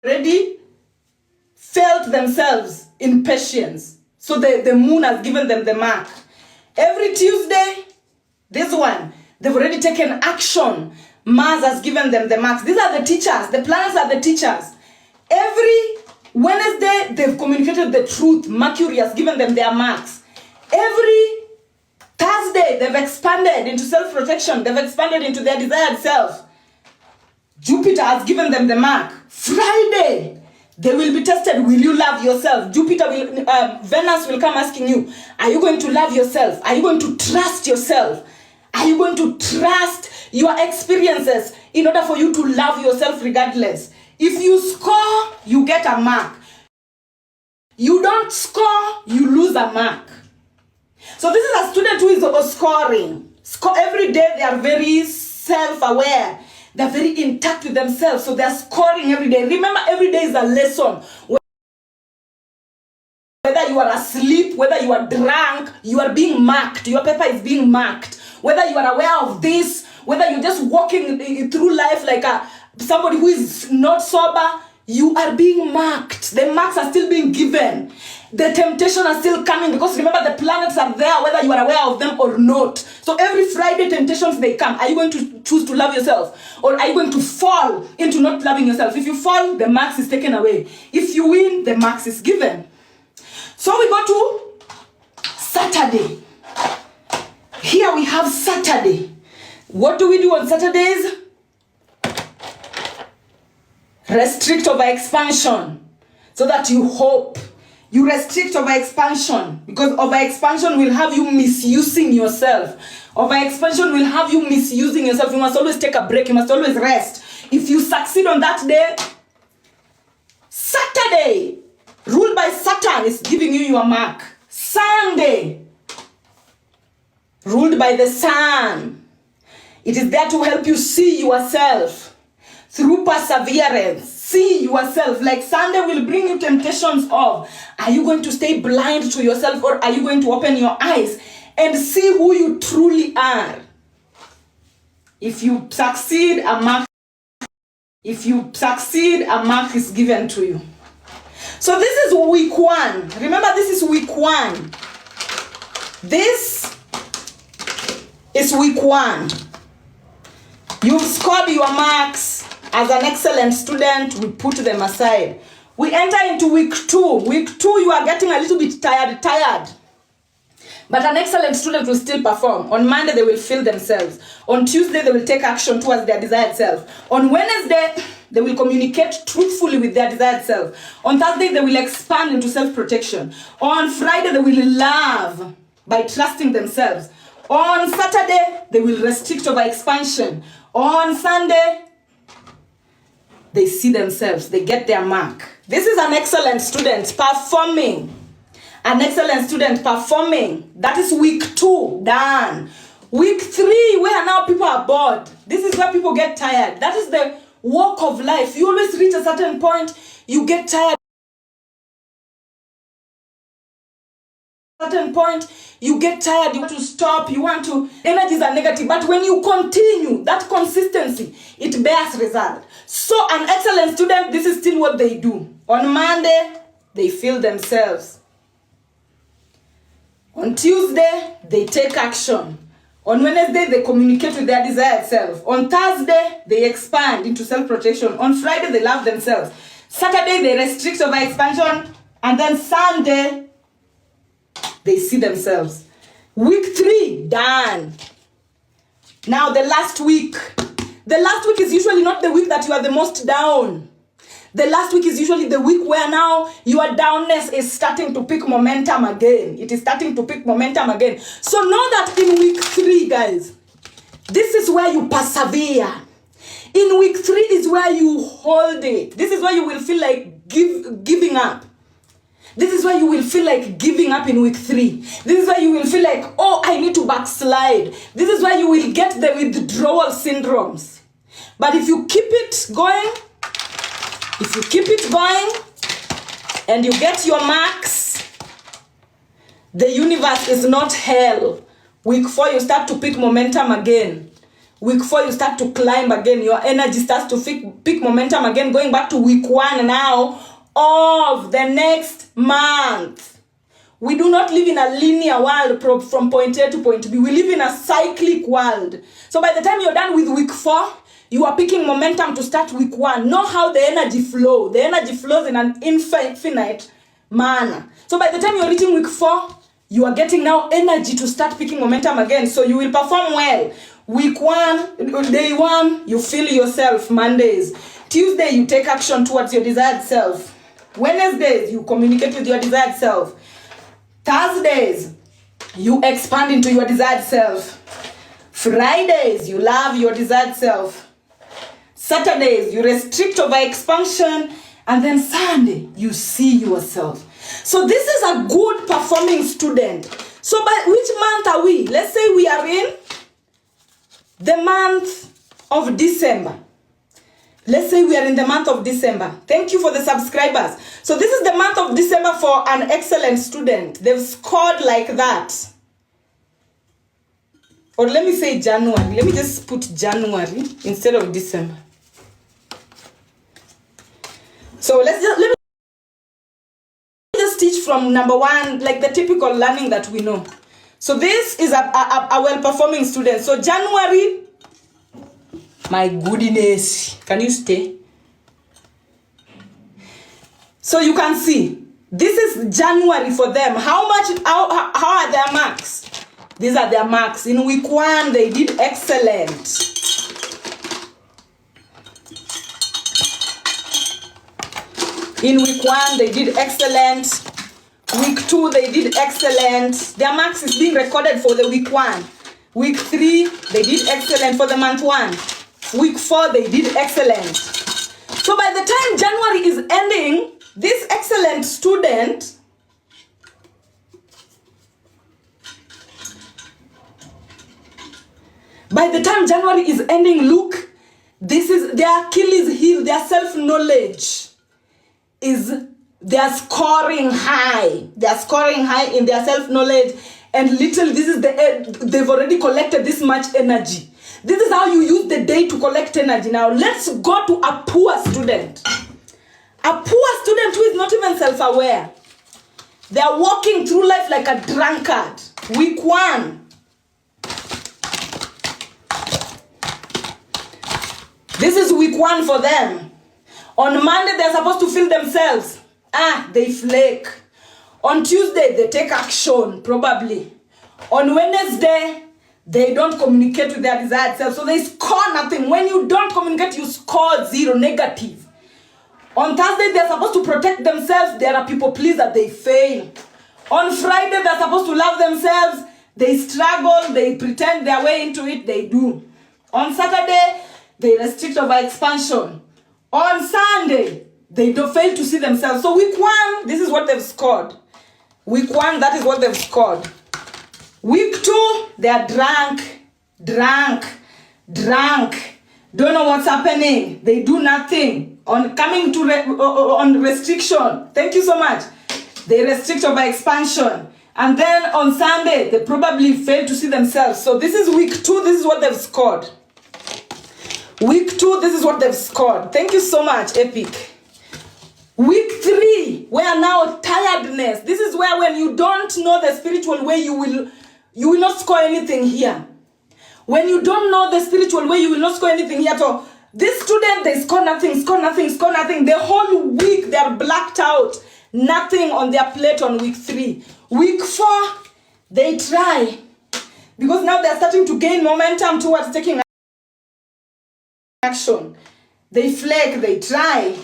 already felt themselves in patience. So the moon has given them the mark. Every Tuesday, this one, they've already taken action. Mars has given them the marks. These are the teachers. The planets are the teachers. Every Wednesday, they've communicated the truth. Mercury has given them their marks. Every Thursday, they've expanded into self-protection. They've expanded into their desired self. Jupiter has given them the mark. Friday, they will be tested. Will you love yourself? Venus will come asking you, are you going to love yourself? Are you going to trust yourself? Are you going to trust your experiences in order for you to love yourself regardless? If you score, you get a mark. You don't score, you lose a mark. So this is a student who is scoring. Every day they are very self-aware. They're very in touch with themselves. So they're scoring every day. Remember, every day is a lesson. Whether you are asleep, whether you are drunk, you are being marked. Your paper is being marked. Whether you are aware of this, whether you're just walking through life like somebody who is not sober, you are being marked. The marks are still being given. The temptation are still coming, because remember, the planets are there whether you are aware of them or not. So every Friday temptations, they come. Are you going to choose to love yourself, or are you going to fall into not loving yourself? If you fall, the marks is taken away. If you win, the marks is given. So we go to Saturday. Here we have Saturday. What do we do on Saturdays? Restrict over expansion, so that you hope. You restrict over expansion, because over expansion will have you misusing yourself. Over expansion will have you misusing yourself. You must always take a break. You must always rest. If you succeed on that day, Saturday, ruled by Saturn, is giving you your mark. Sunday, ruled by the sun, it is there to help you see yourself through perseverance. See yourself. Like Sunday will bring you temptations of, are you going to stay blind to yourself, or are you going to open your eyes and see who you truly are? If you succeed, a mark. If you succeed, a mark is given to you. So this is week 1. Remember, this is week 1. This is week 1. You've scored your marks. As an excellent student, we put them aside. We enter into week 2. Week 2, you are getting a little bit tired. But an excellent student will still perform. On Monday, they will feel themselves. On Tuesday, they will take action towards their desired self. On Wednesday, they will communicate truthfully with their desired self. On Thursday, they will expand into self-protection. On Friday, they will love by trusting themselves. On Saturday, they will restrict over expansion. On Sunday, they see themselves. They get their mark. This is an excellent student performing. An excellent student performing. That is week 2, done. Week 3, where now people are bored. This is where people get tired. That is the walk of life. You always reach a certain point, you get tired. Certain point, you get tired, you want to stop, you want to, energies are negative. But when you continue, that consistency, it bears result. So an excellent student, this is still what they do. On Monday, they feel themselves. On Tuesday, they take action. On Wednesday, they communicate with their desired self. On Thursday, they expand into self-protection. On Friday, they love themselves. Saturday, they restrict over expansion. And then Sunday, they see themselves. Week 3, done. Now the last week. The last week is usually not the week that you are the most down. The last week is usually the week where now your downness is starting to pick momentum again. It is starting to pick momentum again. So know that in week 3, guys, this is where you persevere. In week 3 is where you hold it. This is where you will feel like giving up. This is why you will feel like giving up in week 3. This is why you will feel like, oh, I need to backslide. This is why you will get the withdrawal syndromes. But if you keep it going, and you get your marks, the universe is not hell. Week 4, you start to pick momentum again. Week 4, you start to climb again. Your energy starts to pick momentum again, going back to week 1 now of the next month. We do not live in a linear world from point A to point B. We live in a cyclic world. So by the time you're done with week 4, you are picking momentum to start week 1. Know how the energy flows. The energy flows in an infinite manner. So by the time you're reaching week 4, you are getting now energy to start picking momentum again. So you will perform well. Week 1, day 1, you feel yourself. Mondays. Tuesday, you take action towards your desired self. Wednesdays, you communicate with your desired self. Thursdays, you expand into your desired self. Fridays, you love your desired self. Saturdays, you restrict over expansion. And then Sunday, you see yourself. So this is a good performing student. So by which month are we? Let's say we are in the month of December. Let's say we are in the month of December. Thank you for the subscribers. So this is the month of December for an excellent student. They've scored like that. Or let me say January. Let me just put January instead of December. So let me just teach from number 1, like the typical learning that we know. So this is a well-performing student. So January, my goodness, can you stay? So you can see, this is January for them. How are their marks? These are their marks. In week 1, they did excellent. In week 1, they did excellent. Week 2, they did excellent. Their marks is being recorded for the week 1. Week 3, they did excellent for the month 1. Week 4, they did excellent. So by the time January is ending, this excellent student by the time January is ending, look, this is their Achilles heel, their self-knowledge is, they're scoring high. They're scoring high in their self-knowledge. And literally, this is they've already collected this much energy. This is how you use the day to collect energy. Now, let's go to a poor student. A poor student who is not even self-aware. They're walking through life like a drunkard. Week 1. This is week 1 for them. On Monday, they're supposed to feel themselves. They flake. On Tuesday, they take action, probably. On Wednesday, they don't communicate with their desired self. So they score nothing. When you don't communicate, you score 0, negative. On Thursday, they're supposed to protect themselves. They are people pleaser, they fail. On Friday, they're supposed to love themselves. They struggle, they pretend their way into it, they do. On Saturday, they restrict over expansion. On Sunday, they don't fail to see themselves. So week 1, this is what they've scored. Week 1, that is what they've scored. Week 2, they are drunk. Don't know what's happening. They do nothing. On coming to on restriction. Thank you so much. They restrict over expansion. And then on Sunday, they probably fail to see themselves. So this is week 2. This is what they've scored. Week 2, this is what they've scored. Thank you so much, Epic. Week 3, where now tiredness. This is where when you don't know the spiritual way, you will not score anything here. When you don't know the spiritual way, you will not score anything here. So this student, they score nothing. The whole week, they are blacked out. Nothing on their plate on week 3. Week 4, they try. Because now they're starting to gain momentum towards taking action. They flake, they try.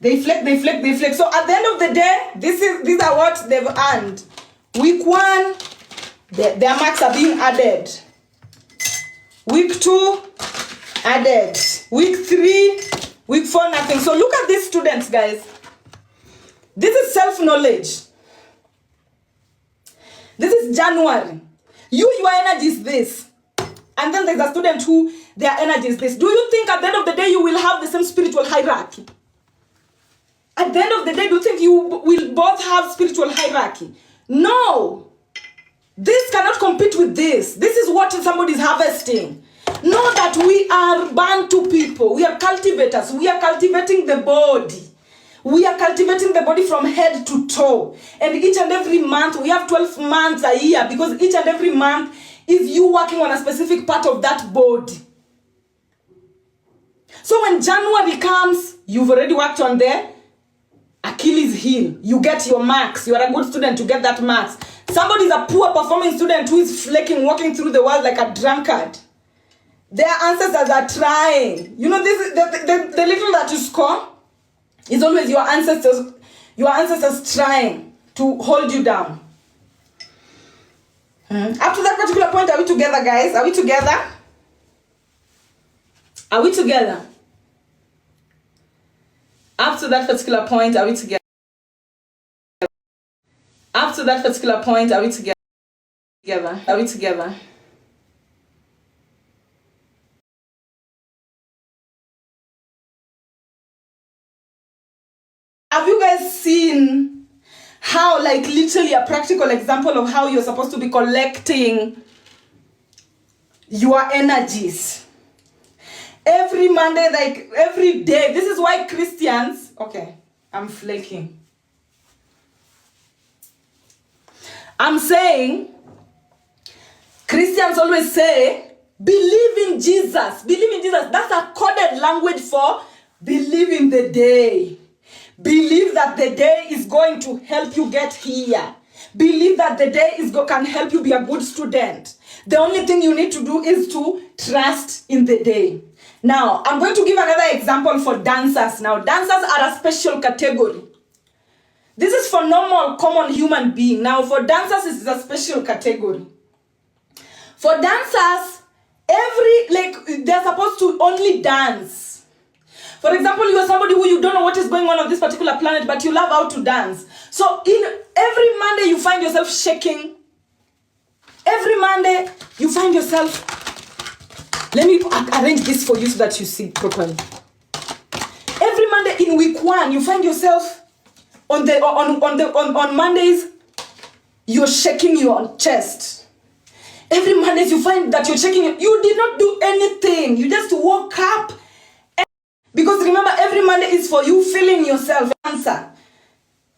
They flake. So at the end of the day, these are what they've earned. Week 1, their marks are being added. Week 2, added. Week 3, week 4, nothing. So look at these students, guys. This is self-knowledge. This is January. Your energy is this. And then there's a student who their energy is this. Do you think at the end of the day you will have the same spiritual hierarchy? At the end of the day, do you think you will both have spiritual hierarchy? No. This cannot compete with this. This is what somebody is harvesting. Know that we are Bantu people. We are cultivators. We are cultivating the body. We are cultivating the body from head to toe. And each and every month, we have 12 months a year, because each and every month is you working on a specific part of that body. So when January comes, you've already worked on the Achilles heel. You get your marks. You are a good student to get that marks. Somebody is a poor performing student who is flaking, walking through the world like a drunkard. Their ancestors are trying. You know, this is the little that you score is always your ancestors trying to hold you down. Up to that particular point, are we together, guys? Are we together? Are we together? Up to that particular point, are we together? Up to that particular point, are we together? Are we together? Have you guys seen how, like, literally a practical example of how you're supposed to be collecting your energies? Every Monday, like every day. This is why Christians... Okay, I'm flaking. I'm saying, Christians always say, believe in Jesus. Believe in Jesus. That's a coded language for believe in the day. Believe that the day is going to help you get here. Believe that the day can help you be a good student. The only thing you need to do is to trust in the day. Now, I'm going to give another example for dancers. Now, dancers are a special category. This is for normal, common human being. Now, for dancers, it's a special category. For dancers, they're supposed to only dance. For example, you are somebody who you don't know what is going on this particular planet, but you love how to dance. So, every Monday, you find yourself shaking. Every Monday, you find yourself... Let me arrange this for you so that you see properly. Every Monday in week 1, you find yourself on Mondays, you're shaking your chest. Every Mondays you find that you're shaking. You did not do anything. You just woke up. Because remember, every Monday is for you feeling yourself. Cancer.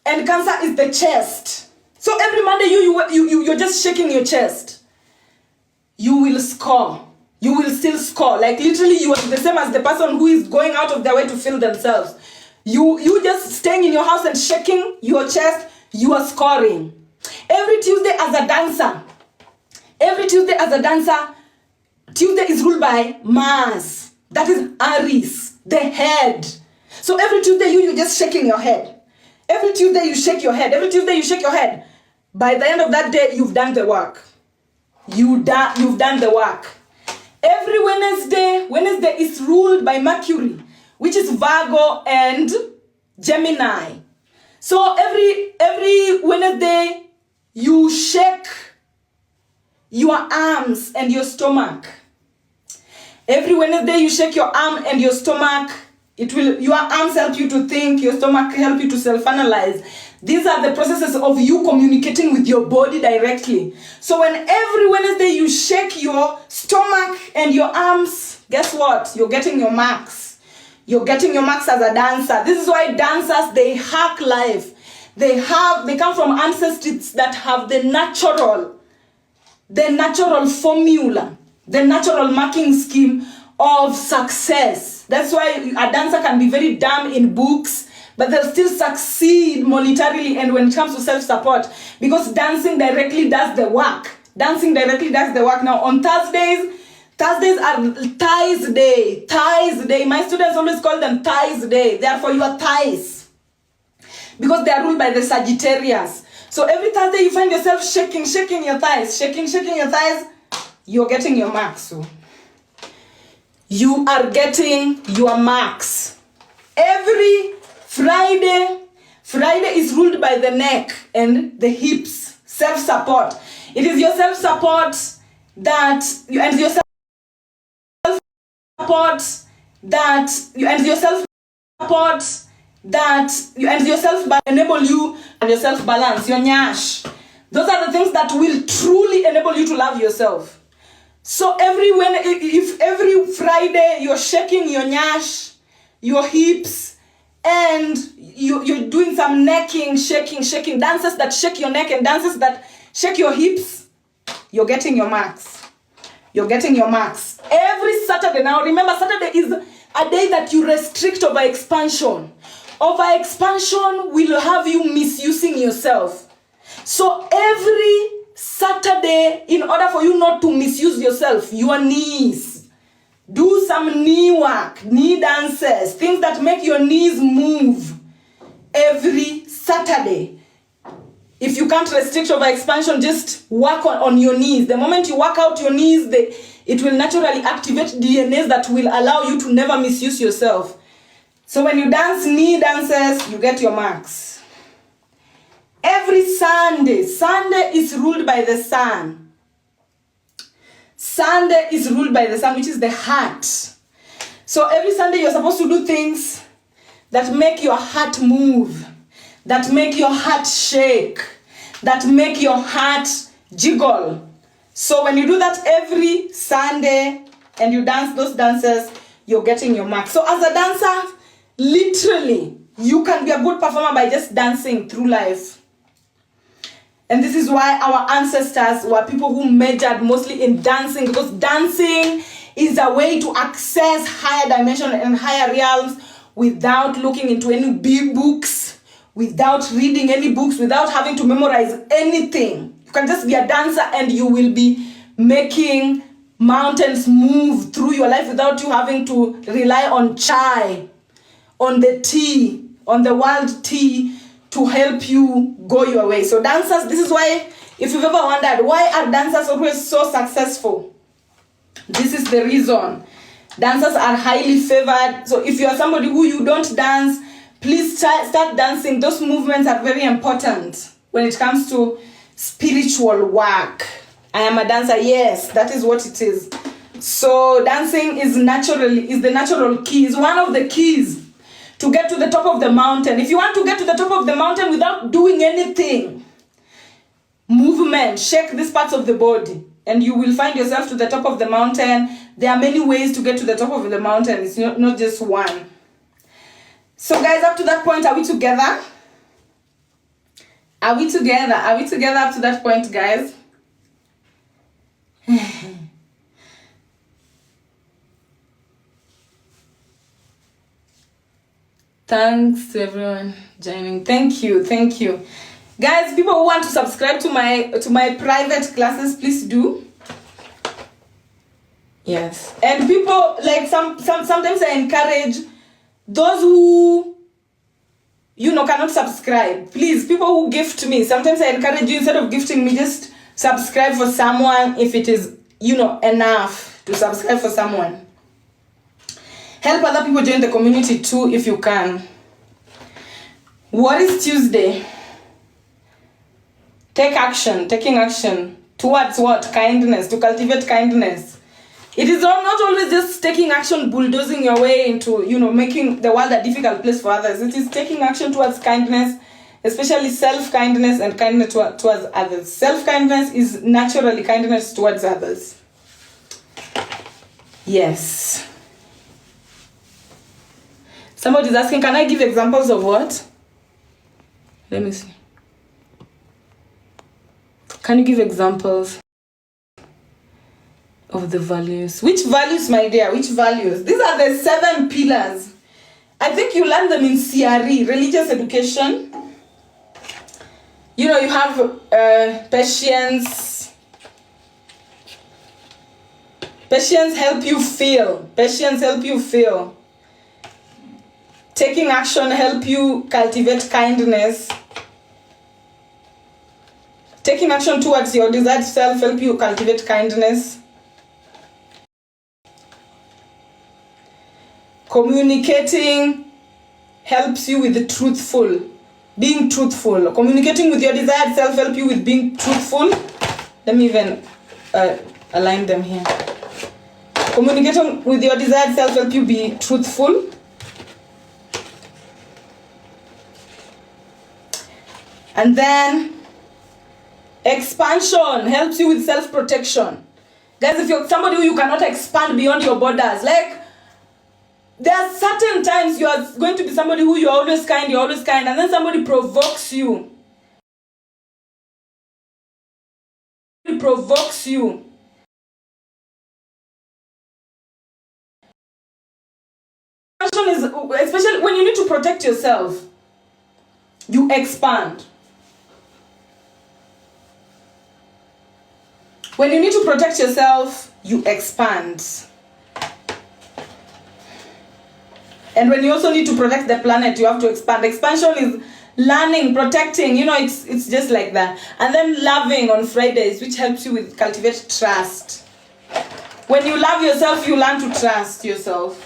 And cancer is the chest. So every Monday you're just shaking your chest. You will score. You will still score. Like literally you are the same as the person who is going out of their way to feel themselves. You just staying in your house and shaking your chest, you are scoring. Every Tuesday as a dancer, Tuesday is ruled by Mars. That is Aries, the head. So every Tuesday you're just shaking your head. Every Tuesday you shake your head. Every Tuesday you shake your head. By the end of that day, you've done the work. You've done the work. Every Wednesday is ruled by Mercury, which is Virgo and Gemini. So every Wednesday, you shake your arms and your stomach. Every Wednesday, you shake your arm and your stomach. Your arms help you to think, your stomach help you to self-analyze. These are the processes of you communicating with your body directly. So when every Wednesday you shake your stomach and your arms, guess what? You're getting your marks. You're getting your marks as a dancer. This is why dancers, they hack life. They come from ancestors that have the natural formula, the natural marking scheme of success. That's why a dancer can be very dumb in books, but they'll still succeed monetarily and when it comes to self-support, because dancing directly does the work. Dancing directly does the work. Now on Thursdays are thighs day. Thighs day. My students always call them thighs day. They are for your thighs, because they are ruled by the Sagittarius. So every Thursday you find yourself shaking your thighs, shaking your thighs. You're getting your marks. So you are getting your marks. Every Friday is ruled by the neck and the hips. Self-support. It is your self-support that you and your self-support that you and your self-support that you and yourself enable you and your self-balance, your nyash. Those are the things that will truly enable you to love yourself. So if every Friday you're shaking your nyash, your hips, and you're doing some necking, shaking, dances that shake your neck and dances that shake your hips, you're getting your marks. You're getting your marks. Every Saturday, now remember, Saturday is a day that you restrict over expansion. Over expansion will have you misusing yourself. So every Saturday, in order for you not to misuse yourself, your knees. Do some knee work, knee dances, things that make your knees move every Saturday. If you can't restrict over expansion, just work on your knees. The moment you work out your knees, it will naturally activate DNAs that will allow you to never misuse yourself. So when you dance knee dances, you get your marks. Every Sunday is ruled by the sun. Sunday is ruled by the sun, which is the heart. So every Sunday you're supposed to do things that make your heart move, that make your heart shake, that make your heart jiggle. So when you do that every Sunday and you dance those dances, you're getting your mark. So as a dancer, literally, you can be a good performer by just dancing through life. And this is why our ancestors were people who majored mostly in dancing, because dancing is a way to access higher dimension and higher realms without looking into any big books, without reading any books, without having to memorize anything. You can just be a dancer and you will be making mountains move through your life without you having to rely on chai, on the tea, on the world tea, to help you go your way. So dancers, this is why, if you've ever wondered, why are dancers always so successful? This is the reason. Dancers are highly favored. So if you are somebody who you don't dance, please start dancing. Those movements are very important when it comes to spiritual work. I am a dancer. Yes, that is what it is. So dancing is the natural key. Is one of the keys to get to the top of the mountain. If you want to get to the top of the mountain without doing anything, movement, shake these parts of the body, and you will find yourself to the top of the mountain. There are many ways to get to the top of the mountain. It's not just one. So guys, up to that point, are we together? Are we together? Are we together up to that point, guys? Thanks to everyone joining. Thank you. Guys, people who want to subscribe to my private classes, please do. Yes. And people, like sometimes I encourage those who cannot subscribe. Please, people who gift me, sometimes I encourage you, instead of gifting me, just subscribe for someone if it is enough to subscribe for someone. Help other people join the community too if you can. What is Tuesday? Taking action towards what? Kindness, to cultivate kindness. It is not always just taking action, bulldozing your way into, making the world a difficult place for others. It is taking action towards kindness, especially self-kindness and kindness towards others. Self-kindness is naturally kindness towards others. Yes. Somebody is asking, can I give examples of what? Let me see. Can you give examples of the values? Which values, my dear? Which values? These are the 7 pillars. I think you learn them in CRE, religious education. You have patience. Patience help you feel. Taking action help you cultivate kindness. Taking action towards your desired self help you cultivate kindness. Communicating helps you with being truthful. Communicating with your desired self help you with being truthful. Let me even align them here. Communicating with your desired self help you be truthful. And then expansion helps you with self-protection. Guys, if you're somebody who you cannot expand beyond your borders, like, there are certain times you are going to be somebody who you're always kind, and then somebody provokes you. Is, especially when you need to protect yourself, you expand. When you need to protect yourself, you expand. And when you also need to protect the planet, you have to expand. Expansion is learning, protecting, it's just like that. And then loving on Fridays, which helps you with cultivate trust. When you love yourself, you learn to trust yourself.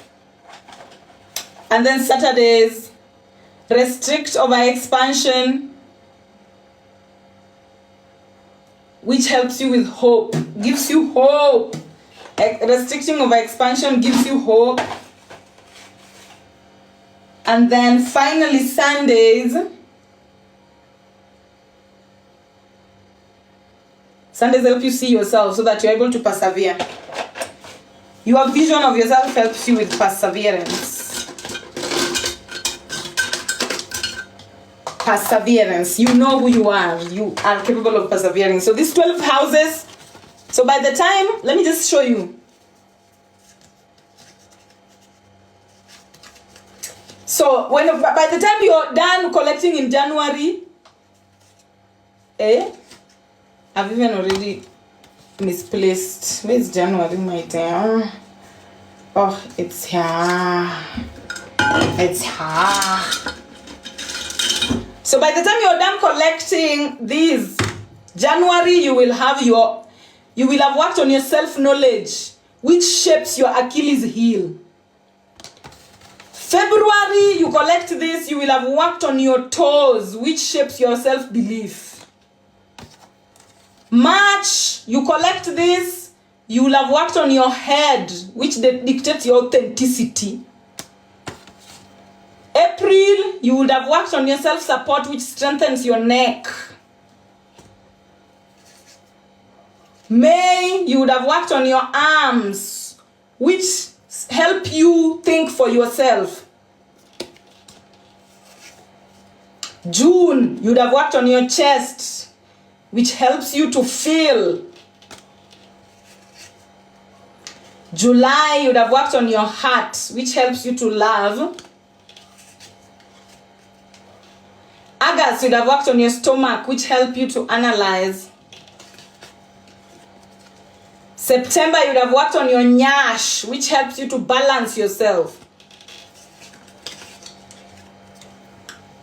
And then Saturdays, restrict over expansion, which helps you with hope, gives you hope. Restricting over expansion gives you hope. And then finally Sundays help you see yourself so that you're able to persevere. Your vision of yourself helps you with perseverance. Perseverance. You know who you are. You are capable of persevering. So these 12 houses. So by the time, let me just show you. So by the time you're done collecting in January, I've even already misplaced. Where's January, my dear? Oh, it's here. It's here. So by the time you're done collecting these, January you will have worked on your self-knowledge, which shapes your Achilles heel. February you collect this, you will have worked on your toes, which shapes your self-belief. March you collect this, you will have worked on your head, which dictates your authenticity. April, you would have worked on your self-support, which strengthens your neck. May, you would have worked on your arms, which help you think for yourself. June, you would have worked on your chest, which helps you to feel. July, you would have worked on your heart, which helps you to love. August, you'd have worked on your stomach, which help you to analyze. September, you'd have worked on your Nyar, which helps you to balance yourself.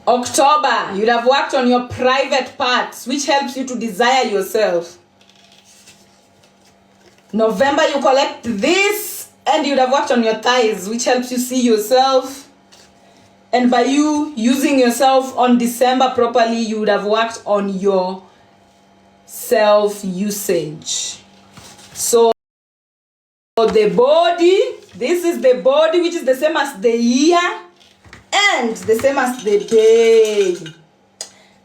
October, you'd have worked on your private parts, which helps you to desire yourself. November, you collect this, and you'd have worked on your thighs, which helps you see yourself. And by you using yourself on December properly, you would have worked on your self-usage. So the body, this is the body, which is the same as the year and the same as the day.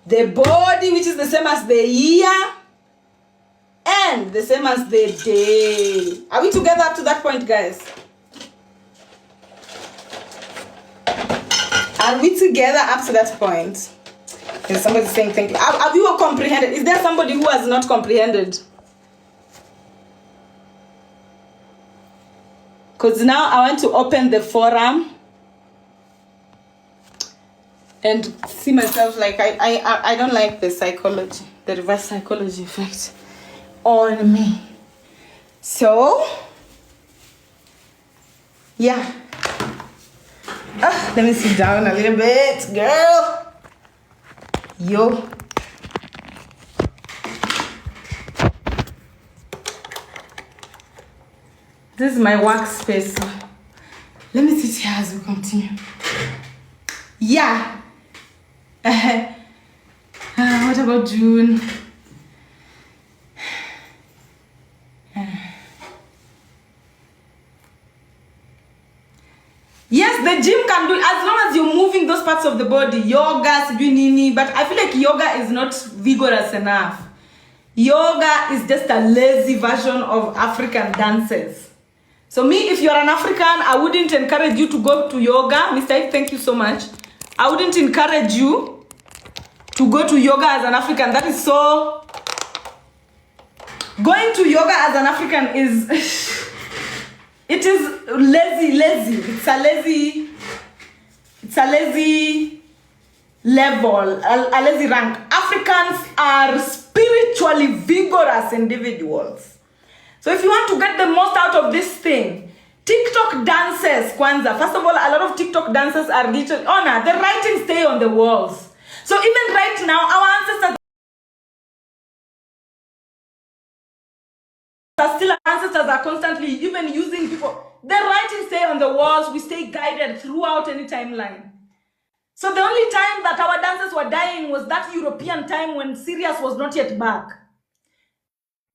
The body, which is the same as the year and the same as the day. Are we together up to that point, guys? Are we together up to that point? Is somebody saying thank you? Have you all comprehended? Is there somebody who has not comprehended? Because now I want to open the forum and see myself like I don't like the psychology, the reverse psychology effect on me. So, yeah. Let me sit down a little bit, girl. Yo. This is my workspace. So let me sit here as we continue. Yeah. What about June? Yes, the gym can do it as long as you're moving those parts of the body. Yoga, but I feel like yoga is not vigorous enough. Yoga is just a lazy version of African dances. So me, if you're an African, I wouldn't encourage you to go to yoga. Mr. Ike, thank you so much. I wouldn't encourage you to go to yoga as an African. That is so... Going to yoga as an African is... it is lazy. It's a lazy level, a lazy rank. Africans are spiritually vigorous individuals. So if you want to get the most out of this thing, TikTok dances, Kwanzaa. First of all, a lot of TikTok dances are literally, oh no, the writings stay on the walls. So even right now, our ancestors are constantly even using people. The writings stay on the walls. We stay guided throughout any timeline. So the only time that our dancers were dying was that European time when Sirius was not yet back.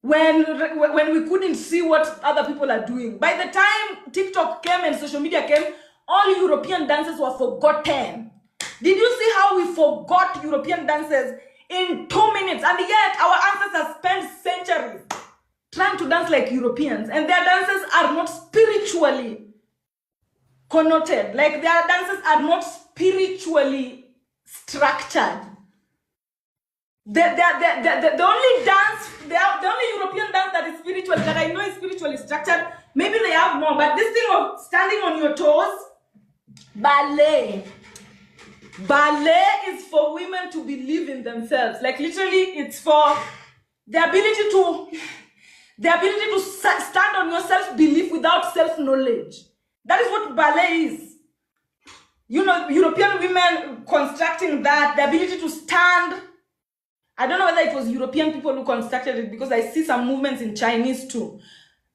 When we couldn't see what other people are doing. By the time TikTok came and social media came, all European dances were forgotten. Did you see how we forgot European dances in 2 minutes? And yet our ancestors spent centuries trying to dance like Europeans, and their dances are not spiritually connoted. Like their dances are not spiritually structured. The only dance, the only European dance that is spiritual, that I know is spiritually structured, maybe they have more, but this thing of standing on your toes, ballet. Ballet is for women to believe in themselves. Like literally, it's for the ability to stand on your self-belief without self-knowledge. That is what ballet is. You know, European women constructing that, the ability to stand. I don't know whether it was European people who constructed it, because I see some movements in Chinese too.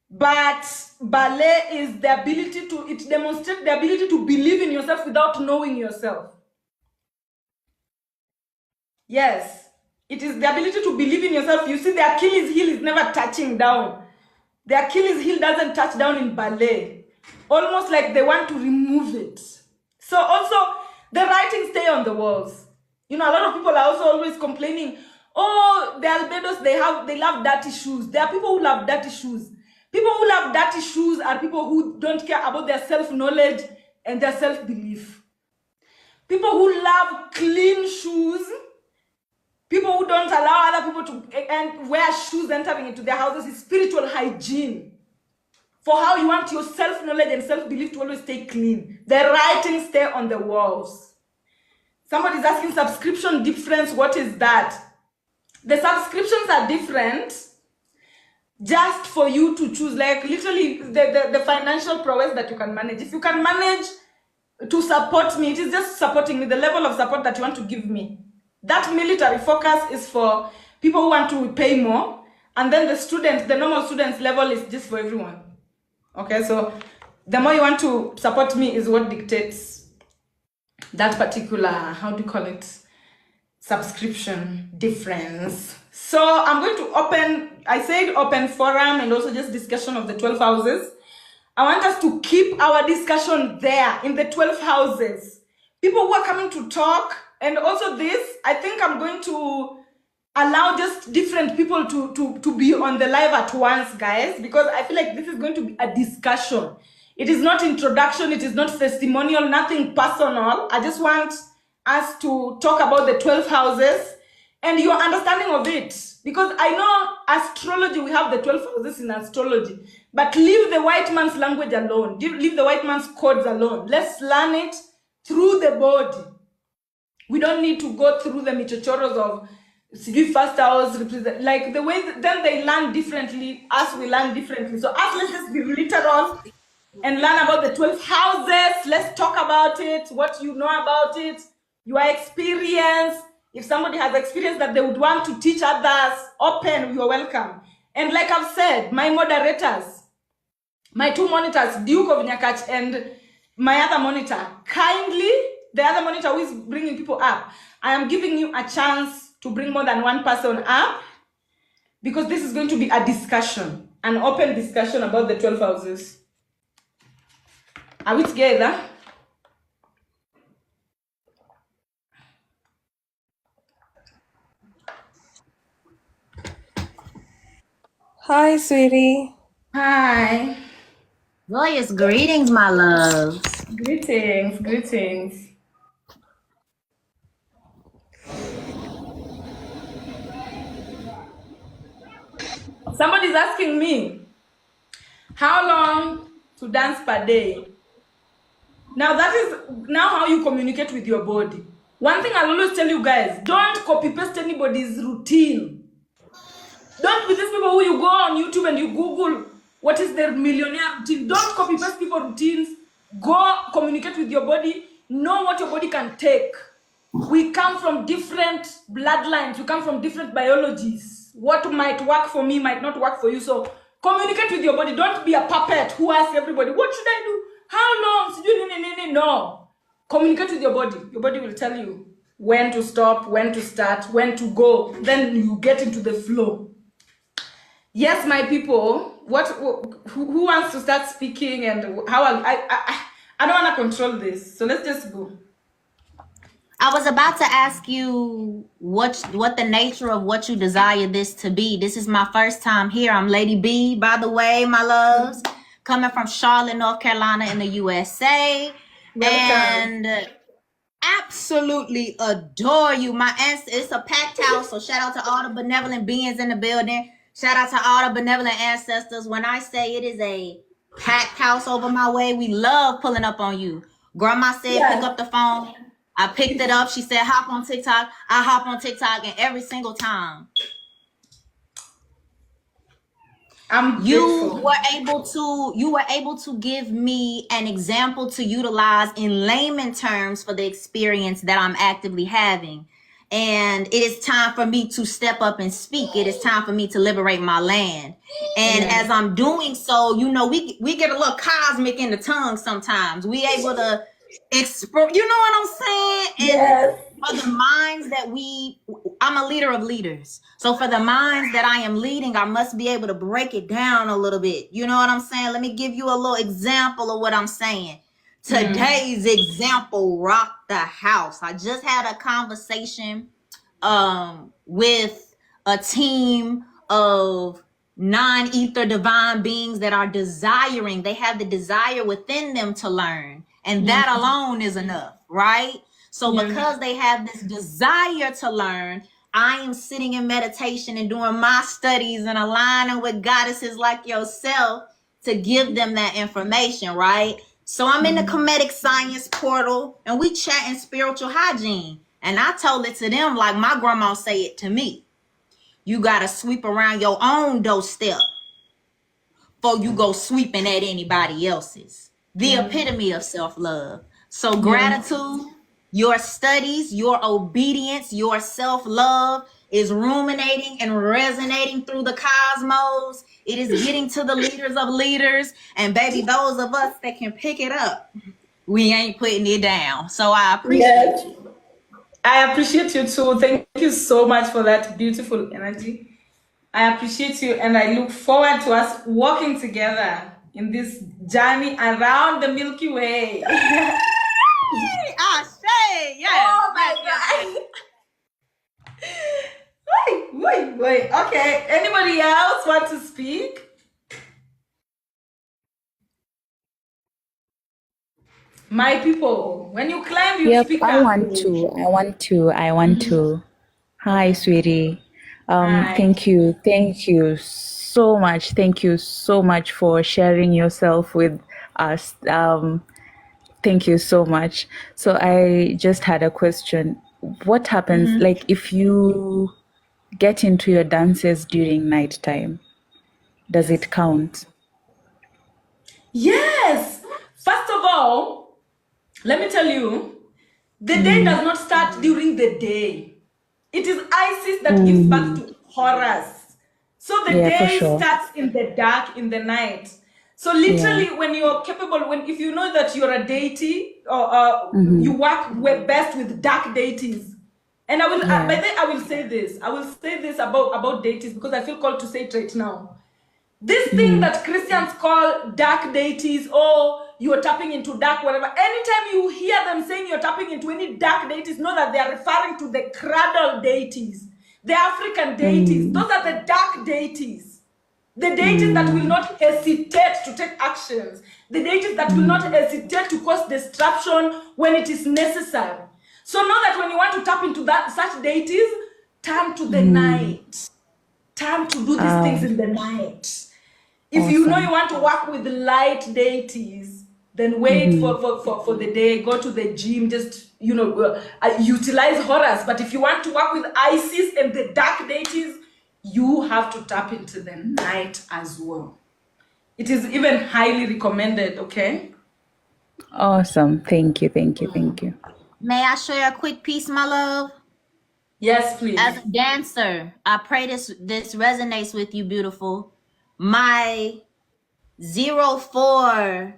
But ballet is the ability to, it demonstrates the ability to believe in yourself without knowing yourself. Yes, it is the ability to believe in yourself. You see, the Achilles heel is never touching down. The Achilles heel doesn't touch down in ballet. Almost like they want to remove it. So also, the writings stay on the walls. You know, a lot of people are also always complaining, oh, the albedos, they love dirty shoes. There are people who love dirty shoes. People who love dirty shoes are people who don't care about their self-knowledge and their self-belief. People who love clean shoes, people who don't allow other people to wear shoes entering into their houses, is spiritual hygiene. For how you want your self-knowledge and self-belief to always stay clean. The writings stay on the walls. Somebody's asking subscription difference, what is that? The subscriptions are different just for you to choose, like literally the financial prowess that you can manage. If you can manage to support me, it is just supporting me, the level of support that you want to give me. That military focus is for people who want to pay more, and then the normal students level is just for everyone. Okay, so the more you want to support me is what dictates that particular, how do you call it, subscription difference. So I'm going to open forum and also just discussion of the 12 houses. I want us to keep our discussion there in the 12 houses. People who are coming to talk, and also this, I think I'm going to allow just different people to be on the live at once, guys, because I feel like this is going to be a discussion. It is not introduction, it is not testimonial, nothing personal. I just want us to talk about the 12 houses and your understanding of it. Because I know astrology, we have the 12 houses in astrology, but leave the white man's language alone. Leave the white man's codes alone. Let's learn it through the body. We don't need to go through the michochoros of first house, like the way then they learn differently, us we learn differently. So us, let's just be literal and learn about the 12 houses. Let's talk about it, what you know about it, your experience. If somebody has experience that they would want to teach others, open, you're welcome. And like I've said, my moderators, my two monitors, Duke of Nyakach and my other monitor, kindly, the other monitor who is bringing people up, I am giving you a chance to bring more than one person up, because this is going to be a discussion, an open discussion about the 12 houses. Are we together? Hi, Swiri. Hi. Joyous greetings, my loves. Greetings, greetings. Somebody's asking me, how long to dance per day? Now that is now how you communicate with your body. One thing I'll always tell you guys, don't copy paste anybody's routine. Don't be these people who you go on YouTube and you Google what is their millionaire routine. Don't copy paste people's routines. Go communicate with your body. Know what your body can take. We come from different bloodlines. We come from different biologies. What might work for me might not work for you. So communicate with your body. Don't be a puppet who asks everybody, what should I do? How long? No. Communicate with your body. Your body will tell you when to stop, when to start, when to go. Then you get into the flow. Yes, my people. Who wants to start speaking and how I don't want to control this. So let's just go. I was about to ask you what the nature of what you desire this to be. This is my first time here. I'm Lady B, by the way, my loves, coming from Charlotte, North Carolina, in the USA, Welcome. and absolutely adore you. It's a packed house, so shout out to all the benevolent beings in the building. Shout out to all the benevolent ancestors. When I say it is a packed house over my way, we love pulling up on you. Grandma said, pick up the phone. I picked it up. She said, hop on TikTok. I hop on TikTok, and every single time I'm you grateful. were able to give me an example to utilize in layman terms for the experience that I'm actively having. And it is time for me to step up and speak. It is time for me to liberate my land. And Yes. as I'm doing so, we get a little cosmic in the tongue sometimes. We able to express, you know what I'm saying? And Yes. for the minds that I'm a leader of leaders. So for the minds that I am leading, I must be able to break it down a little bit. You know what I'm saying? Let me give you a little example of what I'm saying. Today's example rocked the house. I just had a conversation with a team of non-ether divine beings that are desiring, they have the desire within them to learn. And that alone is enough, right? So because they have this desire to learn, I am sitting in meditation and doing my studies and aligning with goddesses like yourself to give them that information, right? So I'm in the comedic science portal and we chatting spiritual hygiene. And I told it to them like my grandma say it to me. You gotta sweep around your own doorstep before you go sweeping at anybody else's. The epitome of self-love. So gratitude, your studies, your obedience, your self-love is ruminating and resonating through the cosmos. It is getting to the leaders of leaders. And baby, those of us that can pick it up, we ain't putting it down. So I appreciate you. I appreciate you too. Thank you so much for that beautiful energy. I appreciate you and I look forward to us walking together in this journey around the Milky Way. I say yes. Oh my yes. God. Wait. Okay. Anybody else want to speak? My people, when you climb, you Yep, speak I up. want to. I want to. Hi, sweetie. Hi. Thank you. Thank you so much. Thank you so much for sharing yourself with us. Thank you so much. So I just had a question. What happens, like, if you get into your dances during nighttime? Does Yes. it count? Yes. First of all, let me tell you, the day does not start during the day. It is Isis that gives birth to Horus. So the Yeah, for day sure. starts in the dark, in the night. So Yeah. literally, when you're capable, if you know that you're a deity, or you work best with dark deities. And I will, by Yeah. the way, I will say this. I will say this about deities because I feel called to say it right now. This thing that Christians call dark deities, or you're tapping into dark, whatever. Anytime you hear them saying you're tapping into any dark deities, know that they are referring to the cradle deities, the African deities. Those are the dark deities. The deities that will not hesitate to take actions. The deities that will not hesitate to cause disruption when it is necessary. So know that when you want to tap into such deities, turn to the night. Turn to do these things in the night. If you know you want to work with light deities, then wait for the day, go to the gym, just, utilize Horus. But if you want to work with Isis and the dark deities, you have to tap into the night as well. It is even highly recommended, okay? Awesome. Thank you. May I share a quick piece, my love? Yes, please. As a dancer, I pray this resonates with you, beautiful. My 04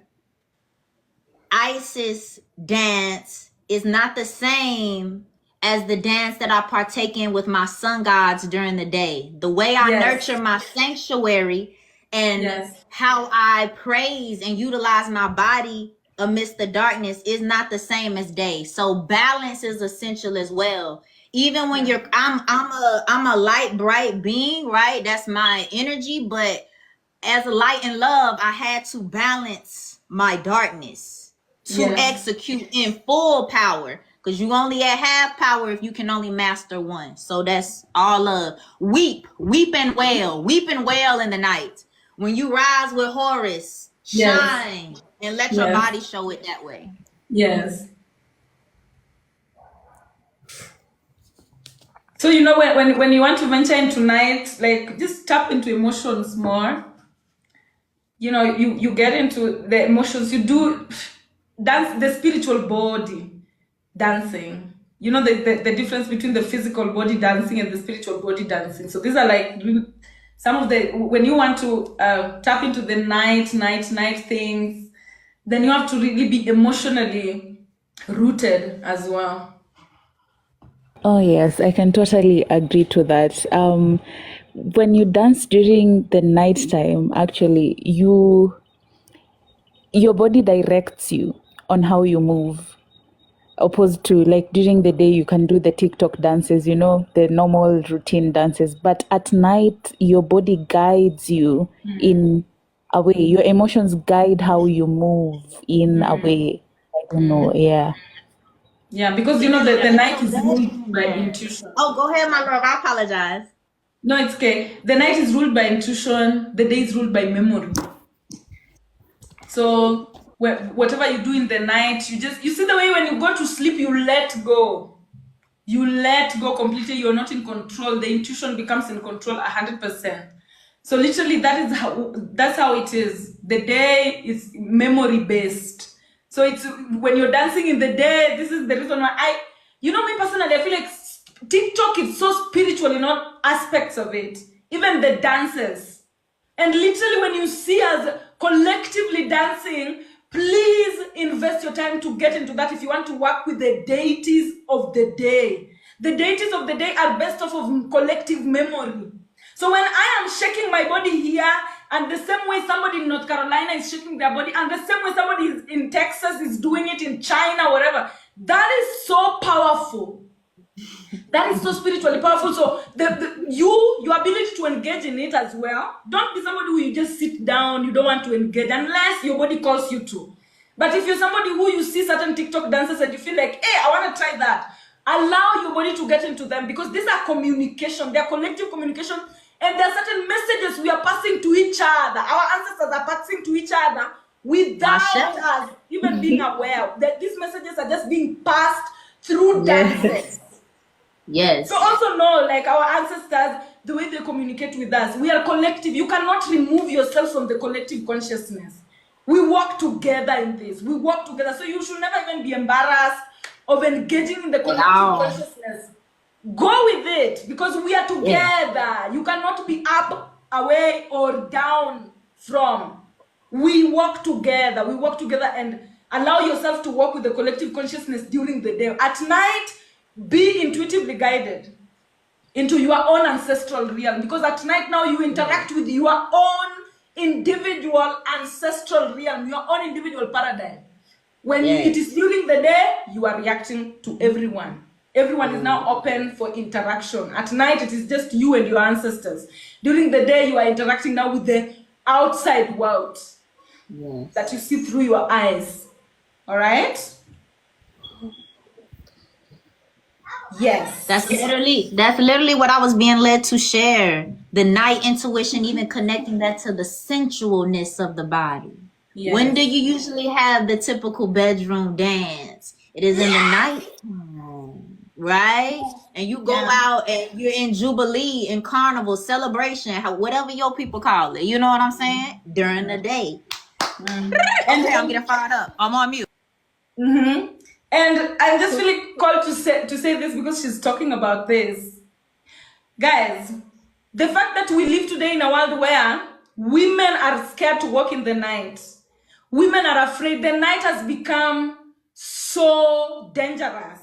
Isis dance is not the same as the dance that I partake in with my sun gods during the day. The way I nurture my sanctuary and how I praise and utilize my body amidst the darkness is not the same as day. So balance is essential as well. Even when I'm a light, bright being, right? That's my energy. But as a light and love, I had to balance my darkness to execute in full power. Because you only at half power if you can only master one. So that's all love. Weep and wail in the night. When you rise with Horus, shine and let your body show it that way. Yes. So when you want to venture into night, like just tap into emotions more. You get into the emotions. You do dance, the spiritual body dancing. The difference between the physical body dancing and the spiritual body dancing. So these are like some of the, when you want to tap into the night things, then you have to really be emotionally rooted as well. Oh yes, I can totally agree to that. When you dance during the night time, actually your body directs you on how you move. Opposed to like during the day, you can do the TikTok dances, the normal routine dances. But at night, your body guides you in a way. Your emotions guide how you move in a way. I don't know. Yeah. Yeah, because the night is ruled by intuition. Oh, go ahead, my love. I apologize. No, it's okay. The night is ruled by intuition. The day is ruled by memory. So whatever you do in the night, you see the way when you go to sleep, you let go. You let go completely. You're not in control. The intuition becomes in control 100%. So literally, that's how it is. The day is memory based. So it's when you're dancing in the day. This is the reason why me personally, I feel like TikTok is so spiritual in all aspects of it, even the dances. And literally, when you see us collectively dancing, please invest your time to get into that if you want to work with the deities of the day. The deities of the day are based off of collective memory. So when I am shaking my body here, and the same way somebody in North Carolina is shaking their body, and the same way somebody in Texas is doing it, in China, wherever, that is so powerful. That is so spiritually powerful. So your ability to engage in it as well. Don't be somebody who you just sit down, you don't want to engage unless your body calls you to. But if you're somebody who you see certain TikTok dances and you feel like, hey, I want to try that, allow your body to get into them, because these are communication, they're collective communication, and there are certain messages we are passing to each other. Our ancestors are passing to each other without us even being aware that these messages are just being passed through dances. Yes. So also know, like our ancestors, the way they communicate with us, we are collective. You cannot remove yourself from the collective consciousness. We work together in this. We work together. So you should never even be embarrassed of engaging in the collective consciousness. Go with it, because we are together. Yeah. You cannot be up, away, or down from. We work together. We work together, and allow yourself to work with the collective consciousness during the day. At night, be intuitively guided into your own ancestral realm, because at night now you interact with your own individual ancestral realm, your own individual paradigm. When it is during the day, you are reacting to everyone. Everyone is now open for interaction. At night, it is just you and your ancestors. During the day, you are interacting now with the outside world that you see through your eyes. All right? Yes. That's literally what I was being led to share. The night intuition, even connecting that to the sensualness of the body. Yes. When do you usually have the typical bedroom dance? It is in the night, right? And you go out and you're in Jubilee, in Carnival, celebration, whatever your people call it. You know what I'm saying? During the day. And I'm getting fired up. I'm on mute. Mm-hmm. And I'm just really called to say this because she's talking about this. Guys, the fact that we live today in a world where women are scared to walk in the night, women are afraid, the night has become so dangerous.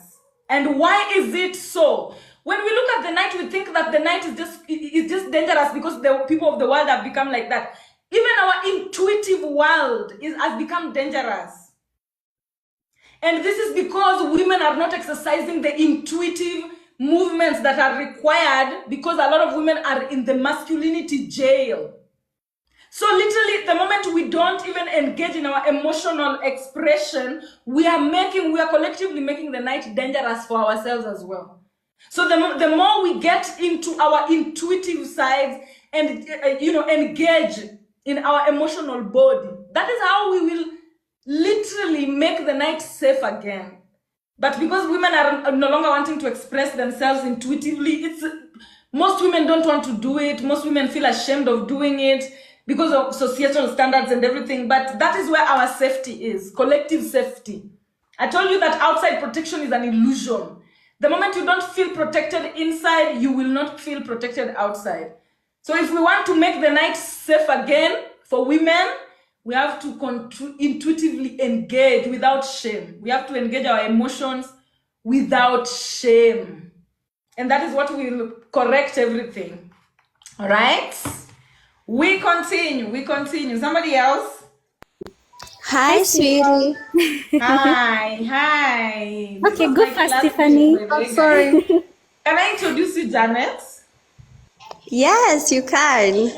And why is it so? When we look at the night, we think that the night is just dangerous because the people of the world have become like that. Even our intuitive world has become dangerous. And this is because women are not exercising the intuitive movements that are required, because a lot of women are in the masculinity jail. So literally, the moment we don't even engage in our emotional expression, we are collectively making the night dangerous for ourselves as well. So the more we get into our intuitive sides and engage in our emotional body, that is how we will literally make the night safe again. But because women are no longer wanting to express themselves intuitively, most women don't want to do it. Most women feel ashamed of doing it because of societal standards and everything. But that is where our safety is, collective safety. I told you that outside protection is an illusion. The moment you don't feel protected inside, you will not feel protected outside. So if we want to make the night safe again for women, we have to intuitively engage without shame. We have to engage our emotions without shame. And that is what will correct everything. All right? We continue. Somebody else? Hi, Swiri. Hi. Okay, go first, Tiffany. Oh, sorry. Can I introduce you, Janet? Yes, you can.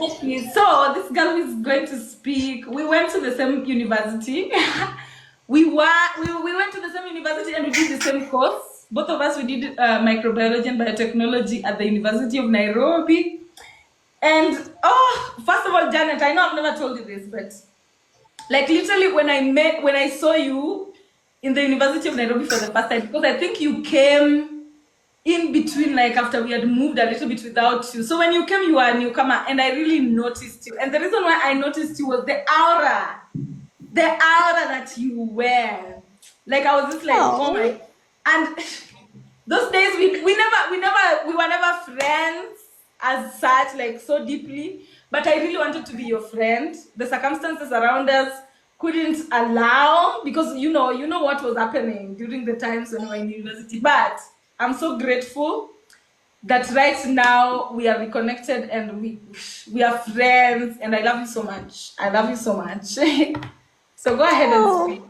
So this girl is going to speak. We went to the same university. we went to the same university and we did the same course. Both of us, we did microbiology and biotechnology at the University of Nairobi. And first of all, Janet, I know I've never told you this, but like literally when I saw you in the University of Nairobi for the first time, because I think you came in between, like after we had moved a little bit without you. So when you came, you were a newcomer, and I really noticed you. And the reason why I noticed you was the aura that you wear. Like I was just like, oh my. And those days we were never friends as such, like so deeply. But I really wanted to be your friend. The circumstances around us couldn't allow, because you know what was happening during the times when we were in university. But I'm so grateful that right now we are reconnected and we are friends, and I love you so much. So go ahead and speak.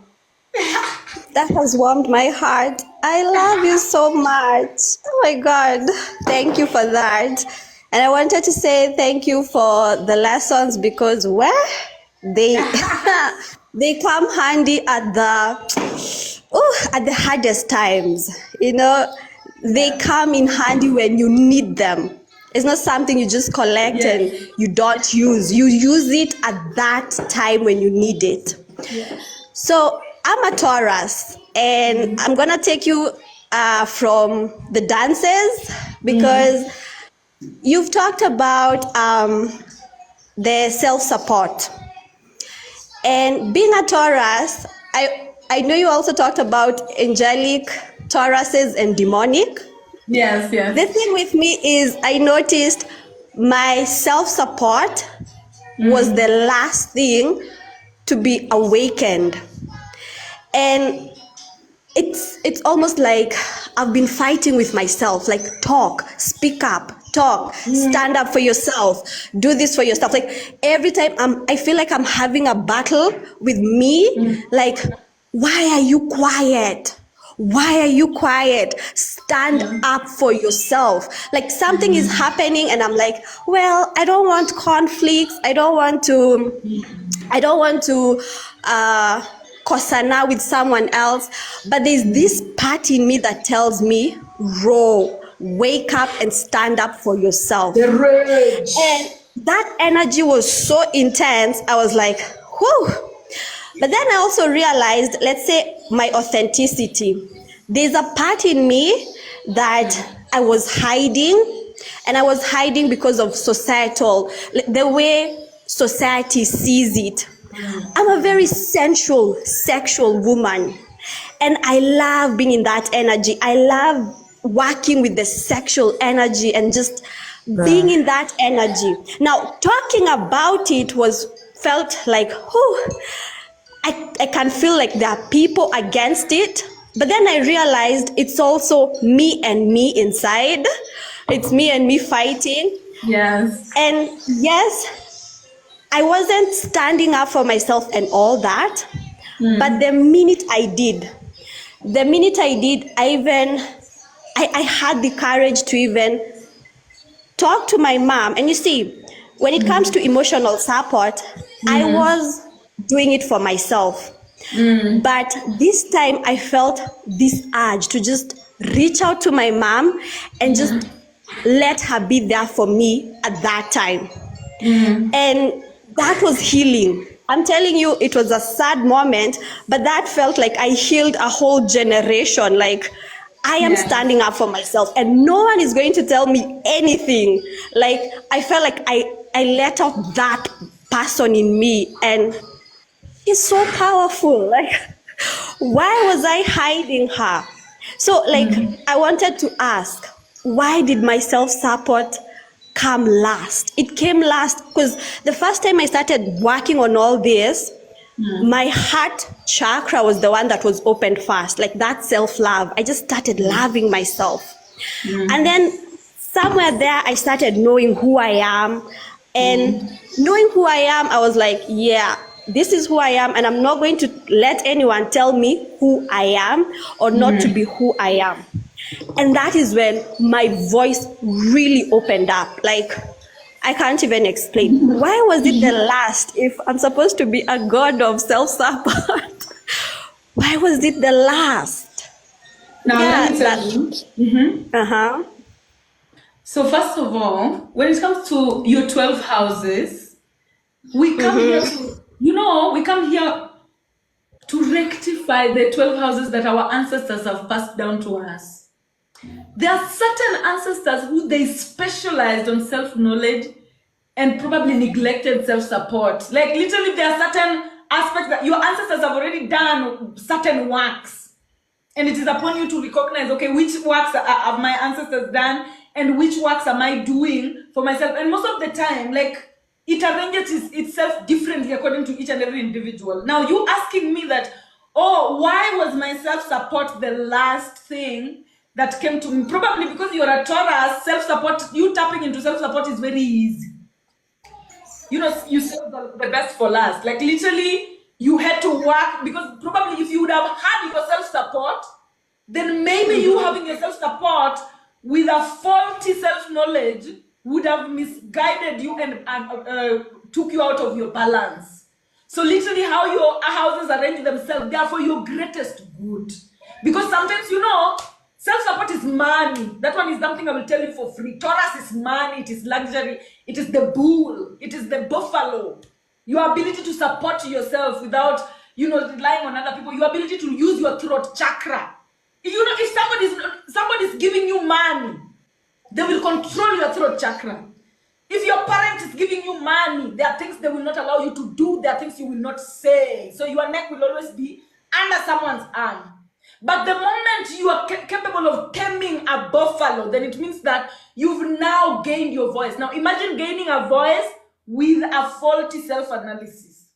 That has warmed my heart. I love you so much. Oh my God. Thank you for that. And I wanted to say thank you for the lessons, because they they come handy at the hardest times. They come in handy when you need them. It's not something you just collect and you don't use. You use it at that time when you need it. So I'm a Taurus, and I'm gonna take you from the dances, because you've talked about the self-support. And being a Taurus, I know you also talked about angelic Tauruses and demonic. Yes. The thing with me is I noticed my self-support was the last thing to be awakened. And it's almost like I've been fighting with myself, like speak up, stand up for yourself, do this for yourself. Like every time I feel like I'm having a battle with me, like, why are you quiet? Why are you quiet? Stand up for yourself. Like something is happening and I'm like, well, I don't want conflicts. I don't want to kosana with someone else. But there's this part in me that tells me, row, wake up and stand up for yourself. The rage. And that energy was so intense. I was like, whew. But then I also realized, let's say, my authenticity. There's a part in me that I was hiding, and I was hiding because of societal, the way society sees it. I'm a very sensual, sexual woman, and I love being in that energy. I love working with the sexual energy and just being in that energy. Now, talking about it was felt like, oh, I can feel like there are people against it. But then I realized it's also me and me inside. It's me and me fighting. Yes. And yes, I wasn't standing up for myself and all that. But the minute I did, I had the courage to even talk to my mom. And you see, when it comes to emotional support, I was doing it for myself. But this time I felt this urge to just reach out to my mom and just let her be there for me at that time. And that was healing. I'm telling you, it was a sad moment, but that felt like I healed a whole generation. Like, I am standing up for myself and no one is going to tell me anything. Like, I felt like I let out that person in me, and she's so powerful. Like, why was I hiding her? So, like, I wanted to ask, why did my self-support come last? It came last because the first time I started working on all this, my heart chakra was the one that was opened first, like that self-love. I just started loving myself. And then somewhere there, I started knowing who I am. And knowing who I am, I was like, yeah, this is who I am, and I'm not going to let anyone tell me who I am or not to be who I am. And that is when my voice really opened up. Like, I can't even explain. Why was it the last if I'm supposed to be a god of self-support? Why was it the last? Now, let me tell you. So first of all, when it comes to your 12 houses, we come here to, we come here to rectify the 12 houses that our ancestors have passed down to us. There are certain ancestors who they specialized on self-knowledge and probably neglected self-support. Like, literally, there are certain aspects that your ancestors have already done certain works. And it is upon you to recognize, okay, which works have my ancestors done and which works am I doing for myself? And most of the time, like, it arranges itself differently according to each and every individual. Now, you asking me that, oh, why was my self-support the last thing that came to me? Probably because you're a Taurus, self-support, you tapping into self-support is very easy. You save the best for last. Like, literally, you had to work, because probably if you would have had your self-support, then maybe you having your self-support with a faulty self-knowledge would have misguided you and took you out of your balance. So literally, how your houses arrange themselves, they are for your greatest good. Because sometimes, self-support is money. That one is something I will tell you for free. Taurus is money, it is luxury, it is the bull, it is the buffalo. Your ability to support yourself without, relying on other people. Your ability to use your throat chakra. If somebody's giving you money, they will control your throat chakra. If your parent is giving you money, there are things they will not allow you to do. There are things you will not say. So your neck will always be under someone's arm. But the moment you are capable of taming a buffalo, then it means that you've now gained your voice. Now imagine gaining a voice with a faulty self-analysis.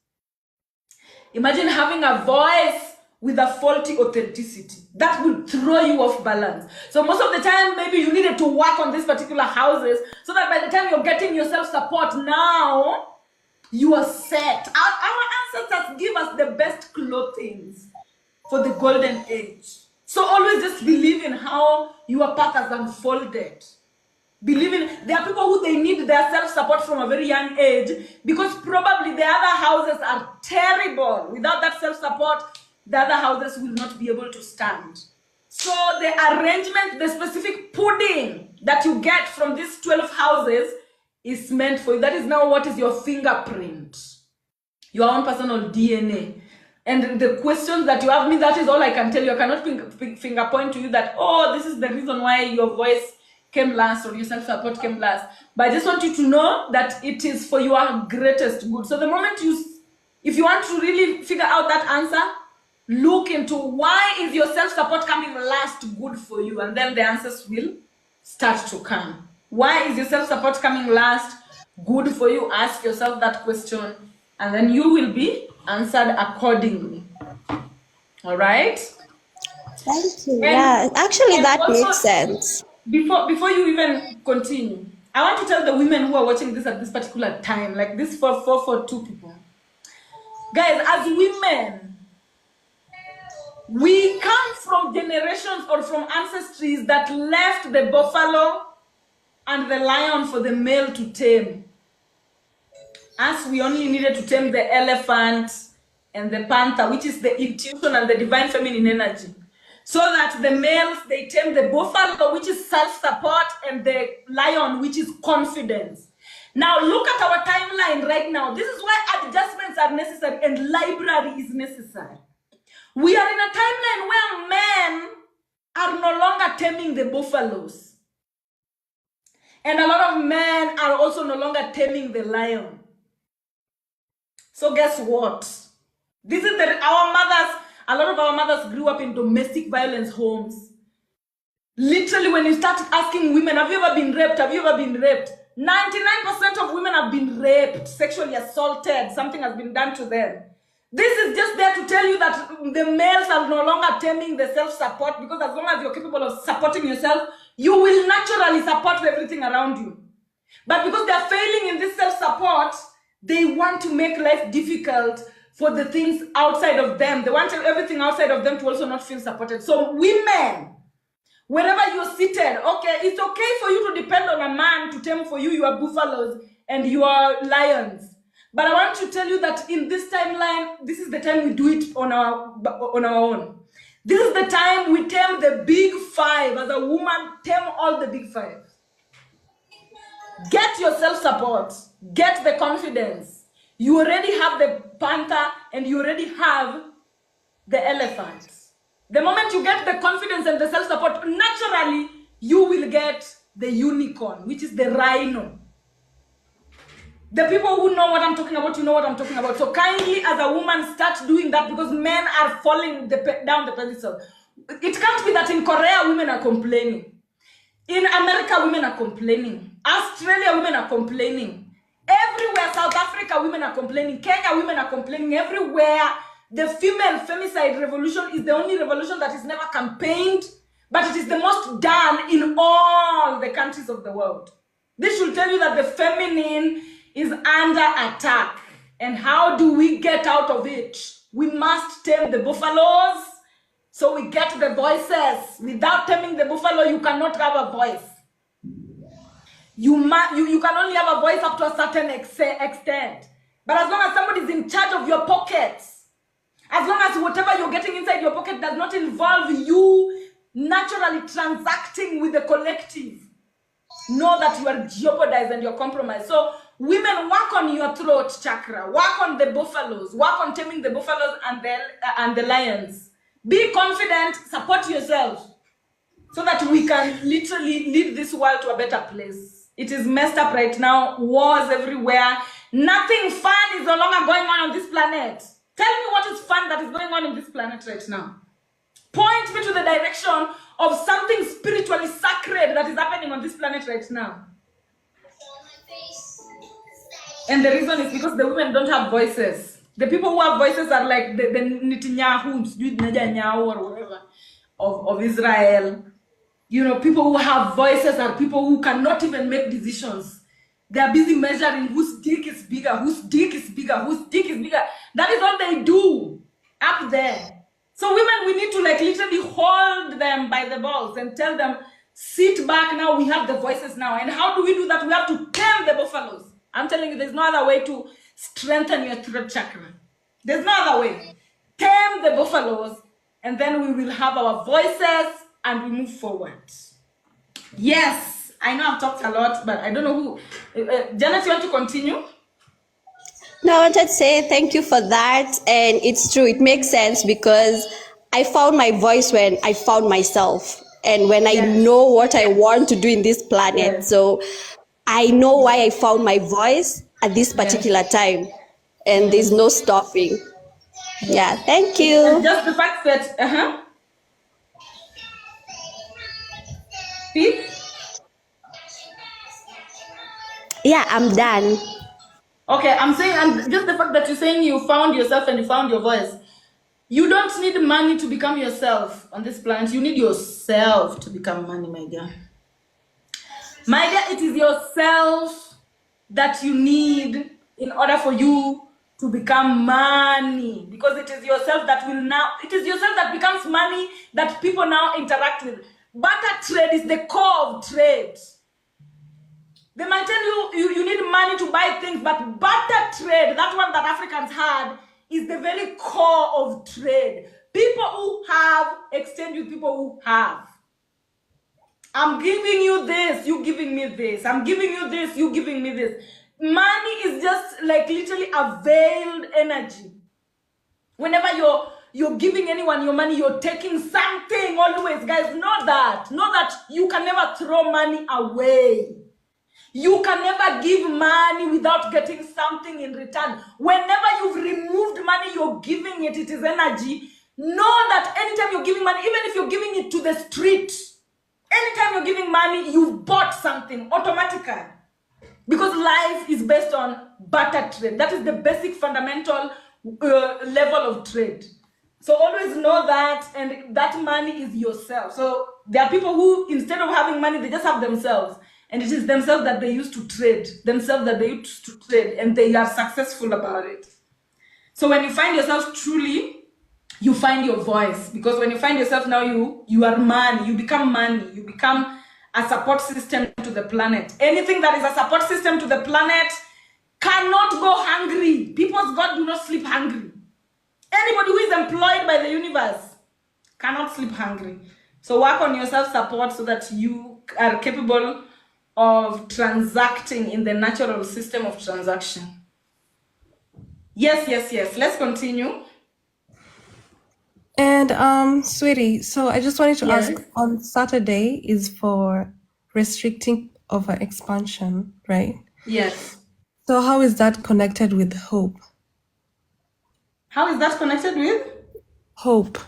Imagine having a voice with a faulty authenticity. That will throw you off balance. So most of the time, maybe you needed to work on these particular houses so that by the time you're getting your self-support now, you are set. Our ancestors give us the best clothing for the golden age. So always just believe in how your path has unfolded. Believe in, there are people who they need their self-support from a very young age because probably the other houses are terrible. Without that self-support, the other houses will not be able to stand. So the arrangement, the specific pudding that you get from these 12 houses is meant for you. That is now what is your fingerprint, your own personal DNA. And the questions that you have me, that is all I can tell you. I cannot finger point to you that, oh, this is the reason why your voice came last or your self-support came last. But I just want you to know that it is for your greatest good. So the moment if you want to really figure out that answer, look into why is your self-support coming last good for you, and then the answers will start to come. Why is your self-support coming last good for you? Ask yourself that question, and then you will be answered accordingly. All right? Thank you. Yeah, actually that makes sense. Before you even continue, I want to tell the women who are watching this at this particular time, like this for two people. Guys, as women, we come from generations or from ancestries that left the buffalo and the lion for the male to tame. Us, we only needed to tame the elephant and the panther, which is the intuition and the divine feminine energy. So that the males, they tame the buffalo, which is self-support, and the lion, which is confidence. Now look at our timeline right now. This is why adjustments are necessary and library is necessary. We are in a timeline where men are no longer taming the buffaloes. And a lot of men are also no longer taming the lion. So guess what? This is our mothers, a lot of our mothers grew up in domestic violence homes. Literally, when you start asking women, have you ever been raped? Have you ever been raped? 99% of women have been raped, sexually assaulted, something has been done to them. This is just there to tell you that the males are no longer taming the self-support, because as long as you're capable of supporting yourself, you will naturally support everything around you. But because they're failing in this self-support, they want to make life difficult for the things outside of them. They want everything outside of them to also not feel supported. So women, wherever you're seated, okay, it's okay for you to depend on a man to tame for you your buffaloes and your lions. But I want to tell you that in this timeline, this is the time we do it on our own. This is the time we tame the big five. As a woman, tame all the big five. Get your self-support. Get the confidence. You already have the panther and you already have the elephant. The moment you get the confidence and the self-support, naturally, you will get the unicorn, which is the rhino. The people who know what I'm talking about, you know what I'm talking about. So kindly, as a woman, start doing that, because men are falling down the pedestal. It can't be that in Korea, women are complaining. In America, women are complaining. Australia, women are complaining. Everywhere, South Africa, women are complaining. Kenya, women are complaining. Everywhere, the female femicide revolution is the only revolution that is never campaigned, but it is the most done in all the countries of the world. This should tell you that the feminine is under attack. And how do we get out of it? We must tame the buffaloes so we get the voices. Without taming the buffalo, you cannot have a voice. You can only have a voice up to a certain extent. But as long as somebody is in charge of your pockets, as long as whatever you're getting inside your pocket does not involve you naturally transacting with the collective, know that you are jeopardized and you're compromised. So women, work on your throat chakra, work on the buffaloes, work on taming the buffaloes and the lions. Be confident, support yourself, so that we can literally lead this world to a better place. It is messed up right now, wars everywhere. Nothing fun is no longer going on this planet. Tell me what is fun that is going on in this planet right now. Point me to the direction of something spiritually sacred that is happening on this planet right now. And the reason is because the women don't have voices. The people who have voices are like the Netanyahu or whatever of Israel. You know, people who have voices are people who cannot even make decisions. They are busy measuring whose dick is bigger, whose dick is bigger, whose dick is bigger. That is all they do up there. So women, we need to like literally hold them by the balls and tell them, sit back now, we have the voices now. And how do we do that? We have to tame the buffaloes. I'm telling you, there's no other way to strengthen your throat chakra. There's no other way. Tame the buffaloes, and then we will have our voices and we move forward. Yes, I know I've talked a lot, but I don't know who. Janet, you want to continue? No, I wanted to say thank you for that. And it's true, it makes sense because I found my voice when I found myself and when I know what I want to do in this planet. Yes. So I know why I found my voice at this particular time, and there's no stopping. Yeah, thank And you. just the fact that, Speak. Yeah, I'm done. Okay, I'm saying, and just the fact that you're saying you found yourself and you found your voice. You don't need money to become yourself on this planet. You need yourself to become money, my dear. My dear, it is yourself that you need in order for you to become money. Because it is yourself that will now, it is yourself that becomes money that people now interact with. Barter trade is the core of trade. They might tell you need money to buy things, but barter trade, that one that Africans had, is the very core of trade. People who have exchange with people who have. I'm giving you this, you giving me this. I'm giving you this, you giving me this. Money is just like literally a veiled energy. Whenever you're giving anyone your money, you're taking something always. Guys, know that. Know that you can never throw money away. You can never give money without getting something in return. Whenever you've removed money, you're giving it, it is energy. Know that anytime you're giving money, even if you're giving it to the street, anytime you're giving money, you've bought something automatically. Because life is based on barter trade. That is the basic fundamental level of trade. So always know that, and that money is yourself. So there are people who, instead of having money, they just have themselves. And it is themselves that they used to trade, and they are successful about it. So when you find yourself truly, you find your voice. Because when you find yourself now, you are money, you become money, you become a support system to the planet. Anything that is a support system to the planet cannot go hungry. People's God do not sleep hungry. Anybody who is employed by the universe cannot sleep hungry. So work on your self-support so that you are capable of transacting in the natural system of transaction. Yes. Let's continue. And Swiri, so I just wanted to ask, on Saturday is for restricting over expansion, right? Yes. So how is that connected with hope? How is that connected with? Hope.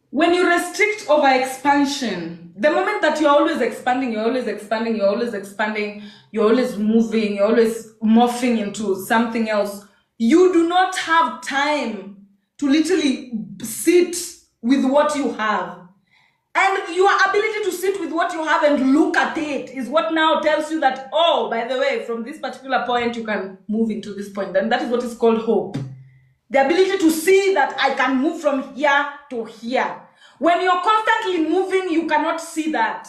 When you restrict over expansion, the moment that you're always expanding, you're always expanding, you're always expanding, you're always moving, you're always morphing into something else, you do not have time to literally sit with what you have. And your ability to sit with what you have and look at it is what now tells you that, oh, by the way, from this particular point, you can move into this point. And that is what is called hope. The ability to see that I can move from here to here. When you're constantly moving, you cannot see that.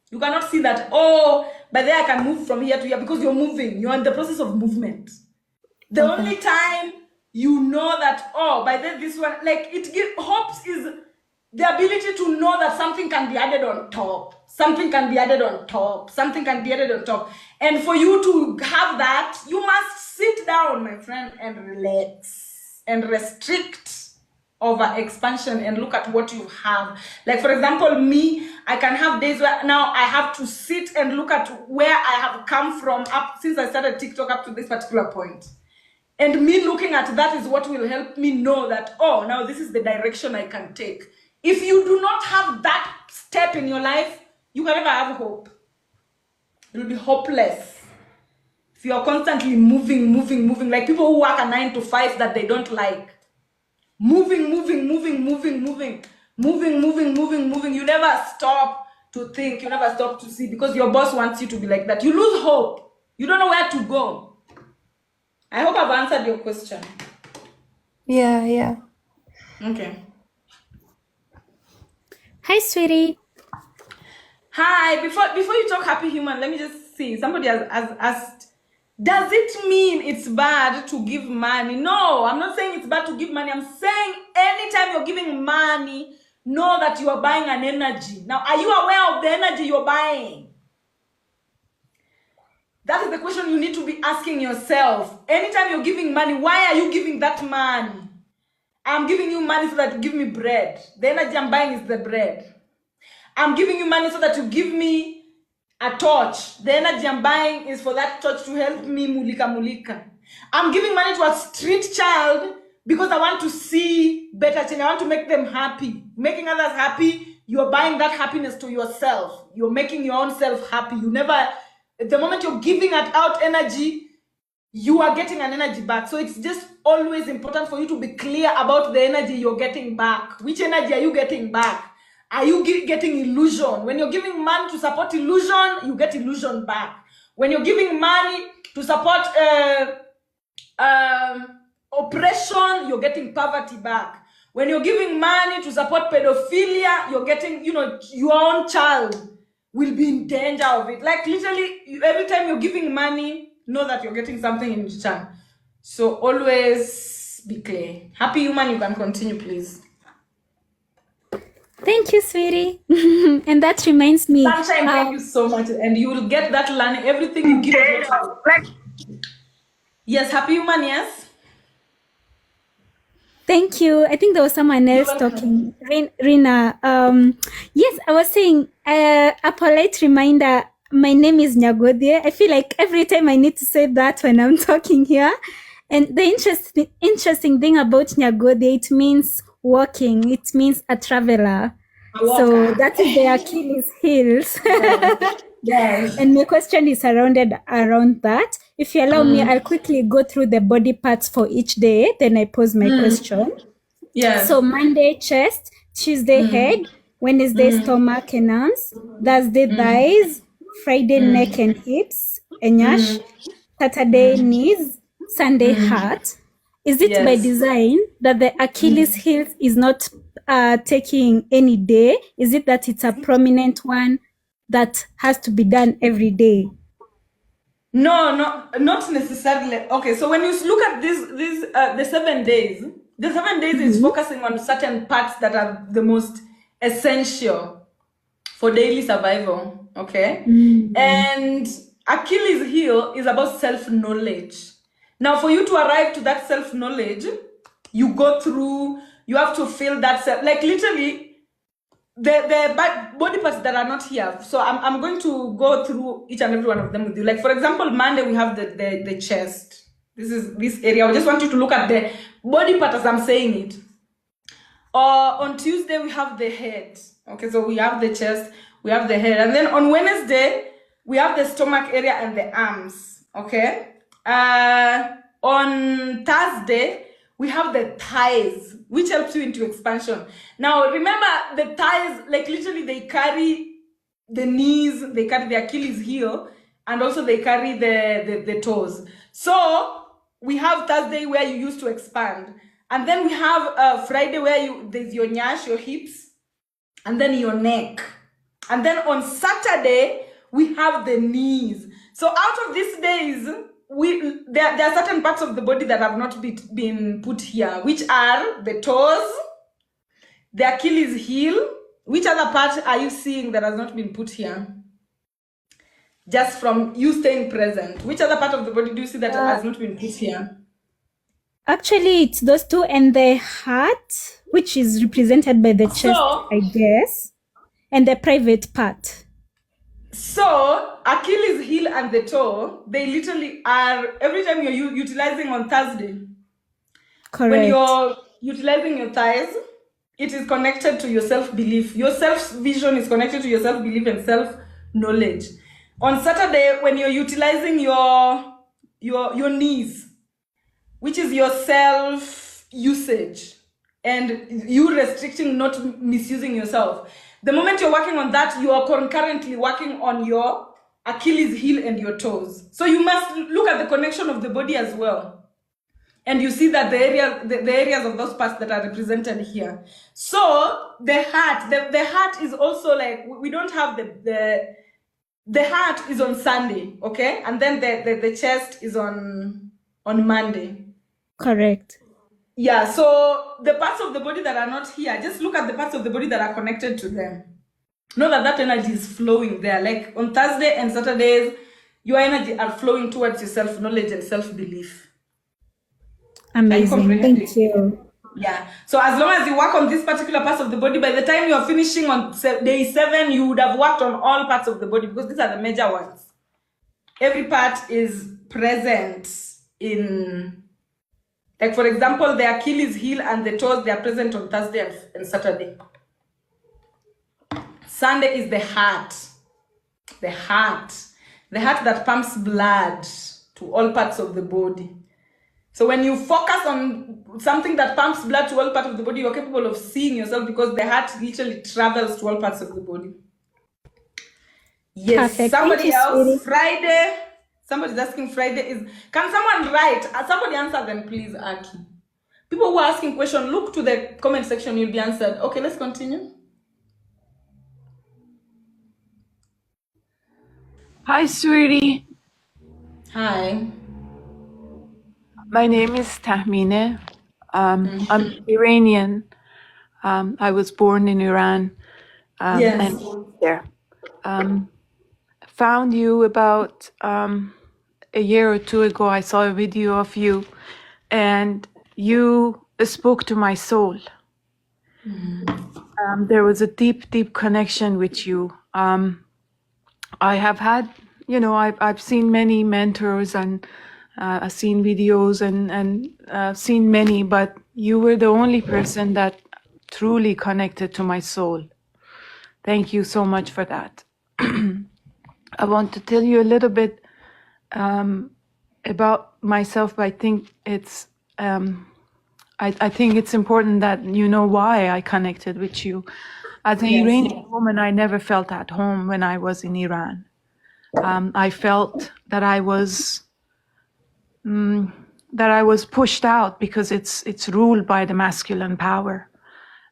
You cannot see that, oh, by there I can move from here to here, because you're moving. You're in the process of movement. The only time you know that, oh, by then this one, like it gives, hopes is the ability to know that something can be added on top. Something can be added on top. Something can be added on top. And for you to have that, you must sit down, my friend, and relax and restrict over expansion and look at what you have. Like, for example, me, I can have days where now I have to sit and look at where I have come from up since I started TikTok up to this particular point. And me looking at that is what will help me know that, oh, now this is the direction I can take. If you do not have that step in your life, you can never have hope. You'll be hopeless. If you're constantly moving, like people who work a 9 to 5 that they don't like. Moving. You never stop to think, you never stop to see, because your boss wants you to be like that. You lose hope. You don't know where to go. I hope I've answered your question. Yeah. Okay. Hi, sweetie. Hi. Before you talk, happy human, let me just see. Somebody has asked, does it mean it's bad to give money? No, I'm not saying it's bad to give money. I'm saying anytime you're giving money, know that you are buying an energy. Now, are you aware of the energy you're buying? That is the question you need to be asking yourself. Anytime you're giving money, why are you giving that money? I'm giving you money so that you give me bread. The energy I'm buying is the bread. I'm giving you money so that you give me a torch. The energy I'm buying is for that torch to help me mulika mulika. I'm giving money to a street child because I want to see better change. I want to make them happy. Making others happy, you're buying that happiness to yourself. You're making your own self happy. You never, the moment you're giving out energy, you are getting an energy back. So it's just always important for you to be clear about the energy you're getting back. Which energy are you getting back? Are you getting illusion? When you're giving money to support illusion, you get illusion back. When you're giving money to support oppression, you're getting poverty back. When you're giving money to support pedophilia, you're getting, your own child will be in danger of it. Like literally, every time you're giving money, know that you're getting something in return. So always be clear. Happy human, you can continue, please. Thank you, sweetie. And that reminds me. Sunshine, thank you so much. And you will get that learning, everything you give us. Yes, happy human, yes? Thank you. I think there was someone else talking. Rina. Yes, I was saying a polite reminder. My name is Nyagodie. I feel like every time I need to say that when I'm talking here. And the interesting thing about Nyagodie, it means walking. It means a traveler. So that is the Achilles heels. Yes. And my question is surrounded around that. If you allow me, I'll quickly go through the body parts for each day. Then I pose my question. Yeah. So Monday, chest. Tuesday, head. Wednesday, stomach and arms. Thursday, thighs. Friday, neck and hips. Enyash. Saturday, knees. Sunday, heart. Is it by design that the Achilles heel is not taking any day? Is it that it's a prominent one that has to be done every day? No, not necessarily. Okay, so when you look at the 7 days, is focusing on certain parts that are the most essential for daily survival. Okay, and Achilles heel is about self-knowledge. Now, for you to arrive to that self-knowledge, you have to feel that like literally. The body parts that are not here. So I'm going to go through each and every one of them with you. Like for example, Monday we have the chest. This area. I just want you to look at the body part as I'm saying it. On Tuesday we have the head. Okay, so we have the chest, we have the head, and then on Wednesday we have the stomach area and the arms. Okay. On Thursday we have the thighs, which helps you into expansion. Now, remember the thighs, like literally they carry the knees, they carry the Achilles heel, and also they carry the toes. So we have Thursday where you used to expand. And then we have Friday where there's your nyash, your hips, and then your neck. And then on Saturday, we have the knees. So out of these days, there are certain parts of the body that have not been put here, which are the toes, the Achilles heel. Which other part are you seeing that has not been put here? Just from you staying present. Which other part of the body do you see that has not been put here? Actually, it's those two and the heart, which is represented by the chest, I guess, and the private part. So, Achilles heel and the toe, they literally are, every time you're utilizing on Thursday. Correct. When you're utilizing your thighs, it is connected to your self-belief. Your self-vision is connected to your self-belief and self-knowledge. On Saturday, when you're utilizing your knees, which is your self-usage, and you restricting, not misusing yourself. The moment you're working on that, you are concurrently working on your Achilles heel and your toes. So you must look at the connection of the body as well. And you see that the areas of those parts that are represented here. So the heart is also like, we don't have the heart is on Sunday, okay? And then the chest is on Monday. Correct. Yeah, so the parts of the body that are not here, just look at the parts of the body that are connected to them. Know that energy is flowing there. Like on Thursday and Saturdays, your energy are flowing towards your self-knowledge and self-belief. Amazing. Thank you. Yeah. So as long as you work on this particular parts of the body, by the time you're finishing on day 7, you would have worked on all parts of the body, because these are the major ones. Every part is present in, like for example, the Achilles heel and the toes, they are present on Thursday and Saturday. Sunday is the heart. The heart that pumps blood to all parts of the body. So when you focus on something that pumps blood to all parts of the body, you're capable of seeing yourself, because the heart literally travels to all parts of the body. Yes. Perfect. Somebody Thank you, else, Swiri. Friday. Somebody's asking Friday is, can someone write? Somebody answer them, please, Aki. People who are asking questions, look to the comment section, you'll be answered. Okay, let's continue. Hi, Swiri. Hi. My name is Tahmine. I'm Iranian. I was born in Iran Yes. and there. Found you about a year or two ago. I saw a video of you, and you spoke to my soul. There was a deep, deep connection with you. I have had, I've seen many mentors, and I've seen videos and seen many, but you were the only person that truly connected to my soul. Thank you so much for that. I want to tell you a little bit about myself. I think it's I think it's important that you know why I connected with you. As an Iranian woman, I never felt at home when I was in Iran. I felt that I was pushed out because it's ruled by the masculine power,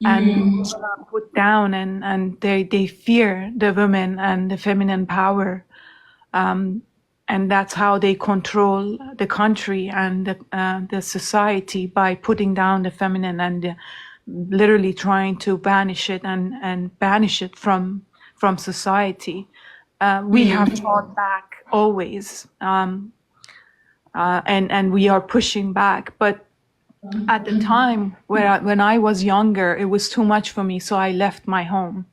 and put down, and they fear the women and the feminine power, and that's how they control the country and the society, by putting down the feminine and literally trying to banish it and banish it from society. We have fought back always, and we are pushing back. But at the time when I was younger, it was too much for me, so I left my home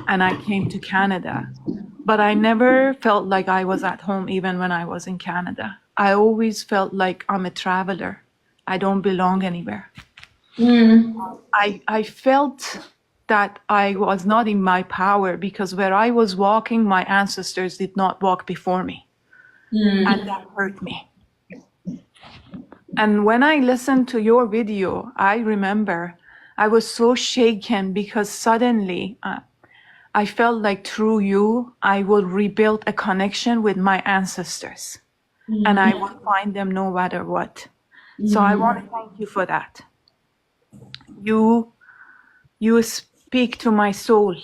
and I came to Canada. But I never felt like I was at home even when I was in Canada. I always felt like I'm a traveler. I don't belong anywhere. I felt that I was not in my power, because where I was walking, my ancestors did not walk before me. And that hurt me. And when I listened to your video, I remember I was so shaken, because suddenly I felt like through you, I will rebuild a connection with my ancestors, and I will find them no matter what. So I want to thank you for that. You speak to my soul.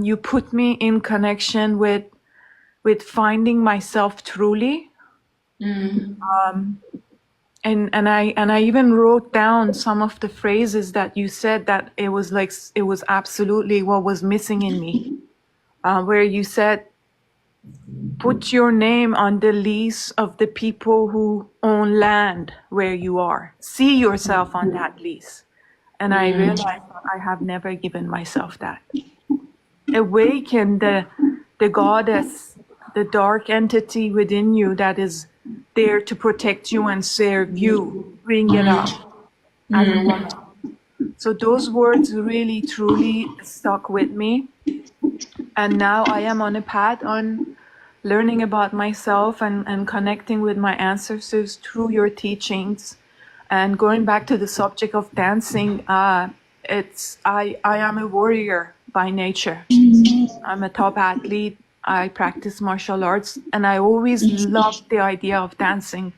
You put me in connection with finding myself truly. And I even wrote down some of the phrases that you said, that it was absolutely what was missing in me. Where you said, put your name on the lease of the people who own land where you are. See yourself on that lease. And I realized I have never given myself that. Awaken the goddess, the dark entity within you that is there to protect you and serve you. Bring it up as a woman. So those words really, truly stuck with me. And now I am on a path on learning about myself and connecting with my ancestors through your teachings. And going back to the subject of dancing, I am a warrior by nature. I'm a top athlete. I practice martial arts, and I always loved the idea of dancing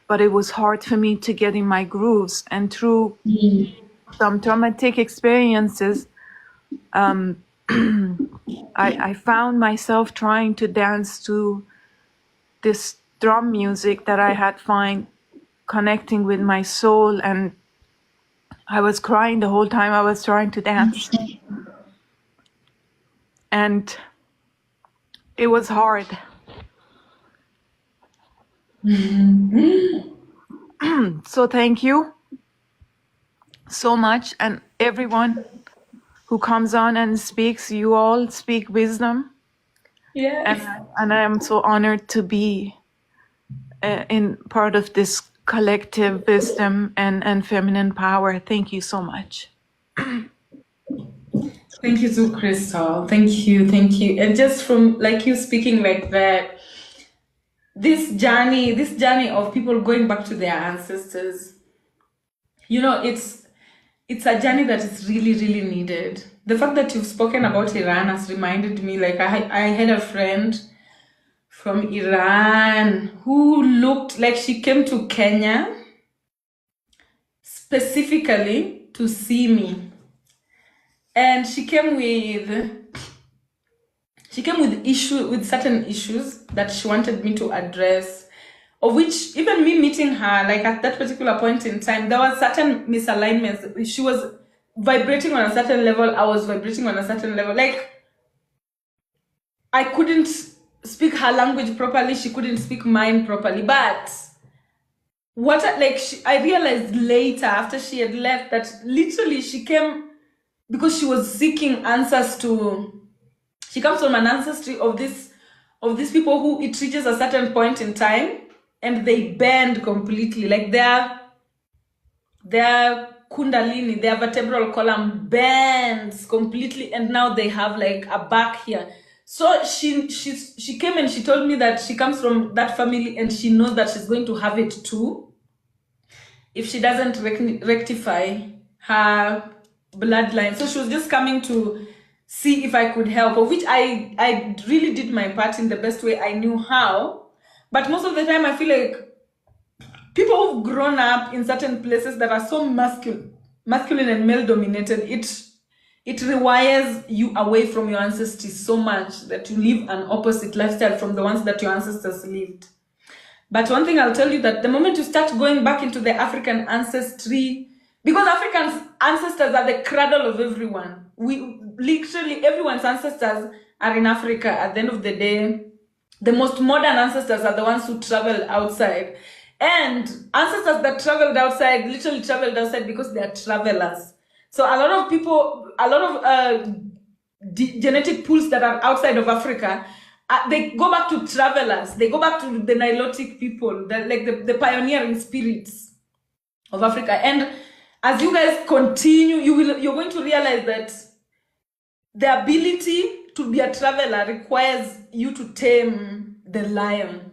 but it was hard for me to get in my grooves. And through some traumatic experiences, I found myself trying to dance to this drum music that I had find connecting with my soul, and I was crying the whole time I was trying to dance. And it was hard. So thank you so much. And everyone who comes on and speaks, you all speak wisdom. Yeah. And I am so honored to be in part of this collective wisdom and feminine power. Thank you so much. Thank you too, Crystal. Thank you. And just from like you speaking like that, this journey of people going back to their ancestors, you know, it's a journey that is really, really needed. The fact that you've spoken about Iran has reminded me, like I had a friend from Iran who looked like she came to Kenya specifically to see me. And she came with certain issues that she wanted me to address, of which even me meeting her, like at that particular point in time, there was certain misalignments. She was vibrating on a certain level, I was vibrating on a certain level. Like I couldn't speak her language properly, she couldn't speak mine properly. But I realized later after she had left that literally she came because she was seeking answers to. She comes from an ancestry of these people who it reaches a certain point in time and they bend completely, like their kundalini, their vertebral column bends completely, and now they have like a back here. So she came and she told me that she comes from that family and she knows that she's going to have it too if she doesn't rectify her bloodline. So she was just coming to see if I could help, of which I really did my part in the best way I knew how. But most of the time I feel like people who've grown up in certain places that are so masculine and male dominated, it rewires you away from your ancestry so much that you live an opposite lifestyle from the ones that your ancestors lived. But one thing I'll tell you, that the moment you start going back into the African ancestry, because African ancestors are the cradle of everyone. We literally, everyone's ancestors are in Africa. At the end of the day, the most modern ancestors are the ones who travel outside. And ancestors that traveled outside, literally traveled outside because they are travelers. So a lot of people, genetic pools that are outside of Africa, they go back to travelers. They go back to the Nilotic people, the pioneering spirits of Africa. And as you guys continue, you're going to realize that the ability to be a traveler requires you to tame the lion.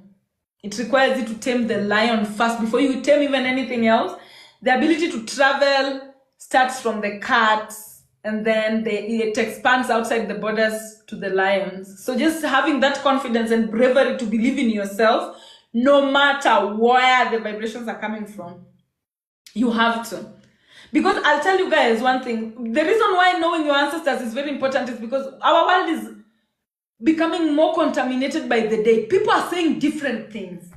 It requires you to tame the lion first before you tame even anything else. The ability to travel starts from the cats, and then it expands outside the borders to the lions. So just having that confidence and bravery to believe in yourself, no matter where the vibrations are coming from, you have to. Because I'll tell you guys one thing, the reason why knowing your ancestors is very important is because our world is becoming more contaminated by the day. People are saying different things.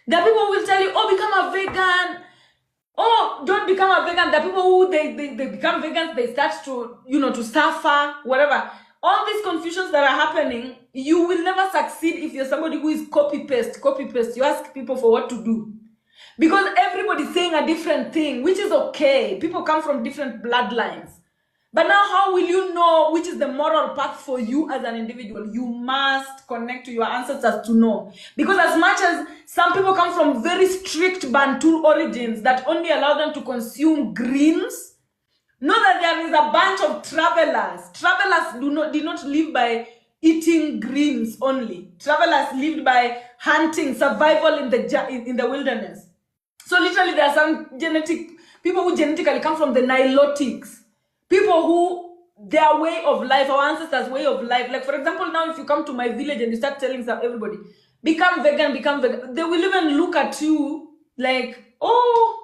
There are people who will tell you, oh, become a vegan. Oh, don't become a vegan. There are people who they become vegans, they start to suffer, whatever. All these confusions that are happening, you will never succeed if you're somebody who is copy-paste. You ask people for what to do. Because everybody's saying a different thing, which is okay. People come from different bloodlines. But now how will you know which is the moral path for you as an individual? You must connect to your ancestors to know. Because as much as some people come from very strict Bantu origins that only allow them to consume greens, know that there is a bunch of travelers. Travelers did not live by eating greens only. Travelers lived by hunting, survival in the wilderness. So literally there are some people who genetically come from the Nilotics. People who, their way of life, our ancestors' way of life. Like for example, now if you come to my village and you start telling everybody, become vegan, they will even look at you Like, oh,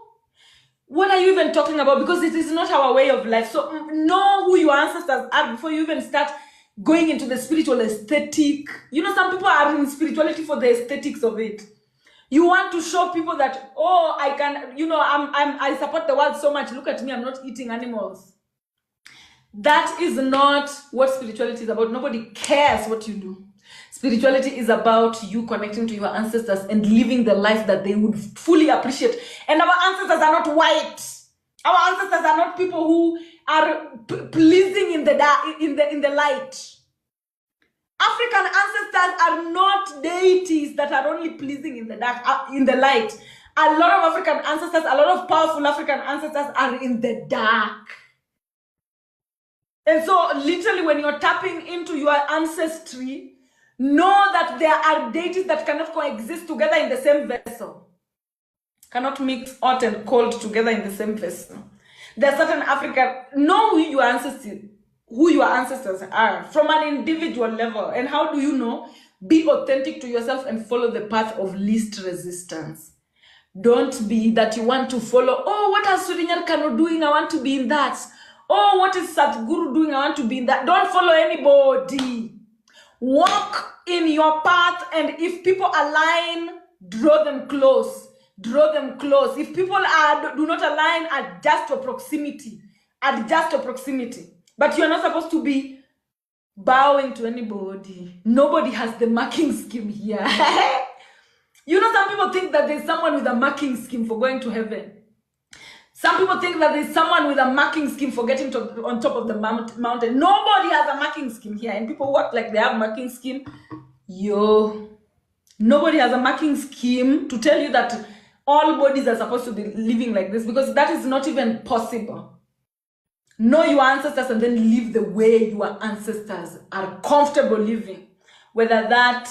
what are you even talking about? Because it is not our way of life. So know who your ancestors are before you even start going into the spiritual aesthetic. You know, some people are in spirituality for the aesthetics of it. You want to show people that, oh, I can, you know, I support the world so much. Look at me, I'm not eating animals. That is not what spirituality is about. Nobody cares what you do. Spirituality is about you connecting to your ancestors and living the life that they would fully appreciate. And our ancestors are not white. Our ancestors are not people who are pleasing in the light. African ancestors are not deities that are only pleasing in the dark, in the light. A lot of African ancestors, a lot of powerful African ancestors are in the dark. And so literally when you're tapping into your ancestry, know that there are deities that cannot coexist together in the same vessel. Cannot mix hot and cold together in the same vessel. There are certain African, know who your ancestors are from an individual level. And how do you know? Be authentic to yourself and follow the path of least resistance. Don't be that you want to follow, oh, what is Nyar Kano doing? I want to be in that. Oh, what is Sadhguru doing? I want to be in that. Don't follow anybody. Walk in your path, and if people align, draw them close. Draw them close. If people do not align, adjust your proximity. Adjust your proximity. But you're not supposed to be bowing to anybody. Nobody has the marking scheme here. You know, some people think that there's someone with a marking scheme for going to heaven. Some people think that there's someone with a marking scheme for getting on top of the mountain. Nobody has a marking scheme here. And people work like they have marking scheme. Nobody has a marking scheme to tell you that all bodies are supposed to be living like this, because that is not even possible. Know your ancestors and then live the way your ancestors are comfortable living. Whether that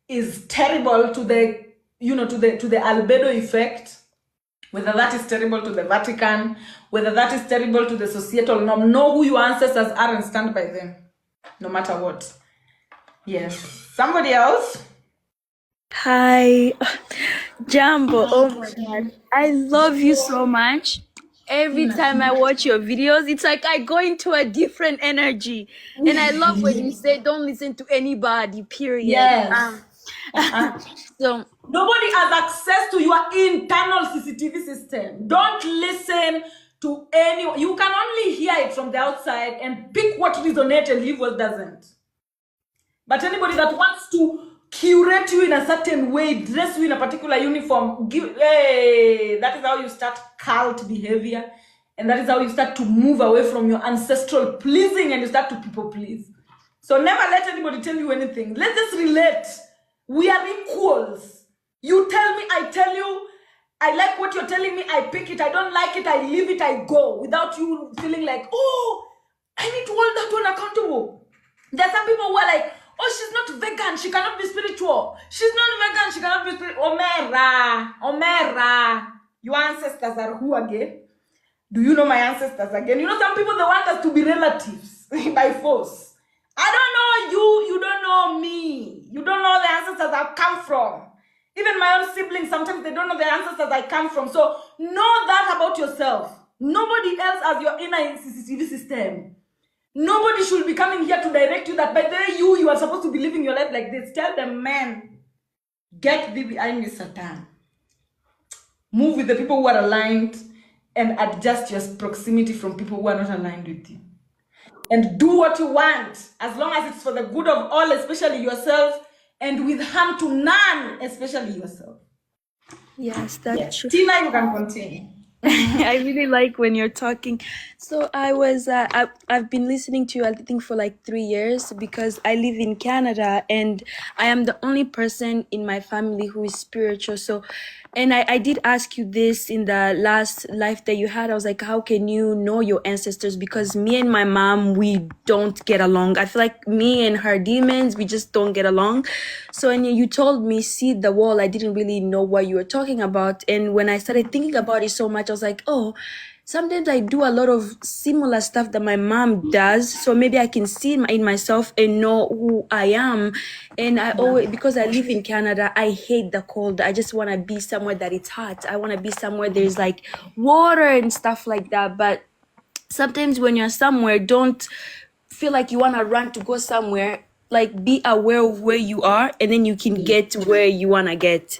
is terrible to the, to the albedo effect, whether that is terrible to the Vatican, whether that is terrible to the societal norm. Know who your ancestors are and stand by them, no matter what. Yes. Somebody else? Hi, Jambo. Oh my God, I love you so much. Every time I watch your videos, it's like I go into a different energy. And I love when you say don't listen to anybody, period. Yes. So nobody has access to your internal CCTV system. Don't listen to anyone. You can only hear it from the outside and pick what resonates and leave what doesn't. But anybody that wants to curate you in a certain way, dress you in a particular uniform, that is how you start cult behavior. And that is how you start to move away from your ancestral pleasing and you start to people please. So never let anybody tell you anything. Let's just relate. We are equals. You tell me, I tell you, I like what you're telling me, I pick it. I don't like it, I leave it, I go. Without you feeling like, oh, I need to hold that one accountable. There are some people who are like, oh, she's not vegan, she cannot be spiritual. She's not vegan, she cannot be spiritual. Omera. Your ancestors are who again? Do you know my ancestors again? You know, some people, they want us to be relatives by force. I don't know you, you don't know me. You don't know the ancestors I've come from. Even my own siblings, sometimes they don't know the ancestors I come from. So know that about yourself. Nobody else has your inner CCTV system. Nobody should be coming here to direct you that by the way you are supposed to be living your life like this. Tell them, man, get thee behind me, Satan. Move with the people who are aligned and adjust your proximity from people who are not aligned with you. And do what you want, as long as it's for the good of all, especially yourself, and with harm to none, especially yourself. yes, that's true. Tina, you can continue. I really like when you're talking. So I've been listening to you, I think, for like 3 years, because I live in Canada and I am the only person in my family who is spiritual. So, and I did ask you this in the last life that you had. I was like, how can you know your ancestors? Because me and my mom, we don't get along. I feel like me and her demons, we just don't get along. So, and you told me, see the wall, I didn't really know what you were talking about. And when I started thinking about it so much, I was like, oh, sometimes I do a lot of similar stuff that my mom does. So maybe I can see in myself and know who I am. And I always, because I live in Canada, I hate the cold. I just want to be somewhere that it's hot. I want to be somewhere there's like water and stuff like that. But sometimes when you're somewhere, don't feel like you want to run to go somewhere. Like, be aware of where you are, and then you can get where you want to get.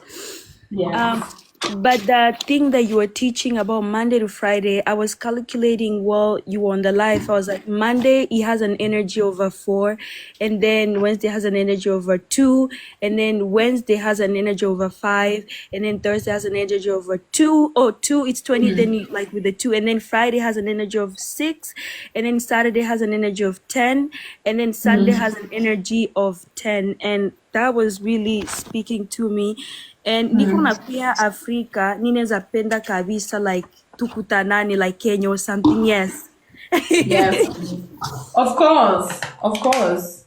But the thing that you were teaching about Monday to Friday, I was calculating while you were on the live. I was like, Monday, it has an energy over 4. And then Wednesday has an energy over 2. And then Wednesday has an energy over 5. And then Thursday has an energy over 2. Oh, 2, it's 20. Then you, like with the 2. And then Friday has an energy of 6. And then Saturday has an energy of 10. And then Sunday has an energy of 10. And that was really speaking to me. And niko nakuya Afrika, ninaweza penda kabisa like tukutanani like Kenya or something. Yes. Yes. Of course.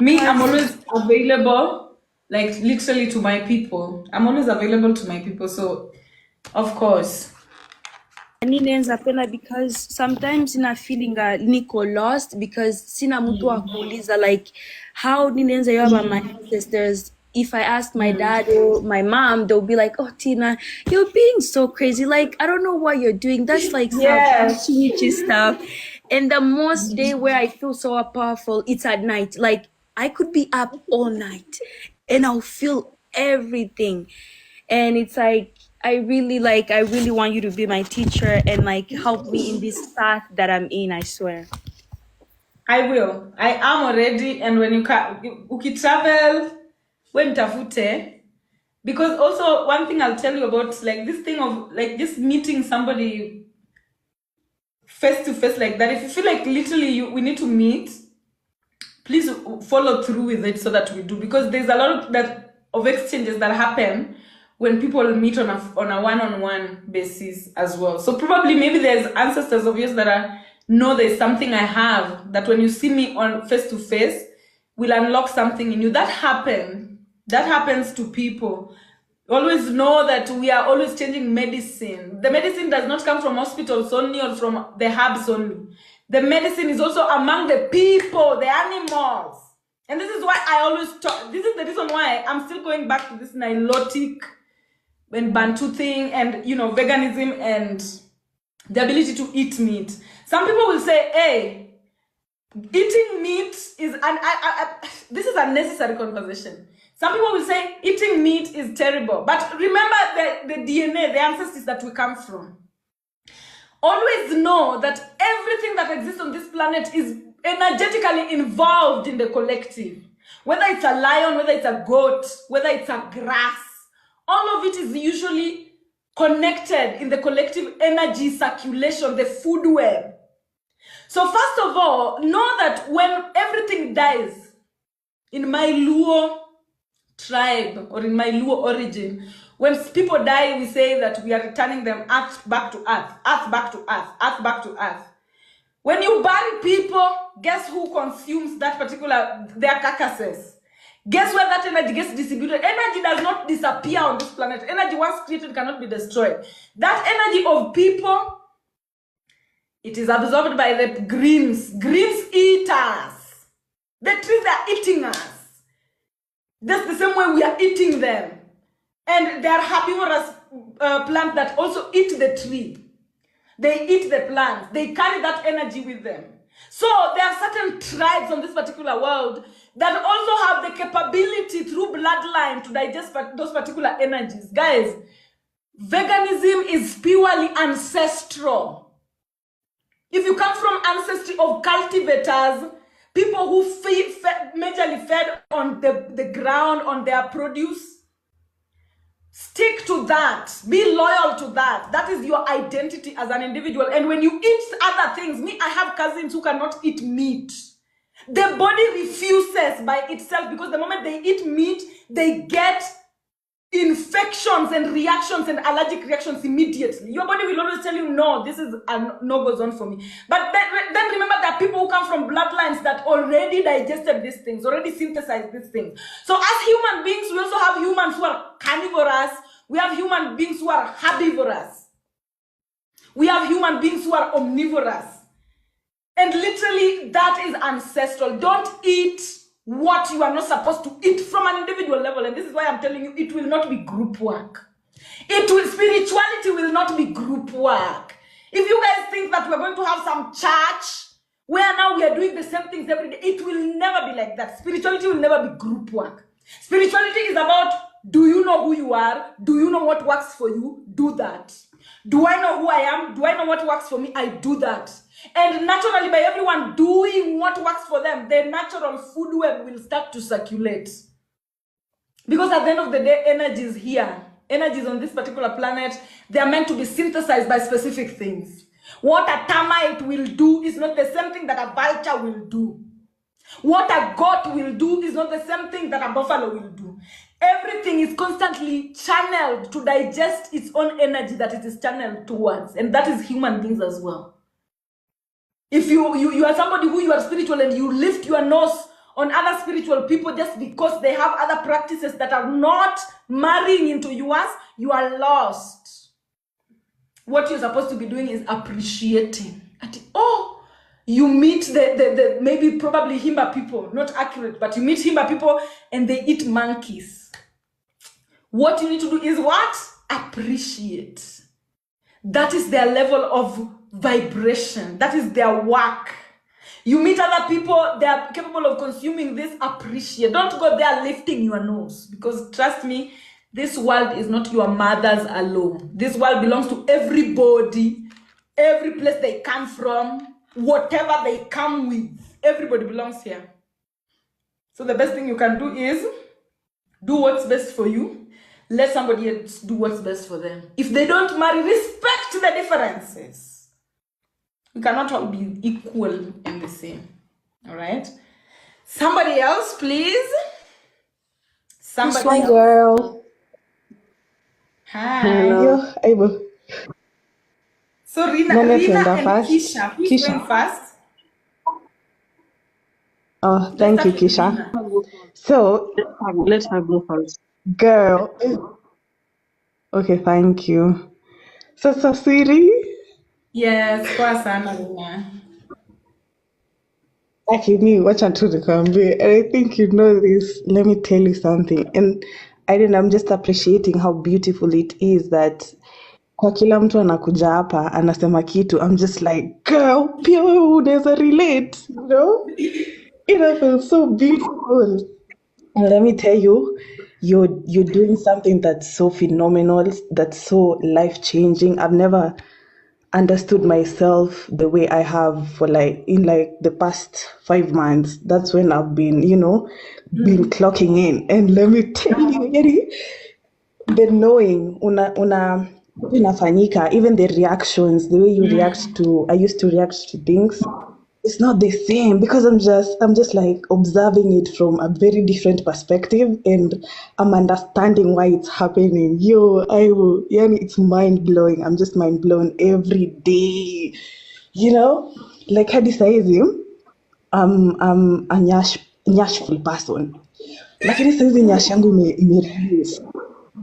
Me, I'm always available, like literally to my people. I'm always available to my people, so of course. Ninaweza penda because sometimes ina feeling niko lost because sina mtu wa kuuliza like how ninaweza yaba my ancestors. If I ask my dad or my mom, they'll be like, "Oh, Tina, you're being so crazy. Like, I don't know what you're doing. That's like some witchy stuff." And the most day where I feel so powerful, it's at night. Like, I could be up all night and I'll feel everything. And it's like, I really want you to be my teacher and like help me in this path that I'm in, I swear. I will. I am already, and when you travel, when tafute, because also one thing I'll tell you about like this thing of like just meeting somebody face to face like that. If you feel like literally we need to meet, please follow through with it so that we do, because there's a lot of exchanges that happen when people meet on a one-on-one basis as well. So probably maybe there's ancestors of yours that know there's something I have that when you see me on face to face will unlock something in you. That happens to people. Always know that we are always changing medicine. The medicine does not come from hospitals only or from the herbs only. The medicine is also among the people, the animals. And this is why I always talk. This is the reason why I'm still going back to this Nilotic and Bantu thing and, veganism and the ability to eat meat. Some people will say, hey, eating meat is, this is a necessary conversation. Some people will say eating meat is terrible. But remember the DNA, the ancestors that we come from. Always know that everything that exists on this planet is energetically involved in the collective. Whether it's a lion, whether it's a goat, whether it's a grass, all of it is usually connected in the collective energy circulation, the food web. So first of all, know that when everything dies, in my Luo tribe or in my Luo origin, when people die, we say that we are returning them earth back to earth, earth back to earth, earth back to earth. When you bury people, guess who consumes their carcasses? Guess where that energy gets distributed? Energy does not disappear on this planet. Energy once created cannot be destroyed. That energy of people, it is absorbed by the greens. Greens eat us. The trees are eating us. That's the same way we are eating them. And they are herbivorous plants that also eat the tree. They eat the plants. They carry that energy with them. So there are certain tribes on this particular world that also have the capability through bloodline to digest those particular energies. Guys, veganism is purely ancestral. If you come from ancestry of cultivators, people who majorly fed on the ground, on their produce, stick to that. Be loyal to that. That is your identity as an individual. And when you eat other things, I have cousins who cannot eat meat. The body refuses by itself because the moment they eat meat, they get infections and reactions and allergic reactions immediately. Your body will always tell you, no, this is a no-go zone for me. But then remember that people who come from bloodlines that already digested these things, already synthesized these things. So as human beings, we also have humans who are carnivorous. We have human beings who are herbivorous. We have human beings who are omnivorous. And literally, that is ancestral. Don't eat what you are not supposed to eat from an individual level. And this is why I'm telling you, it will not be group work. Spirituality will not be group work. If you guys think that we're going to have some church where now we are doing the same things every day, it will never be like that. Spirituality will never be group work. Spirituality is about, do you know who you are? Do you know what works for you? Do that. Do I know who I am? Do I know what works for me? I do that. And naturally, by everyone doing what works for them, the natural food web will start to circulate. Because at the end of the day, energy is here. Energies on this particular planet, they are meant to be synthesized by specific things. What a termite will do is not the same thing that a vulture will do. What a goat will do is not the same thing that a buffalo will do. Everything is constantly channeled to digest its own energy that it is channeled towards. And that is human beings as well. If you are somebody who you are spiritual and you lift your nose on other spiritual people just because they have other practices that are not marrying into yours, you are lost. What you're supposed to be doing is appreciating. You meet the maybe probably Himba people, not accurate, but you meet Himba people and they eat monkeys. What you need to do is what? Appreciate. That is their level of vibration. That is their work. You meet other people, they are capable of consuming this, appreciate. Don't go there lifting your nose, because trust me, this world is not your mother's alone. This world belongs to everybody, every place they come from, whatever they come with. Everybody belongs here. So the best thing you can do is do what's best for you. Let somebody else do what's best for them. If they don't marry, respect the differences. We cannot all be equal and the same. All right? Somebody else, please. Somebody One else. girl. Hi. Hello. Able. So Rina Nani and tuenda first? Kisha. Who's going first? Oh, Let's thank you, start with Kisha. Rina. So, Let her go first. girl. Okay, thank you. So, Swiri, Yes, kwa sana Rina. actually, watch until the Kambi, and I think you know this. Let me tell you something. And I don't know, I'm just appreciating how beautiful it is that kwa kila mtu anakuja hapa anasema kitu. I'm just like, girl, pia wewe unaweza relate, you know? It feels so beautiful. And let me tell you, you're doing something that's so phenomenal, that's so life-changing. I've never understood myself the way I have for in the past 5 months. That's when I've been, been clocking in. And let me tell you, Yeri, the knowing inafanyika, even the reactions, the way you react to, I used to react to things, it's not the same, because I'm just like observing it from a very different perspective, and I'm understanding why it's happening. Yani it's mind blowing. I'm just mind blown every day. Like hadi saizi, I'm a nyashful person. Lakini saizi nyash yangu imereduce.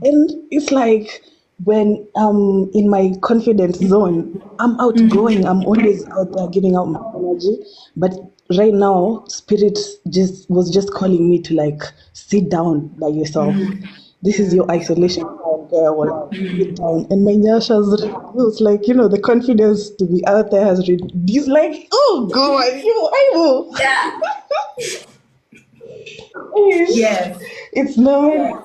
And it's like when I'm in my confidence zone, I'm outgoing. I'm always out there giving out my energy. But right now, spirit was just calling me to like sit down by yourself. This is your isolation time, girl. Sit down. And my nyash has reduced. Like, the confidence to be out there has reduced. Like, oh God, I will. Yeah. Yes. It's not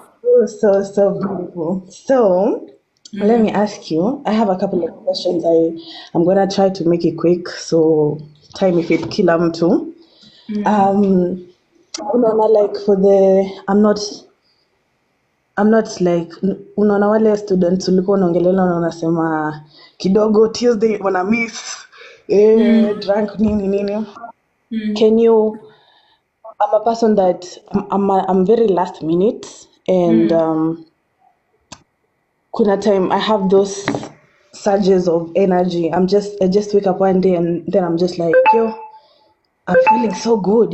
so beautiful. So let me ask you. I have a couple of questions. I'm gonna try to make it quick. So time if it kila mtu. Like for I'm not like unaona wale students ulikuwa unaongelea na unasema kidogo Tuesday wana miss drunk nini. Can you I'm a person that I'm very last minute, and kuna time I have those surges of energy. I just wake up one day and then I'm just like, I'm feeling so good,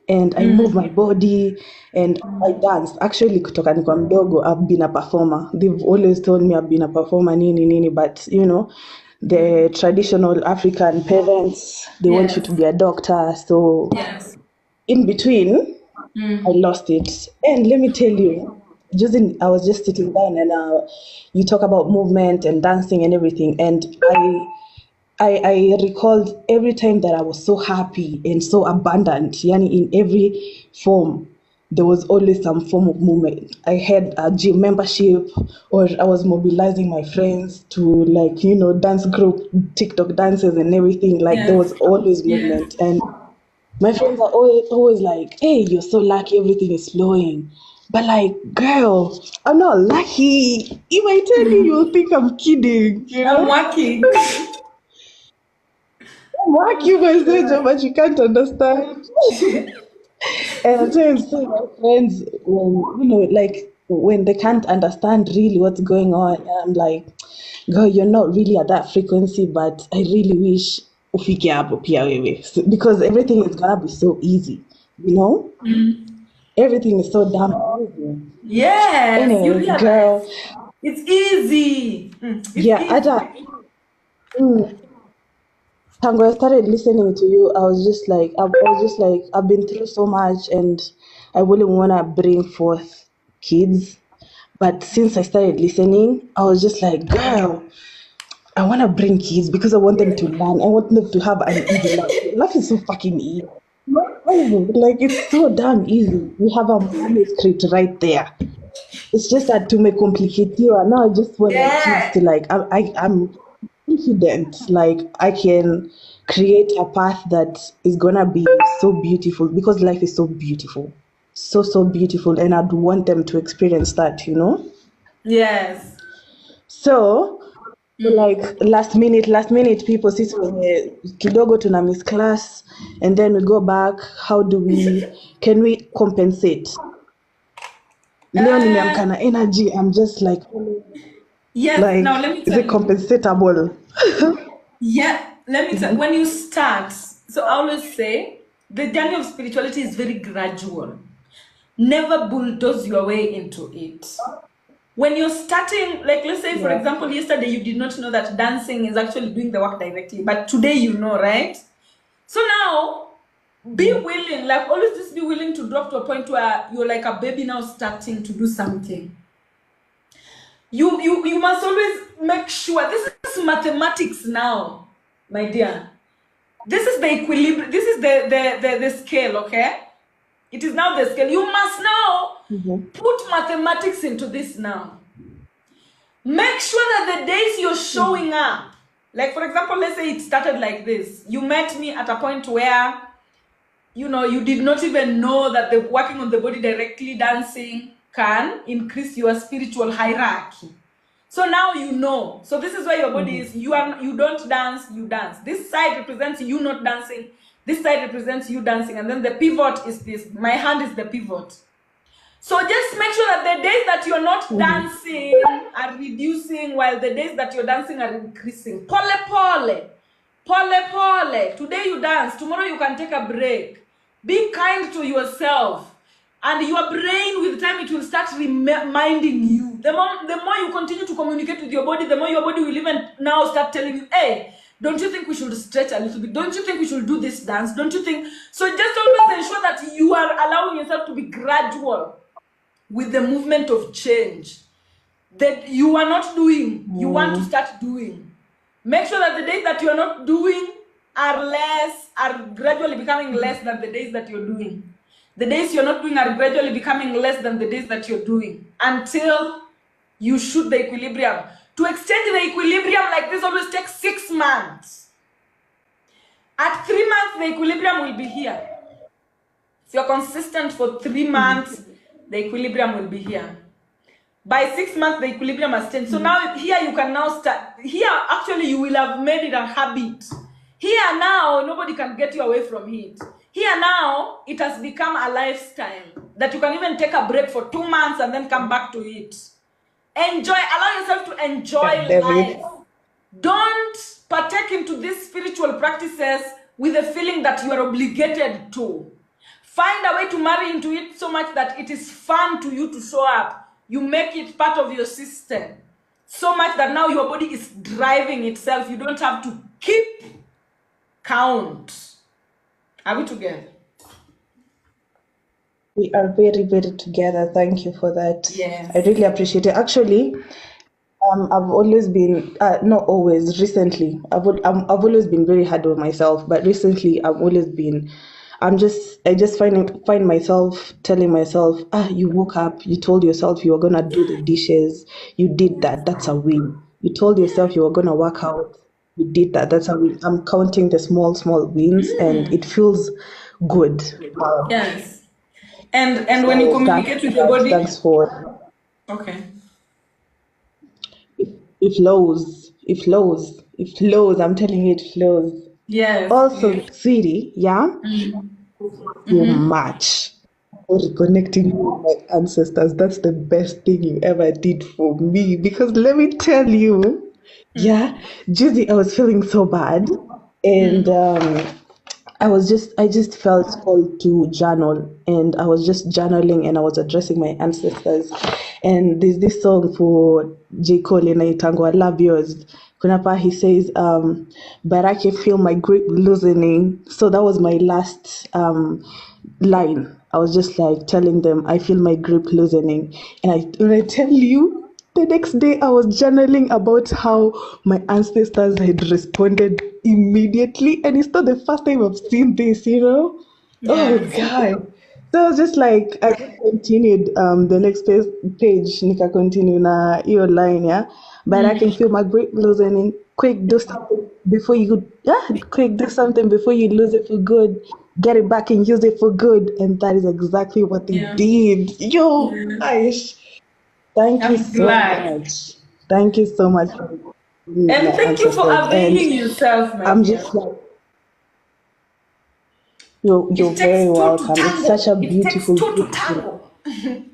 and I move my body and I dance. Actually, kutoka nikuwa mdogo, I've been a performer. They've always told me I've been a performer, nini, but the traditional African parents, they want you to be a doctor. So Yes. in between, I lost it. And let me tell you, I was just sitting down and you talk about movement and dancing and everything. And I recalled every time that I was so happy and so abundant, yani in every form, there was always some form of movement. I had a gym membership, or I was mobilizing my friends to, like, dance group, TikTok dances and everything. Like, there was always movement. And my friends are always like, hey, you're so lucky, everything is flowing. But like, girl, I'm not lucky. If I tell you, you'll think I'm kidding, I'm working. Mark you message, but you can't understand. And I'm trying to say my friends, like when they can't understand really what's going on, I'm like, girl, you're not really at that frequency, but I really wish ufike hapo pia wewe. Because everything is gonna be so easy, you know? Everything is so damn easy. Yes, you Anyways, realize girl, it's easy. It's yeah, easy. Tango, I started listening to you. I was just like, I've been through so much, and I wouldn't want to bring forth kids. But since I started listening, I was just like, girl, I want to bring kids because I want them to learn. I want them to have an easy life. Life is so fucking easy. Like, it's so damn easy. We have a manuscript right there. It's just that to make complicate you, and now I just want my kids to, like, I'm confident, like I can create a path that is gonna be so beautiful, because life is so beautiful, so beautiful, and I'd want them to experience that. Yes. So like last minute people sisi wenye kidogo tuna miss class, and then we go back. Can we compensate? Leo nimeamka na energy, I'm just like, Yes. Now let me is tell it you. compensatable? Yeah, let me tell when you start. So I always say the journey of spirituality is very gradual. Never bulldoze your way into it. When you're starting, like let's say for example, yesterday you did not know that dancing is actually doing the work directly, but today you know, right? So now be willing, like always just be willing to drop to a point where you're like a baby now starting to do something. You must always make sure this is mathematics now, my dear. This is the equilibrium, this is the scale, okay? It is now the scale. You must now put mathematics into this now. Make sure that the days you're showing up, like for example, let's say it started like this. You met me at a point where, you did not even know that the working on the body directly, dancing, can increase your spiritual hierarchy. So now you know. So this is where your body is. You don't dance, you dance. This side represents you not dancing. This side represents you dancing. And then the pivot is this. My hand is the pivot. So just make sure that the days that you're not dancing are reducing, while the days that you're dancing are increasing. Pole pole. Pole pole. Today you dance. Tomorrow you can take a break. Be kind to yourself. And your brain, with time, it will start reminding you. The more you continue to communicate with your body, the more your body will even now start telling you, hey, don't you think we should stretch a little bit? Don't you think we should do this dance? Don't you think? So just always ensure that you are allowing yourself to be gradual with the movement of change. That you are not doing, you want to start doing. Make sure that the days that you are not doing are gradually becoming less than the days that you're doing. The days you're not doing are gradually becoming less than the days that you're doing, until you shoot the equilibrium. To exchange the equilibrium like this always takes 6 months. At 3 months, the equilibrium will be here. If you're consistent for 3 months, the equilibrium will be here. By 6 months, the equilibrium has changed. So now here you can now start. Here, actually, you will have made it a habit. Here now, nobody can get you away from it. Here now, it has become a lifestyle that you can even take a break for 2 months and then come back to it. Enjoy, allow yourself to enjoy life. Don't partake into these spiritual practices with a feeling that you are obligated to. Find a way to marry into it so much that it is fun to you to show up. You make it part of your system. So much that now your body is driving itself. You don't have to keep count. Are we together? We are very, very together. Thank you for that. Yes. I really appreciate it. Actually, I've always been, not always, recently, I've always been very hard on myself, but recently I just find myself telling myself, you woke up, you told yourself you were gonna do the dishes, you did that, that's a win. You told yourself you were gonna work out, you did that, that's a win. I'm counting the small wins, and it feels good. Wow. Yes. And when you communicate with your body. Thanks for. Okay. It flows. It flows. It flows. I'm telling you, it flows. Yes. Also, Swiri, yeah? So much for reconnecting with my ancestors. That's the best thing you ever did for me. Because let me tell you, yeah, Judy, I was feeling so bad. And I just felt called to journal, and I was just journaling, and I was addressing my ancestors. And there's this song for J. Cole in Itango, I Love Yours. Kunapa, he says, but I can feel my grip loosening. So that was my last line. I was just like telling them, I feel my grip loosening. And when I tell you, the next day I was journaling about how my ancestors had responded immediately. And it's not the first time I've seen this, you know? Oh, God. So I was just like, I just continued the next page, Nika continue na your line, yeah? But I can feel my grip loosening. Quick, do something before you, quick, do something before you lose it for good. Get it back and use it for good. And that is exactly what they did. Yo, Aish. Thank you so much. Thank you so much for And thank you for availing yourself, my I'm dear. just like, you're very welcome. It's such a beautiful thing.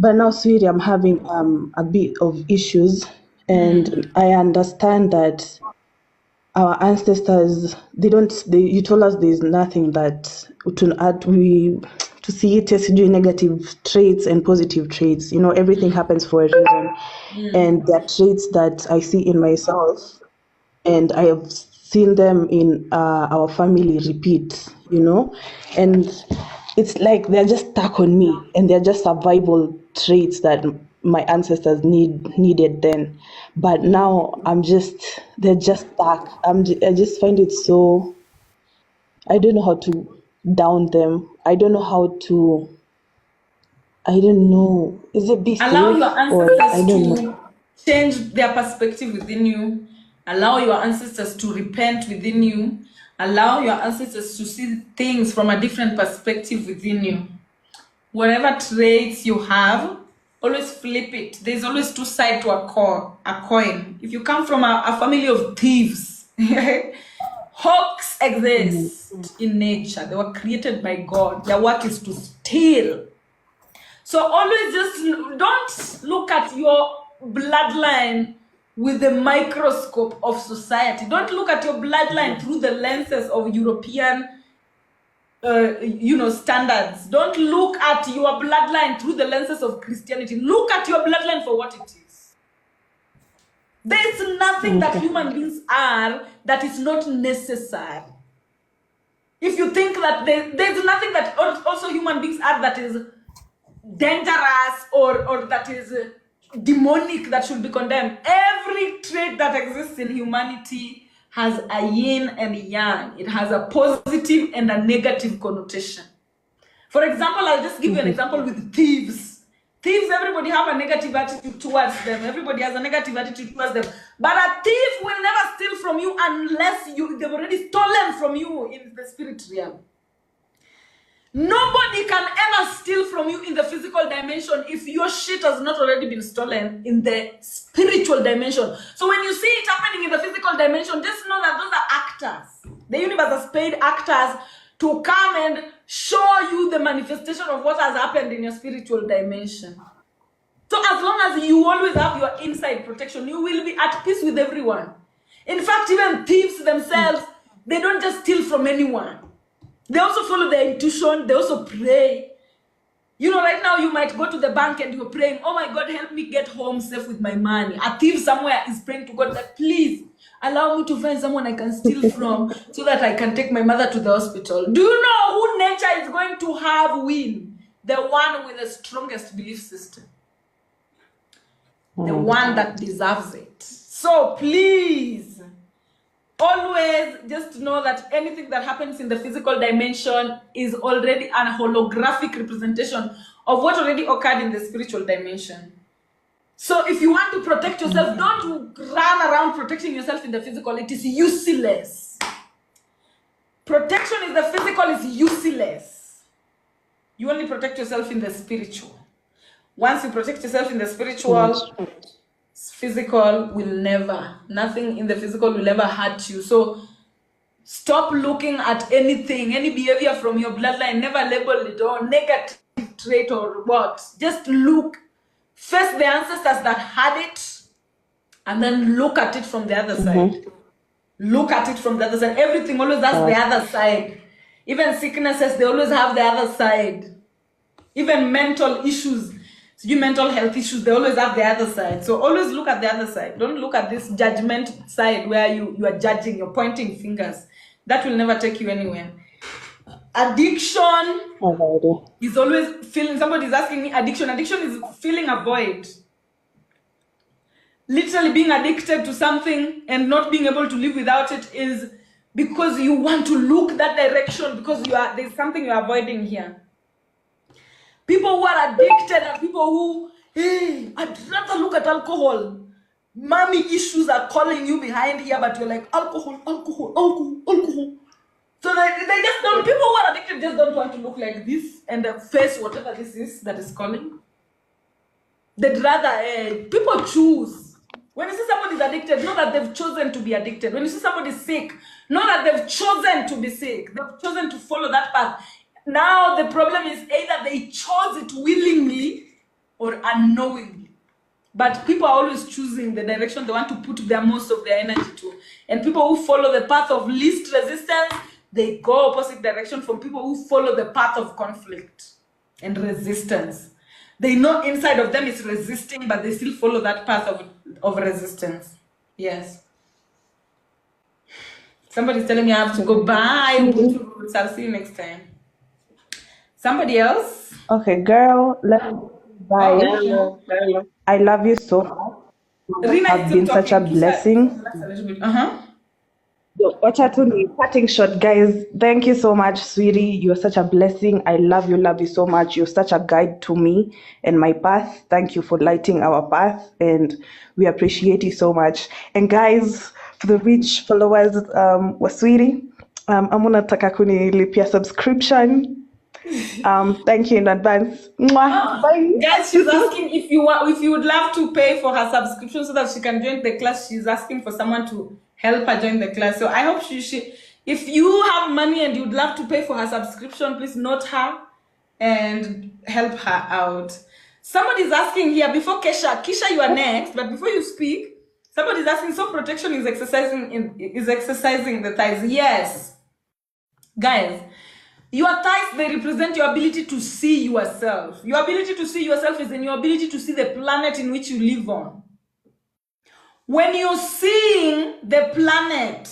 But now, sweetie, I'm having a bit of issues, and I understand that our ancestors, you told us there's nothing that to see test do negative traits and positive traits. You know, everything happens for a reason. And there are traits that I see in myself, and I have seen them in our family repeat, you know, and it's like they're just stuck on me, and they're just survival traits that my ancestors needed then. But now they're just stuck. I just find it so, I don't know how to down them. I don't know, is it be Allow safe, your or I don't ancestors know. to change their perspective within you. Allow your ancestors to repent within you. Allow your ancestors to see things from a different perspective within you. Whatever traits you have, always flip it. There's always two sides to a coin. If you come from a family of thieves, hawks exist in nature. They were created by God. Their work is to steal. So always just don't look at your bloodline with the microscope of society. Don't look at your bloodline through the lenses of European standards. Don't look at your bloodline through the lenses of Christianity. Look at your bloodline for what it is. There's nothing that human beings are that is not necessary. If you think that there's nothing that also human beings are that is dangerous or that is demonic that should be condemned. Every trait that exists in humanity has a yin and yang. It has a positive and a negative connotation. For example, I'll just give you an example with thieves. Thieves, everybody have a negative attitude towards them. Everybody has a negative attitude towards them. But a thief will never steal from you unless they've already stolen from you in the spirit realm. Nobody can ever steal from you in the physical dimension if your shit has not already been stolen in the spiritual dimension. So when you see it happening in the physical dimension, just know that those are actors. The universe has paid actors to come and show you the manifestation of what has happened in your spiritual dimension. So as long as you always have your inside protection, you will be at peace with everyone. In fact, even thieves themselves, they don't just steal from anyone. They also follow their intuition. They also pray. You know, right now you might go to the bank and you're praying, oh my God, help me get home safe with my money. A thief somewhere is praying to God that, please allow me to find someone I can steal from so that I can take my mother to the hospital. Do you know who nature is going to have win? The one with the strongest belief system. The one that deserves it. So please, always just know that anything that happens in the physical dimension is already a holographic representation of what already occurred in the spiritual dimension. So if you want to protect yourself, don't run around protecting yourself in the physical. It is useless. Protection in the physical is useless. You only protect yourself in the spiritual. Once you protect yourself in the spiritual, physical will never, nothing in the physical will ever hurt you. So stop looking at anything, any behavior from your bloodline, never label it or negative trait or what. Just look, face the ancestors that had it, and then look at it from the other side. Look at it from the other side. Everything always has the other side. Even sicknesses, they always have the other side. Even mental issues, mental health issues, they always have the other side. So always look at the other side. Don't look at this judgment side where you are judging, you're pointing fingers. That will never take you anywhere. Addiction is always feeling, somebody's asking me, addiction is feeling a void. Literally being addicted to something and not being able to live without it is because you want to look that direction, because there's something you're avoiding here. People who are addicted are people who, hey, I'd rather look at alcohol. Mommy issues are calling you behind here, but you're like, alcohol. So they just don't, people who are addicted just don't want to look like this and face whatever this is that is calling. They'd rather, people choose. When you see somebody's addicted, know that they've chosen to be addicted. When you see somebody sick, know that they've chosen to be sick. They've chosen to follow that path. Now the problem is either they chose it willingly or unknowingly. But people are always choosing the direction they want to put most of their energy to. And people who follow the path of least resistance, they go opposite direction from people who follow the path of conflict and resistance. They know inside of them is resisting, but they still follow that path of resistance. Yes. Somebody's telling me I have to go. Bye. I'll see you next time. Somebody else? Okay, girl, bye. Hello. I love you so much. You have been such a blessing. Cutting short, guys. Thank you so much, Swiri. You're such a blessing. I love you so much. You're such a guide to me and my path. Thank you for lighting our path, and we appreciate you so much. And guys, for the rich followers wa Swiri, I'm gonna taka kunilipia subscription. Thank you in advance. Mwah. Bye. Guys, she's asking if you would love to pay for her subscription so that she can join the class. She's asking for someone to help her join the class. So I hope she if you have money and you'd love to pay for her subscription, please note her and help her out. Somebody's asking here before Kesha, you are next, but before you speak, somebody's asking, so protection is exercising the thighs. Yes. Guys, your thighs, they represent your ability to see yourself. Your ability to see yourself is in your ability to see the planet in which you live on. When you're seeing the planet,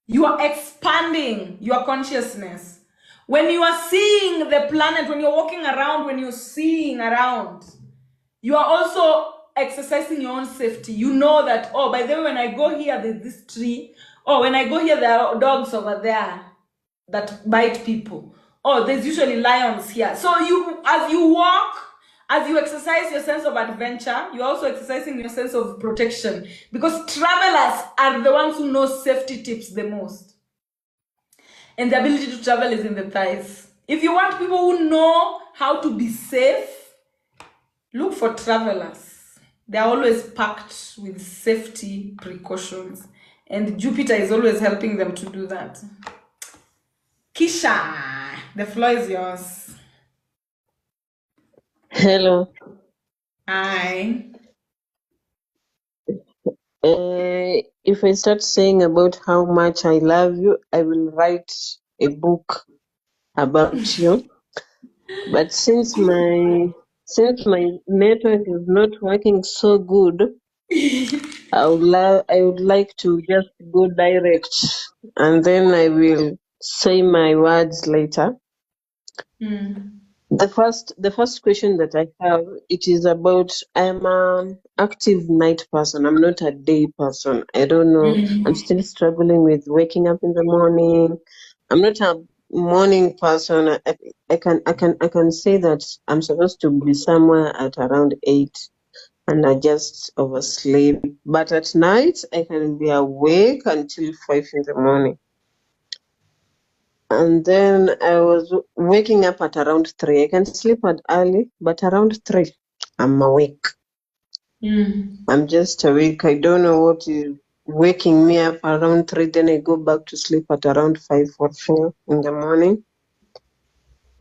you are expanding your consciousness. When you are seeing the planet, when you're walking around, when you're seeing around, you are also exercising your own safety. You know that, oh, by the way, when I go here, there's this tree. Oh, when I go here, there are dogs over there that bite people. Oh, there's usually lions here. So as you walk, as you exercise your sense of adventure, you're also exercising your sense of protection, because travelers are the ones who know safety tips the most. And the ability to travel is in the thighs. If you want people who know how to be safe, look for travelers. They're always packed with safety precautions. And Jupiter is always helping them to do that. Kisha, the floor is yours. Hello. Hi. If I start saying about how much I love you, I will write a book about you. But since my network is not working so good, I would like to just go direct, and then I will say my words later. The first question that I have, it is about, I'm an active night person. I'm not a day person. I don't know. I'm still struggling with waking up in the morning. I'm not a morning person. I can say that I'm supposed to be somewhere at around 8 and I just oversleep. But at night I can be awake until 5 in the morning. And then I was waking up at around 3. I can sleep at early, but around 3, I'm awake. I'm just awake. I don't know what is waking me up around 3. Then I go back to sleep at around 5 or 4 in the morning.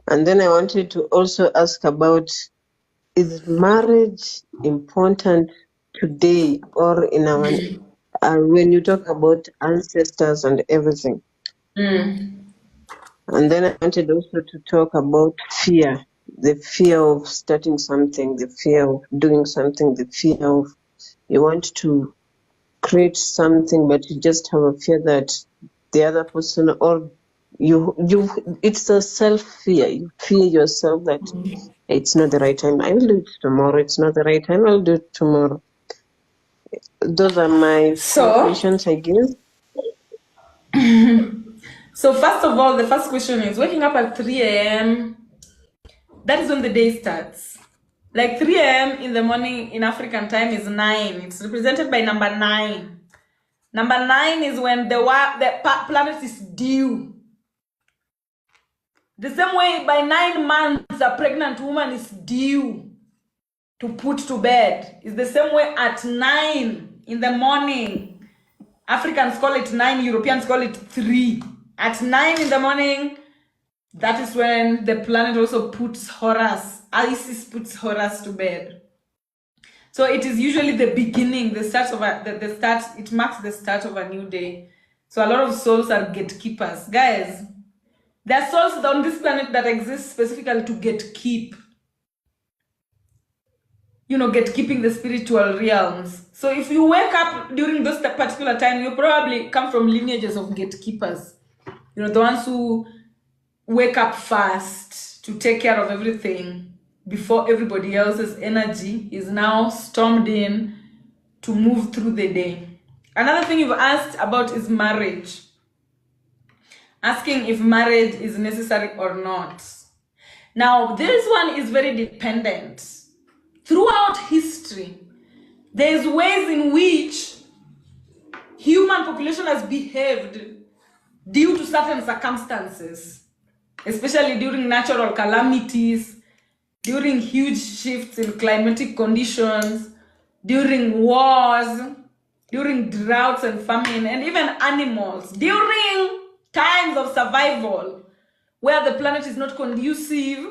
And then I wanted to also ask about, is marriage important today or in our, when you talk about ancestors and everything? And then I wanted also to talk about fear, the fear of starting something, the fear of doing something, the fear of you want to create something, but you just have a fear that the other person, or you it's a self fear. You fear yourself that it's not the right time. I will do it tomorrow. It's not the right time. I'll do it tomorrow. Those are my 4 So, questions, I guess. so first of all, the first question is waking up at 3 a.m. That is when the day starts. Like 3 a.m. in the morning in African time is 9. It's represented by number 9. Number 9 is when the planet is due. The same way by 9 months a pregnant woman is due to put to bed. It's the same way at 9 in the morning. Africans call it 9, Europeans call it 3. At 9 in the morning, that is when the planet also puts Horus, Isis puts Horus to bed. So it is usually the beginning, the start of it marks the start of a new day. So a lot of souls are gatekeepers. Guys, there are souls on this planet that exist specifically to gatekeep. Gatekeeping the spiritual realms. So if you wake up during this particular time, you probably come from lineages of gatekeepers. The ones who wake up fast to take care of everything before everybody else's energy is now stormed in to move through the day. Another thing you've asked about is marriage. Asking if marriage is necessary or not. Now, this one is very dependent. Throughout history, there's ways in which human population has behaved due to certain circumstances, especially during natural calamities, during huge shifts in climatic conditions, during wars, during droughts and famine, and even animals, during times of survival where the planet is not conducive.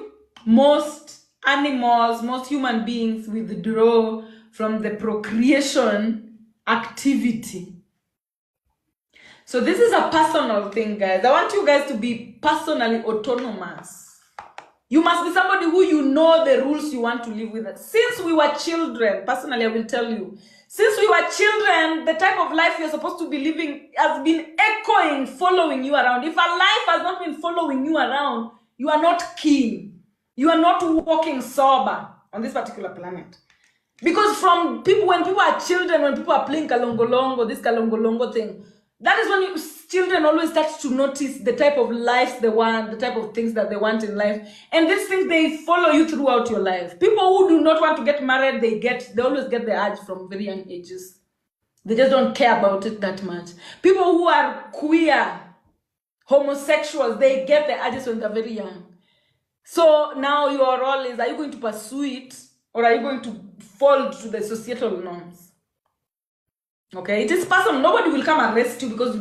Most animals, most human beings withdraw from the procreation activity. So this is a personal thing, guys. I want you guys to be personally autonomous. You must be somebody who the rules you want to live with. Since we were children, personally, I will tell you, since we were children, the type of life you're supposed to be living has been echoing, following you around. If a life has not been following you around, you are not keen. You are not walking sober on this particular planet. Because when people are children, when people are playing kalongolongo, this kalongolongo thing, that is when children always start to notice the type of life they want, the type of things that they want in life. And these things, they follow you throughout your life. People who do not want to get married, they always get the urge from very young ages. They just don't care about it that much. People who are queer, homosexuals, they get the urges when they're very young. So now your role is, are you going to pursue it, or are you going to fall to the societal norms? Okay, it is personal. Nobody will come arrest you because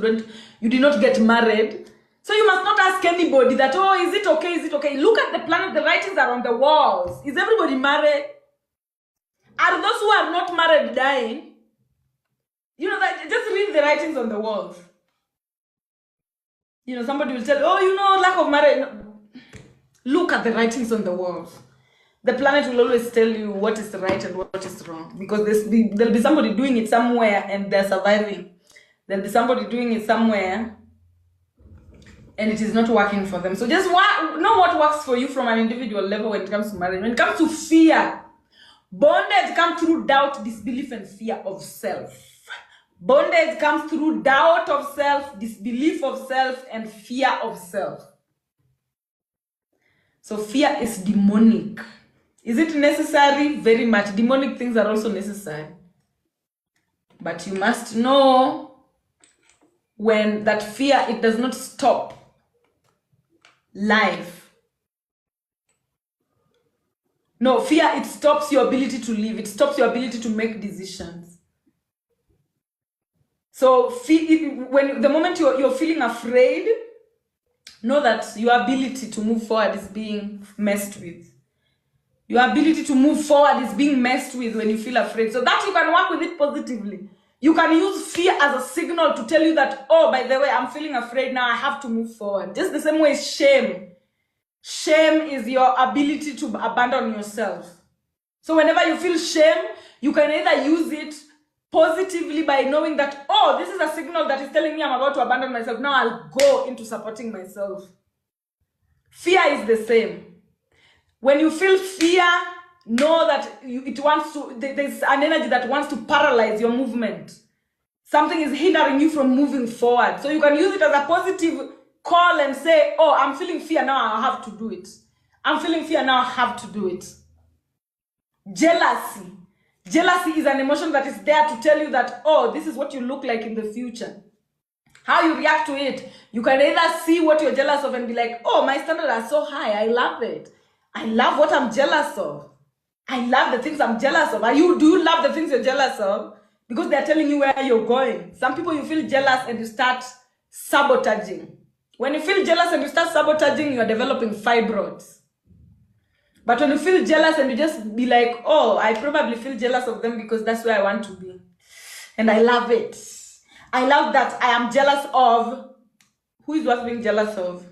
you did not get married. So you must not ask anybody that, oh, is it okay? Is it okay? Look at the planet, the writings are on the walls. Is everybody married? Are those who are not married dying? Just read the writings on the walls. Somebody will tell, oh, lack of marriage. No. Look at the writings on the walls. The planet will always tell you what is right and what is wrong, because there'll be somebody doing it somewhere and they're surviving. There'll be somebody doing it somewhere and it is not working for them. So just know what works for you from an individual level when it comes to marriage. When it comes to fear, bondage comes through doubt, disbelief, and fear of self. Bondage comes through doubt of self, disbelief of self, and fear of self. So fear is demonic. Is it necessary? Very much. Demonic things are also necessary. But you must know when that fear, it does not stop life. No, fear, it stops your ability to live. It stops your ability to make decisions. So when the moment you're feeling afraid, know that your ability to move forward is being messed with. Your ability to move forward is being messed with when you feel afraid. So that you can work with it positively. You can use fear as a signal to tell you that, oh, by the way, I'm feeling afraid now, I have to move forward. Just the same way as shame. Shame is your ability to abandon yourself. So whenever you feel shame, you can either use it positively by knowing that, oh, this is a signal that is telling me I'm about to abandon myself. Now I'll go into supporting myself. Fear is the same. When you feel fear, know that there's an energy that wants to paralyze your movement. Something is hindering you from moving forward. So you can use it as a positive call and say, oh, I'm feeling fear, now I have to do it. I'm feeling fear, now I have to do it. Jealousy. Jealousy is an emotion that is there to tell you that, oh, this is what you look like in the future. How you react to it. You can either see what you're jealous of and be like, oh, my standards are so high, I love it. I love what I'm jealous of. I love the things I'm jealous of. Do you love the things you're jealous of? Because they're telling you where you're going. Some people, you feel jealous and you start sabotaging. When you feel jealous and you start sabotaging, you're developing fibroids. But when you feel jealous and you just be like, oh, I probably feel jealous of them because that's where I want to be. And I love it. I love that I am jealous of. Who is worth being jealous of?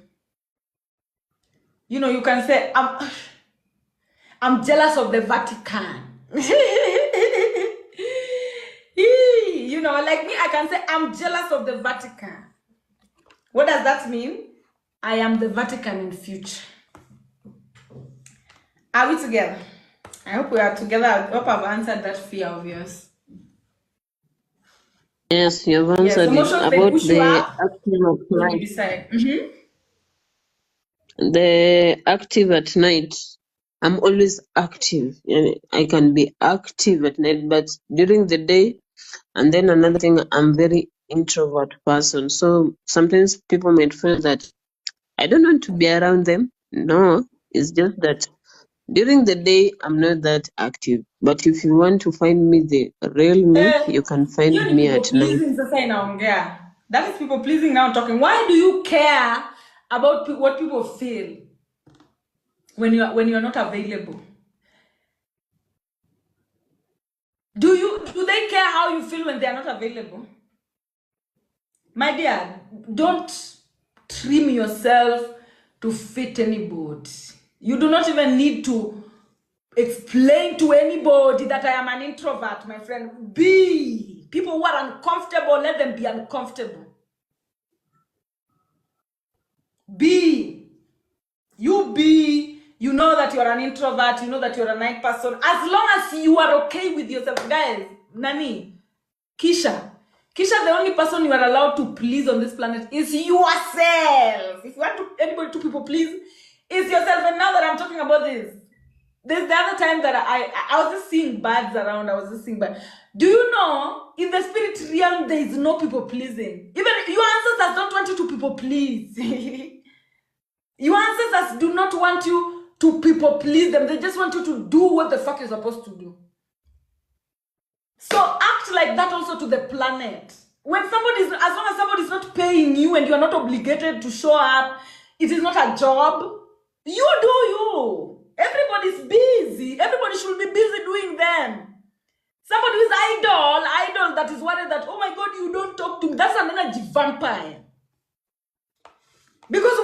You know, you can say, I'm jealous of the Vatican. You know, like me, I can say, I'm jealous of the Vatican. What does that mean? I am the Vatican in future. Are we together? I hope we are together. I hope I've answered that fear of yours. Yes, you've answered it about the active at night. Decide. The active at night. I'm always active. I can be active at night, but during the day, and then another thing, I'm very introvert person. So sometimes people might feel that I don't want to be around them. No, it's just that during the day, I'm not that active. But if you want to find me, the real me, you can find me at night. That is people pleasing now talking. Why do you care about what people feel when you're not available? Do they care how you feel when they are not available? My dear, don't trim yourself to fit anybody. You do not even need to explain to anybody that I am an introvert, my friend. Be. People who are uncomfortable, let them be uncomfortable. Be. You be. You know that you're an introvert. You know that you're a night person. As long as you are okay with yourself. Guys, Nani, Kisha, the only person you are allowed to please on this planet is yourself. If you want anybody to people please, it's yourself. And now that I'm talking about this, there's the other time that I was just seeing birds around. Do you know, in the spirit realm, there is no people pleasing. Even your ancestors don't want you to people please. Your ancestors do not want you to people please them. They just want you to do what the fuck you're supposed to do. So act like that also to the planet. As long as somebody's not paying you and you're not obligated to show up, it is not a job. You do you. Everybody's busy. Everybody should be busy doing them. Somebody who's idle that is worried that, oh my God, you don't talk to me. That's an energy vampire. Because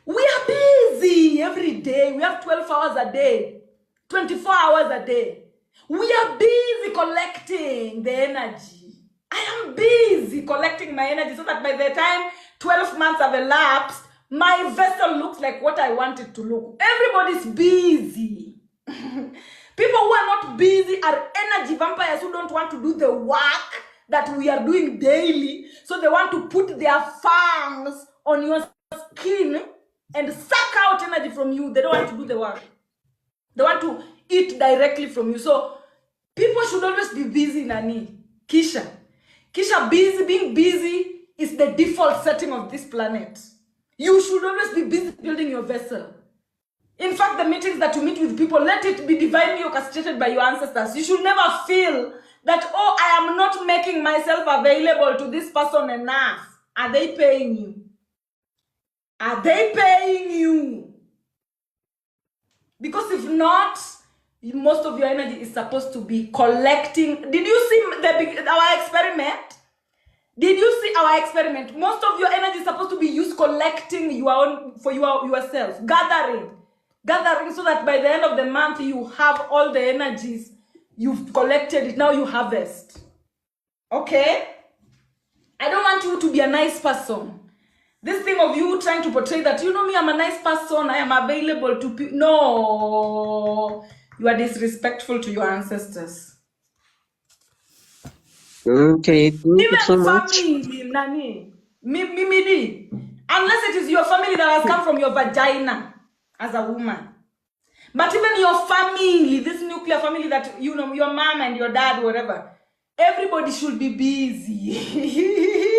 we are busy every every day. We have 12 hours a day, 24 hours a day. We are busy collecting the energy. I am busy collecting my energy so that by the time 12 months have elapsed, my vessel looks like what I want it to look. Everybody's busy. People who are not busy are energy vampires who don't want to do the work that we are doing daily. So they want to put their fangs on your skin and suck out energy from you. They don't want to do the work. They want to eat directly from you. So people should always be busy, Nani. Kisha, being busy is the default setting of this planet. You should always be busy building your vessel. In fact, the meetings that you meet with people, let it be divinely orchestrated by your ancestors. You should never feel that, oh, I am not making myself available to this person enough. Are they paying you? Are they paying you? Because if not, most of your energy is supposed to be collecting. Did you see our experiment? Did you see our experiment? Most of your energy is supposed to be used collecting your own for yourself, gathering so that by the end of the month you have all the energies you've collected. It now you harvest. Okay? I don't want you to be a nice person. This thing of you trying to portray that, you know me, I'm a nice person, I am available to people. No, you are disrespectful to your ancestors. Okay, thank you Even so much. family, Nani, Mimidi, unless it is your family that has come from your vagina as a woman. But even your family, this nuclear family that, you know, your mom and your dad, whatever, everybody should be busy.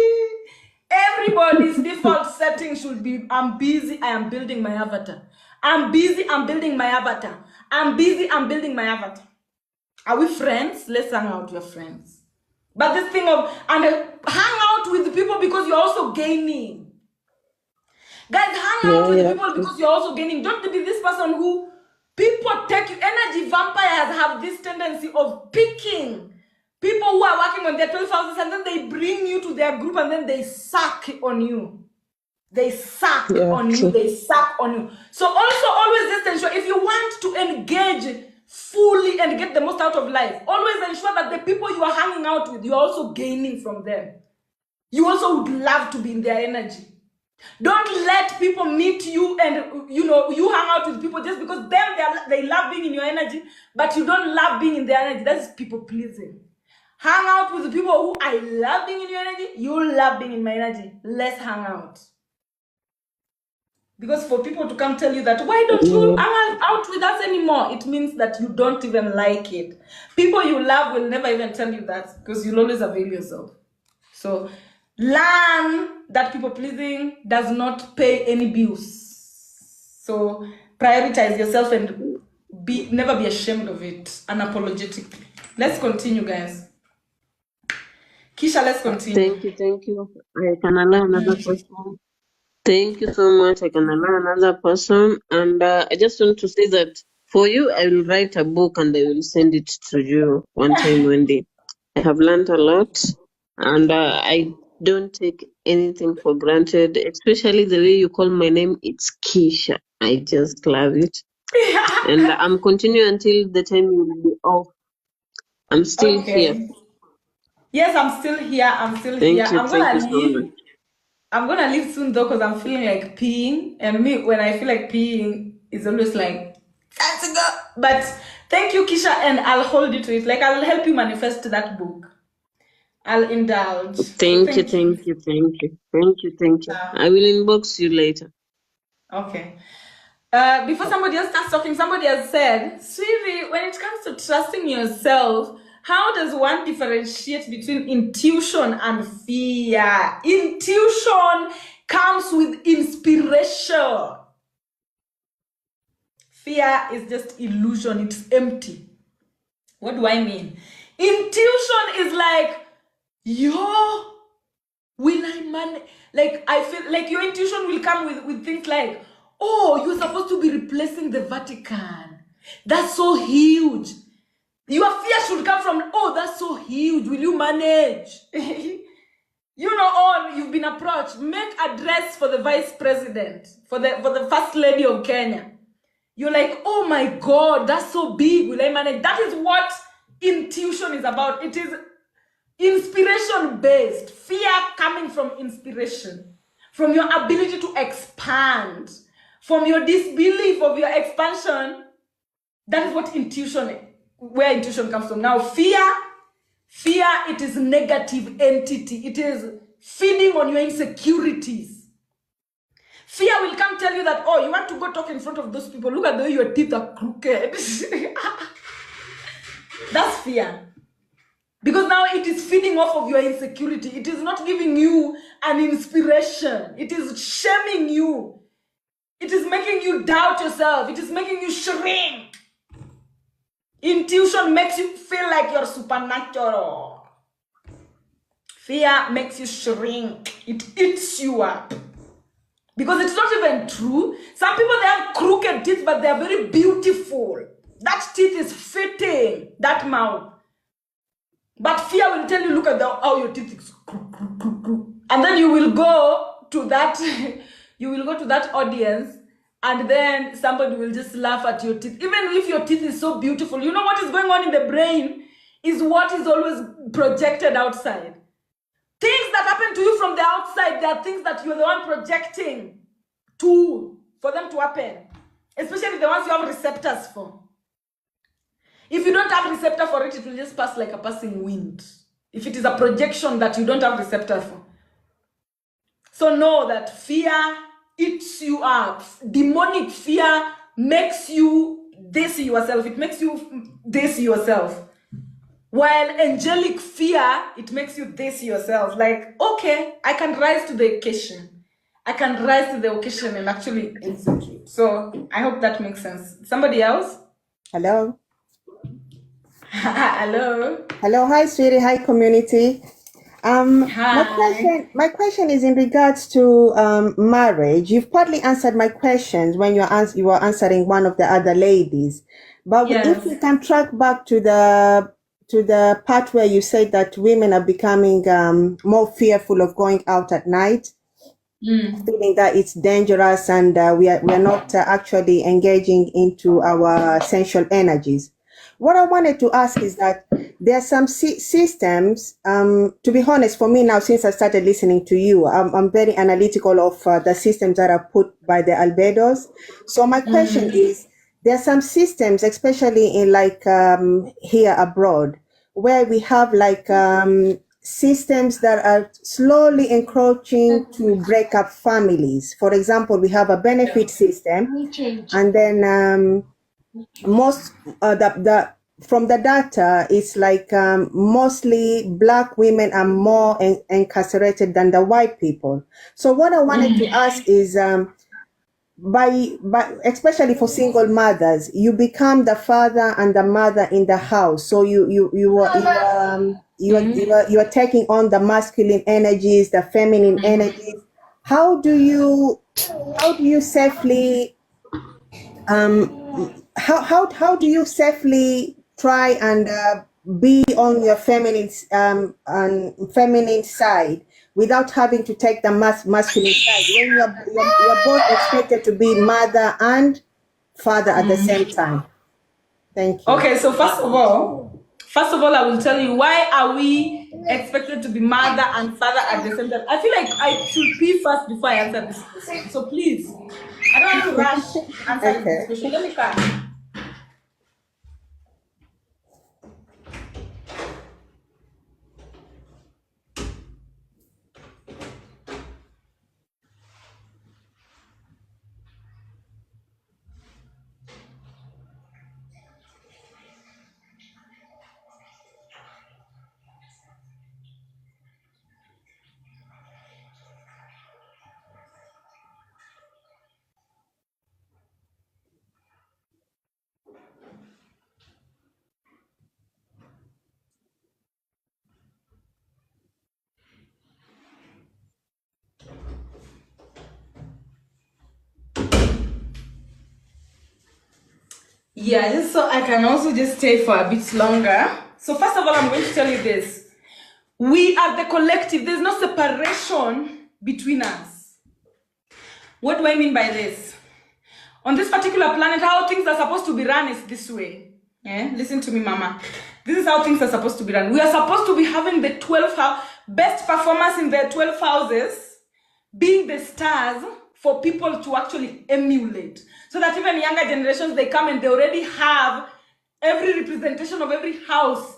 Everybody's default setting should be, I'm busy, I am building my avatar. I'm busy, I'm building my avatar. I'm busy, I'm building my avatar. Are we friends? Let's hang out, we're friends. But this thing of, and hang out with people because you're also gaining. Guys, hang out with people because you're also gaining. Don't be this person who people take you. Energy vampires have this tendency of picking people who are working on their 12 houses, and then they bring you to their group and then they suck on you. They suck on you. They suck on you. So also always just ensure, if you want to engage fully and get the most out of life, always ensure that the people you are hanging out with, you're also gaining from them. You also would love to be in their energy. Don't let people meet you and, you know, you hang out with people just because they love being in your energy, but you don't love being in their energy. That's people pleasing. Hang out with the people who, I love being in your energy, you love being in my energy. Let's hang out. Because for people to come tell you that, why don't you hang out with us anymore? It means that you don't even like it. People you love will never even tell you that because you'll always avail yourself. So learn that people pleasing does not pay any bills. So prioritize yourself and never be ashamed of it unapologetically. Let's continue, guys. Kisha, let's continue. Thank you. I can allow another person. Thank you so much. I can allow another person. And I just want to say that for you, I will write a book and I will send it to you one day. I have learned a lot and I don't take anything for granted, especially the way you call my name. It's Kisha. I just love it. And I'm continuing until the time you will be off. I'm still here. Yes, I'm still here. Thank you. I'm gonna leave. I'm gonna leave soon though, because I'm feeling like peeing. And me, when I feel like peeing, it's always like, time to go. But thank you, Kisha, and I'll hold you to it. Like, I'll help you manifest that book. I'll indulge. Thank you. I will inbox you later. Okay. Before somebody else starts talking, somebody has said, Swiri, when it comes to trusting yourself, how does one differentiate between intuition and fear? Intuition comes with inspiration. Fear is just illusion. It's empty. What do I mean? Intuition is like, will I manage? Like, I feel like your intuition will come with things like, oh, you're supposed to be replacing the Vatican. That's so huge. Your fear should come from, oh, that's so huge. Will you manage? You know, you've been approached. Make a dress for the vice president, for the first lady of Kenya. you're like, oh my God, that's so big. Will I manage? That is what intuition is about. It is inspiration based. Fear coming from inspiration, from your ability to expand, from your disbelief of your expansion. That is what intuition, where intuition comes from. Now, fear, it is negative entity. It is feeding on your insecurities. Fear will come tell you that, oh, you want to go talk in front of those people. Look at the way your teeth are crooked. That's fear. Because now it is feeding off of your insecurity. It is not giving you an inspiration. It is shaming you. It is making you doubt yourself. It is making you shrink. Intuition makes you feel like you're supernatural. Fear makes you shrink. It eats you up. Because it's not even true. Some people, they have crooked teeth, but they are very beautiful. That teeth is fitting, that mouth. But fear will tell you, look at how your teeth is. And then you will go to that, audience, and then somebody will just laugh at your teeth. Even if your teeth is so beautiful, you know what is going on in the brain is what is always projected outside. Things that happen to you from the outside, there are things that you're the one projecting for them to happen. Especially the ones you have receptors for. If you don't have receptor for it, it will just pass like a passing wind. If it is a projection that you don't have receptor for. So know that fear eats you up. Demonic fear makes you desi yourself. It makes you desi yourself. While angelic fear, it makes you desi yourself. Like, okay, I can rise to the occasion. I can rise to the occasion and actually execute. So I hope that makes sense. Somebody else? Hello. Hello. Hello. Hi, Swiri. Hi, community. Hi. My question is in regards to marriage. You've partly answered my questions when you were answering one of the other ladies. But Yes. if we can track back to the part where you said that women are becoming more fearful of going out at night, feeling that it's dangerous, and we are not actually engaging into our sensual energies. What I wanted to ask is that there are some systems, to be honest, for me now, since I started listening to you, I'm very analytical of the systems that are put by the albedos. So my question is, there are some systems, especially in like here abroad, where we have like systems that are slowly encroaching to break up families. For example, we have a benefit system, and then most from the data, it's like mostly Black women are more incarcerated than the white people. So what I wanted to ask is, by especially for single mothers, you become the father and the mother in the house. So you are taking on the masculine energies, the feminine energies. How do you safely how do you safely try and be on your feminine side without having to take the masculine side when you're both expected to be mother and father at the same time? Thank you. Okay, so first of all, I will tell you, why are we expected to be mother and father at the same time? I feel like I should pee first before I answer this question. So please, I don't want to rush answering this question. Let me come. Yeah, just so I can also just stay for a bit longer. So first of all, I'm going to tell you this. We are the collective. There's no separation between us. What do I mean by this? On this particular planet, how things are supposed to be run is this way. Listen to me, Mama. This is how things are supposed to be run. We are supposed to be having the 12 best performers in the 12 houses, being the stars for people to actually emulate. So that even younger generations, they come and they already have every representation of every house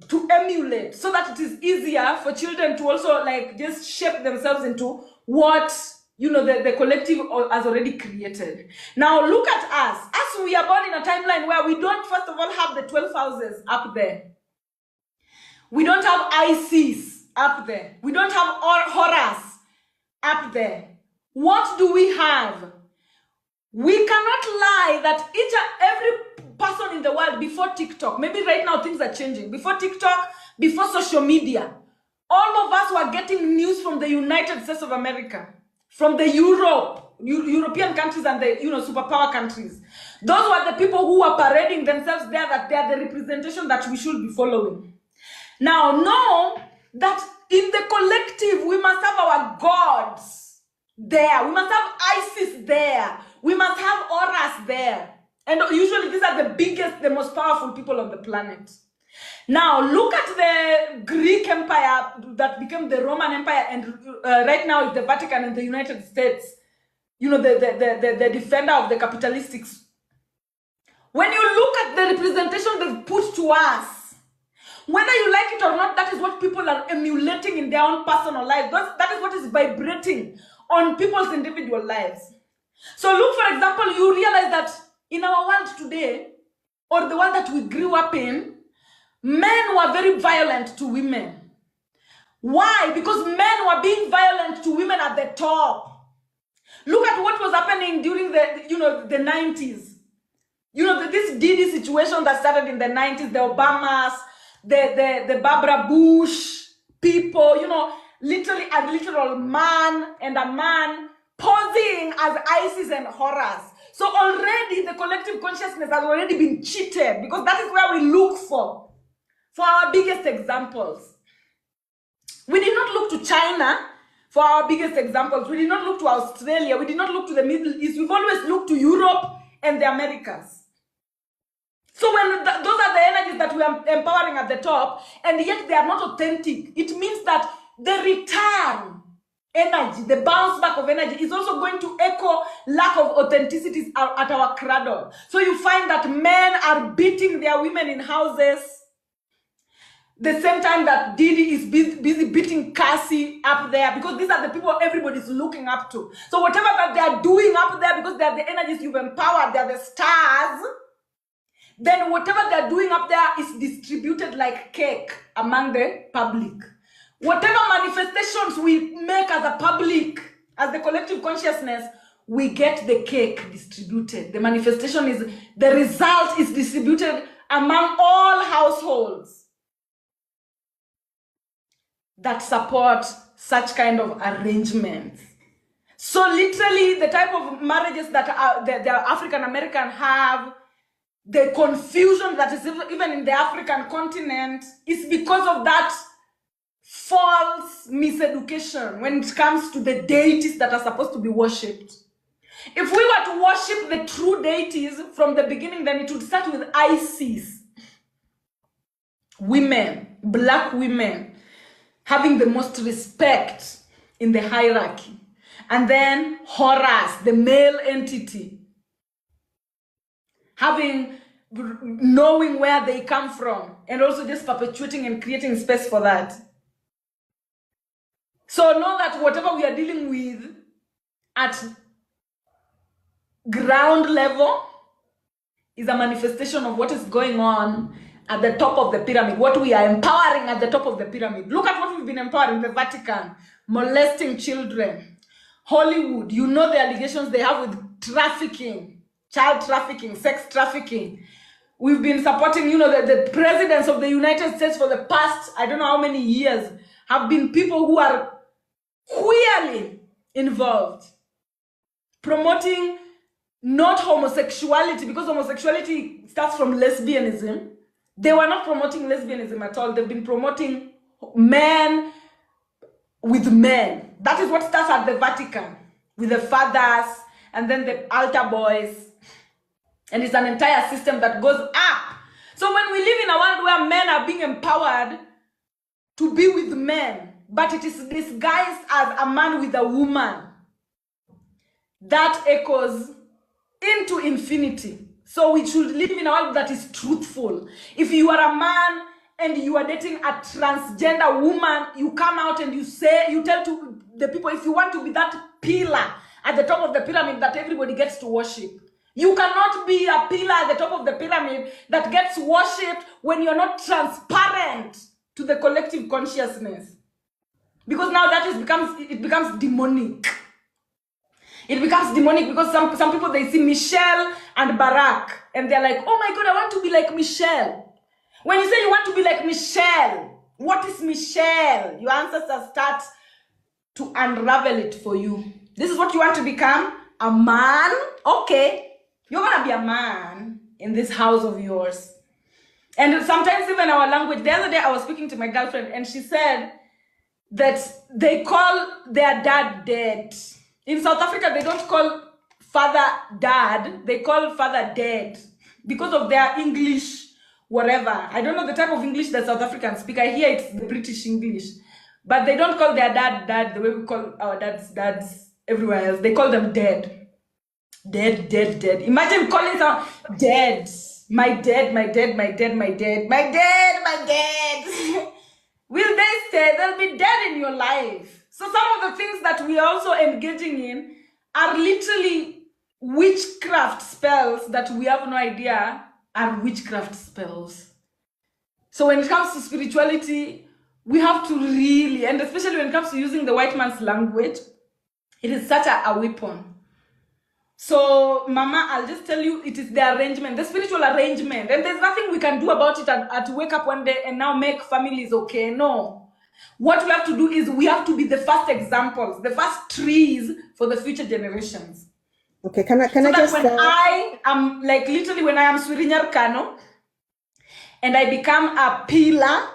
to emulate, so that it is easier for children to also like just shape themselves into what the collective has already created. Now look at us. As we are born in a timeline where we don't first of all have the 12 houses up there. We don't have Isis up there. We don't have Horus up there. What do we have? We cannot lie that each and every person in the world before TikTok, maybe right now things are changing, before TikTok, before social media, all of us were getting news from the United States of America, from the European countries and the superpower countries. Those were the people who were parading themselves there, that they are the representation that we should be following. Now know that in the collective, we must have our gods there. We must have Isis there. We must have Horus there. And usually these are the biggest, the most powerful people on the planet. Now look at the Greek Empire that became the Roman Empire, and right now it's the Vatican and the United States. The defender of the capitalistics. When you look at the representation they've put to us, whether you like it or not, that is what people are emulating in their own personal lives. That is what is vibrating on people's individual lives. So look, for example, you realize that in our world today, or the world that we grew up in, men were very violent to women. Why? Because men were being violent to women at the top. Look at what was happening during the 90s. This Diddy situation that started in the 90s, the Obamas, the Barbara Bush people, literally a literal man and a man posing as Isis and Horus. So already the collective consciousness has already been cheated, because that is where we look for our biggest examples. We did not look to China for our biggest examples. We did not look to Australia. We did not look to the Middle East. We've always looked to Europe and the Americas. So when those are the energies that we are empowering at the top, and yet they are not authentic, it means that the return energy, the bounce back of energy, is also going to echo lack of authenticity at our cradle. So you find that men are beating their women in houses, the same time that Didi is busy beating Cassie up there, because these are the people everybody's looking up to. So whatever that they are doing up there, because they are the energies you've empowered, they are the stars, then whatever they're doing up there is distributed like cake among the public. Whatever manifestations we make as a public, as the collective consciousness, we get the cake distributed. The manifestation is, the result is distributed among all households that support such kind of arrangements. So literally the type of marriages that the African American have, the confusion that is even in the African continent, is because of that false miseducation when it comes to the deities that are supposed to be worshipped. If we were to worship the true deities from the beginning, then it would start with Isis. Women, black women, having the most respect in the hierarchy. And then Horus, the male entity, knowing where they come from, and also just perpetuating and creating space for that. So know that whatever we are dealing with at ground level is a manifestation of what is going on at the top of the pyramid, what we are empowering at the top of the pyramid. Look at what we've been empowering: the Vatican, molesting children; Hollywood, the allegations they have with trafficking, child trafficking, sex trafficking. We've been supporting, the presidents of the United States for the past, I don't know how many years, have been people who are queerly involved, promoting not homosexuality, because homosexuality starts from lesbianism. They were not promoting lesbianism at all. They've been promoting men with men. That is what starts at the Vatican, with the fathers and then the altar boys. And it's an entire system that goes up. So when we live in a world where men are being empowered to be with men, but it is disguised as a man with a woman, that echoes into infinity. So we should live in a world that is truthful. If you are a man and you are dating a transgender woman, you come out and you tell to the people, if you want to be that pillar at the top of the pyramid that everybody gets to worship, you cannot be a pillar at the top of the pyramid that gets worshipped when you're not transparent to the collective consciousness. Because now it becomes demonic. It becomes demonic because some people, they see Michelle and Barack and they're like, oh my God, I want to be like Michelle. When you say you want to be like Michelle, what is Michelle? Your ancestors start to unravel it for you. This is what you want to become? A man? Okay. You're going to be a man in this house of yours. And sometimes even our language, the other day I was speaking to my girlfriend and she said that they call their dad dead. In South Africa, they don't call father dad, they call father dead because of their English, whatever. I don't know the type of English that South Africans speak. I hear it's the British English. But they don't call their dad the way we call our dads everywhere else. They call them dead. Dead. Imagine calling someone dead. My dad. Will they stay? They'll be dead in your life. So some of the things that we are also engaging in are literally witchcraft spells that we have no idea are witchcraft spells. So when it comes to spirituality, we have to really, and especially when it comes to using the white man's language, it is such a weapon. So, Mama, I'll just tell you, it is the arrangement, the spiritual arrangement. And there's nothing we can do about it to wake up one day and now make families okay. No. What we have to do is we have to be the first examples, the first trees for the future generations. Okay, can I so just... when I am, like literally when I am Swiri Nyar Kano, and I become a pillar,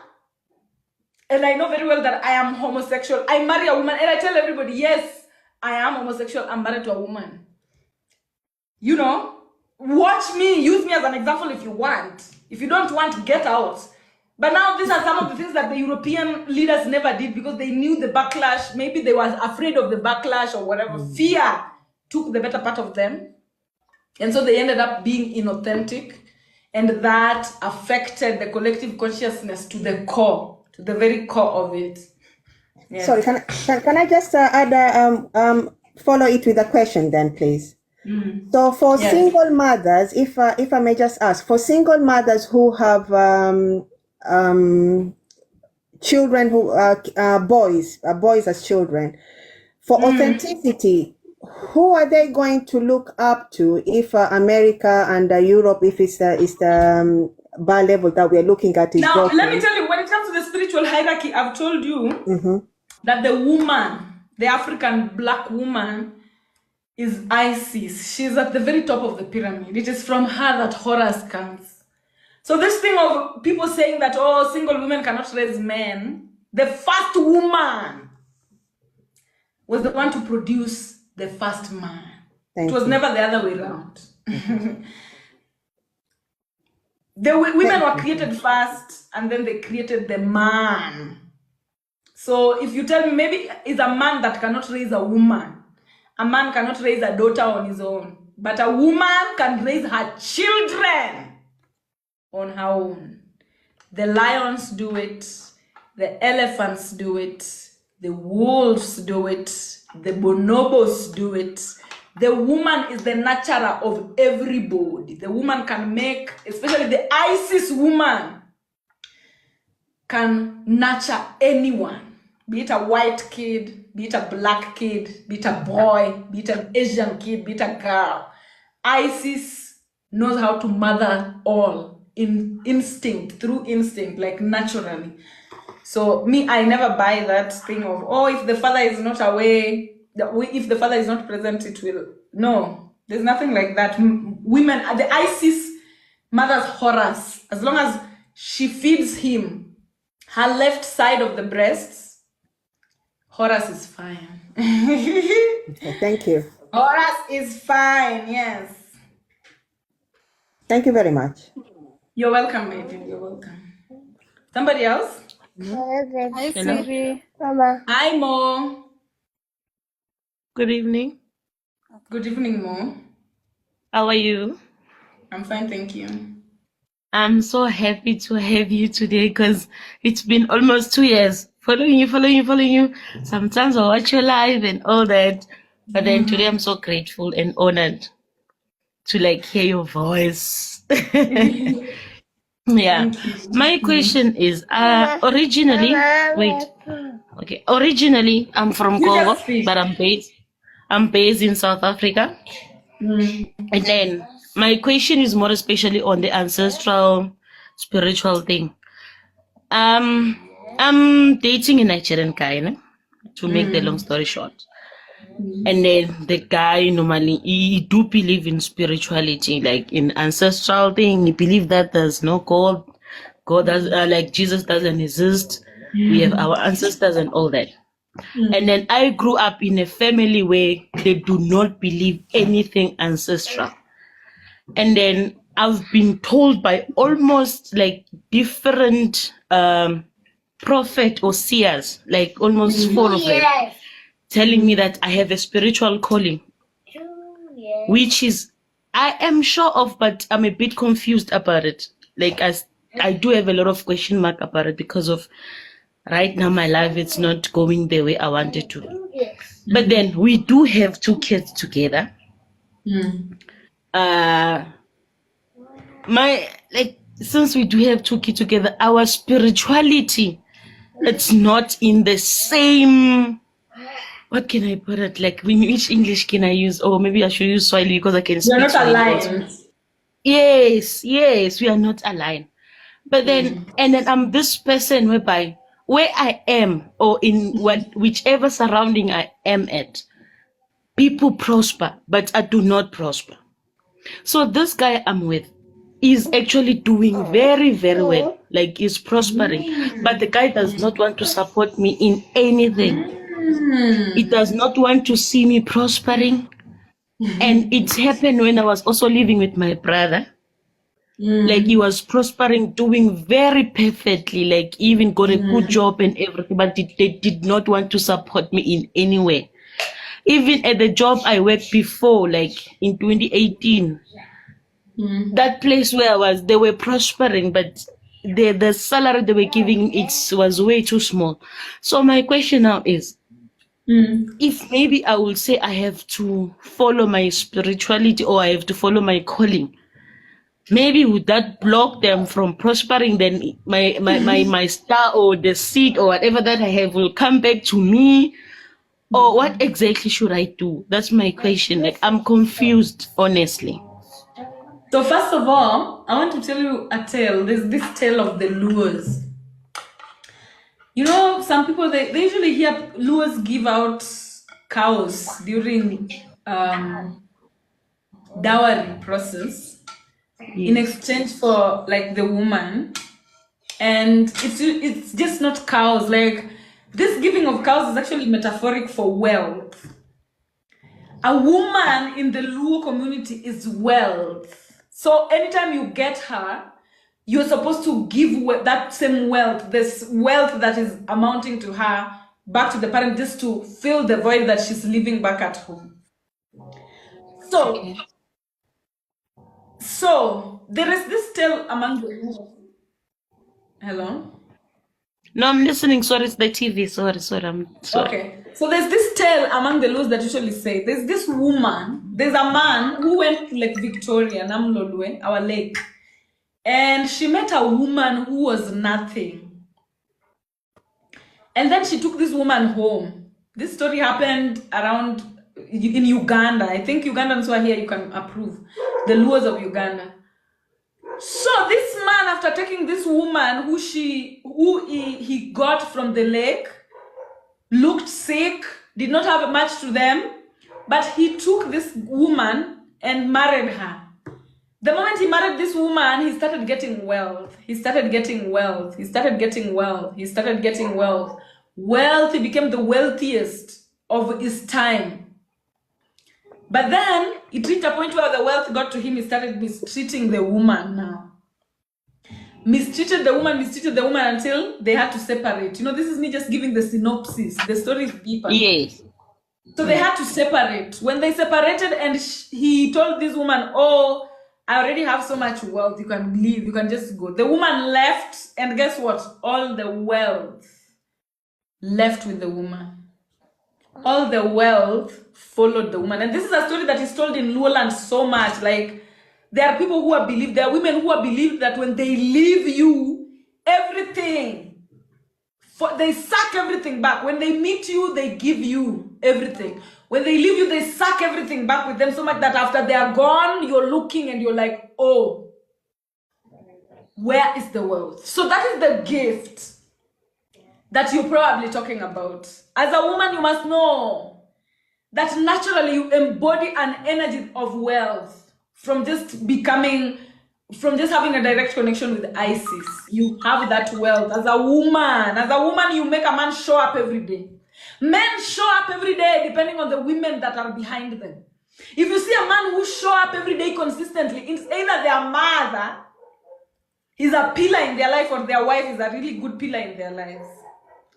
and I know very well that I am homosexual, I marry a woman, and I tell everybody, yes, I am homosexual, I'm married to a woman. You know, watch me, use me as an example if you want. If you don't want, get out. But now these are some of the things that the European leaders never did because they knew the backlash. Maybe they were afraid of the backlash or whatever. Fear took the better part of them. And so they ended up being inauthentic. And that affected the collective consciousness to the core, to the very core of it. Yeah. Sorry, can I just follow it with a question then, please? So for single mothers, if I may just ask, for single mothers who have children who are boys as children, for authenticity, who are they going to look up to if America and Europe, if it's the bar level that we're looking at is now broken? Let me tell you, when it comes to the spiritual hierarchy, I've told you that the woman, the African black woman, is Isis. She's at the very top of the pyramid. It is from her that Horus comes. So this thing of people saying that, oh, single women cannot raise men, the first woman was the one to produce the first man. It was never the other way around. The women were created first, and then they created the man. So if you tell me, maybe it's a man that cannot raise a woman. A man cannot raise a daughter on his own, but a woman can raise her children on her own. The lions do it, the elephants do it, the wolves do it, the bonobos do it. The woman is the nurturer of everybody. The woman can make, especially the Isis woman, can nurture anyone. Be it a white kid, be it a black kid, be it a boy, be it an Asian kid, be it a girl. Isis knows how to mother all in instinct, through instinct, like naturally. So me, I never buy that thing of, oh, if the father is not away, if the father is not present, it will. No, there's nothing like that. Women, the Isis mother's Horus, as long as she feeds him her left side of the breasts, Horus is fine. Okay, thank you. Horace is fine, yes. Thank you very much. You're welcome, baby. You're welcome. Somebody else? Hi, Hello. Swiri. Hi, Mo. Good evening. Good evening, Mo. How are you? I'm fine, thank you. I'm so happy to have you today because it's been almost 2 years following you. Sometimes I watch your live and all that, but then today I'm so grateful and honored to hear your voice. Yeah. Thank you. My question is originally I'm from You Congo, just speak. but I'm based in South Africa. And then my question is more especially on the ancestral spiritual thing. I'm dating a Nigerian guy, to make the long story short. And then the guy normally he do believe in spirituality, like in ancestral thing. He believe that there's no God. God does like Jesus doesn't exist. We have our ancestors and all that. And then I grew up in a family where they do not believe anything ancestral. And then I've been told by almost different prophet or seers, like almost 4 of them, telling me that I have a spiritual calling, which is I am sure of, but I'm a bit confused about it. I do have a lot of question mark about it because of right now my life it's not going the way I wanted to. But then we do have 2 kids together. Since we do have 2 kids together, our spirituality, it's not in the same. What can I put it? Which English can I use? Or maybe I should use Swahili because I can speak. You're not Swahili aligned. also. Yes, we are not aligned. But then, and then I'm this person whereby where I am or in whichever surrounding I am at, people prosper, but I do not prosper. So this guy I'm with is actually doing very, very well. He's prospering. But the guy does not want to support me in anything. He does not want to see me prospering. And it happened when I was also living with my brother. He was prospering, doing very perfectly, even got a good job and everything, but they did not want to support me in any way. Even at the job I worked before, in 2018, that place where I was, they were prospering, but the salary they were giving was way too small. So my question now is, if maybe I will say I have to follow my spirituality or I have to follow my calling, maybe would that block them from prospering? Then my star or the seed or whatever that I have will come back to me? Or what exactly should I do? That's my question. I'm confused, honestly. So first of all, I want to tell you a tale. There's this tale of the lures. Some people, they usually hear lures give out cows during dowry process in exchange for the woman. And it's just not cows. This giving of cows is actually metaphoric for wealth. A woman in the Luo community is wealth. So anytime you get her, you're supposed to give that same wealth, this wealth that is amounting to her, back to the parent, just to fill the void that she's leaving back at home. So there is this tale among the Luo. Hello? No, I'm listening. Sorry, it's the TV. Sorry. I'm sorry. Okay. So there's this tale among the Lus that usually say there's this woman, there's a man who went to Lake Victoria, Namlolwe, our lake, and she met a woman who was nothing. And then she took this woman home. This story happened around in Uganda. I think Ugandans who are here, you can approve. The Luos of Uganda. So this man, after taking this woman who he got from the lake, looked sick, did not have much to them, but he took this woman and married her. The moment he married this woman, he started getting wealth. He started getting wealth. He became the wealthiest of his time. But then it reached a point where the wealth got to him. He started mistreating the woman now. Mistreated the woman until they had to separate. You know, this is me just giving the synopsis. The story is deeper. Yes. So they had to separate. When they separated, and he told this woman, "Oh, I already have so much wealth. You can leave. You can just go." The woman left, and guess what? All the wealth left with the woman. All the wealth followed the woman. And this is a story that is told in Luoland so much. Like, there are people who are believed, there are women who are believed that when they leave you, everything, they suck everything back. When they meet you, they give you everything. When they leave you, they suck everything back with them so much that after they are gone, you're looking and you're like, oh, where is the wealth? So that is the gift that you're probably talking about. As a woman, you must know that naturally you embody an energy of wealth from just having a direct connection with Isis. You have that wealth. As a woman, you make a man show up every day. Men show up every day depending on the women that are behind them. If you see a man who show up every day consistently, it's either their mother is a pillar in their life or their wife is a really good pillar in their lives.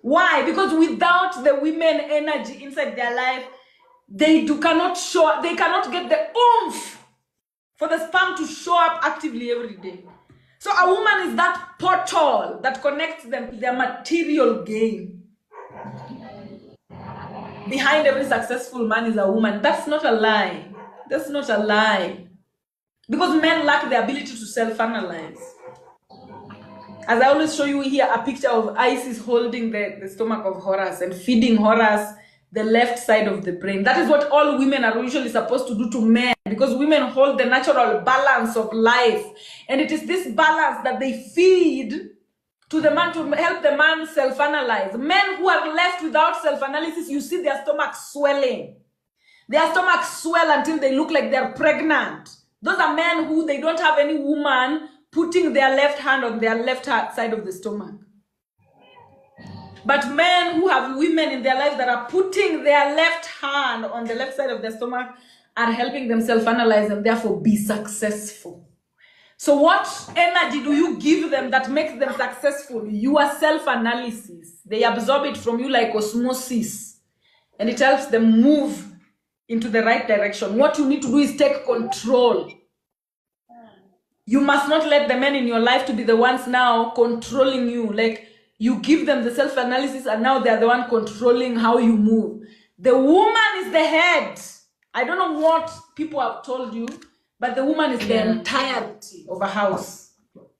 Why? Because without the women energy inside their life, they cannot get the oomph for the sperm to show up actively every day. So a woman is that portal that connects them to their material gain. Behind every successful man is a woman. That's not a lie. That's not a lie. Because men lack the ability to self-analyze. As I always show you here, a picture of Isis holding the stomach of Horus and feeding Horus the left side of the brain. That is what all women are usually supposed to do to men, because women hold the natural balance of life. And it is this balance that they feed to the man to help the man self-analyze. Men who are left without self-analysis, you see their stomach swelling. Their stomachs swell until they look like they're pregnant. Those are men who they don't have any woman putting their left hand on their left side of the stomach. But men who have women in their lives that are putting their left hand on the left side of their stomach are helping them self-analyze and therefore be successful. So what energy do you give them that makes them successful? Your self-analysis. They absorb it from you like osmosis, and it helps them move into the right direction. What you need to do is take control. You must not let the men in your life to be the ones now controlling you. Like, you give them the self-analysis and now they're the one controlling how you move. The woman is the head. I don't know what people have told you, but the woman is the entirety of a house.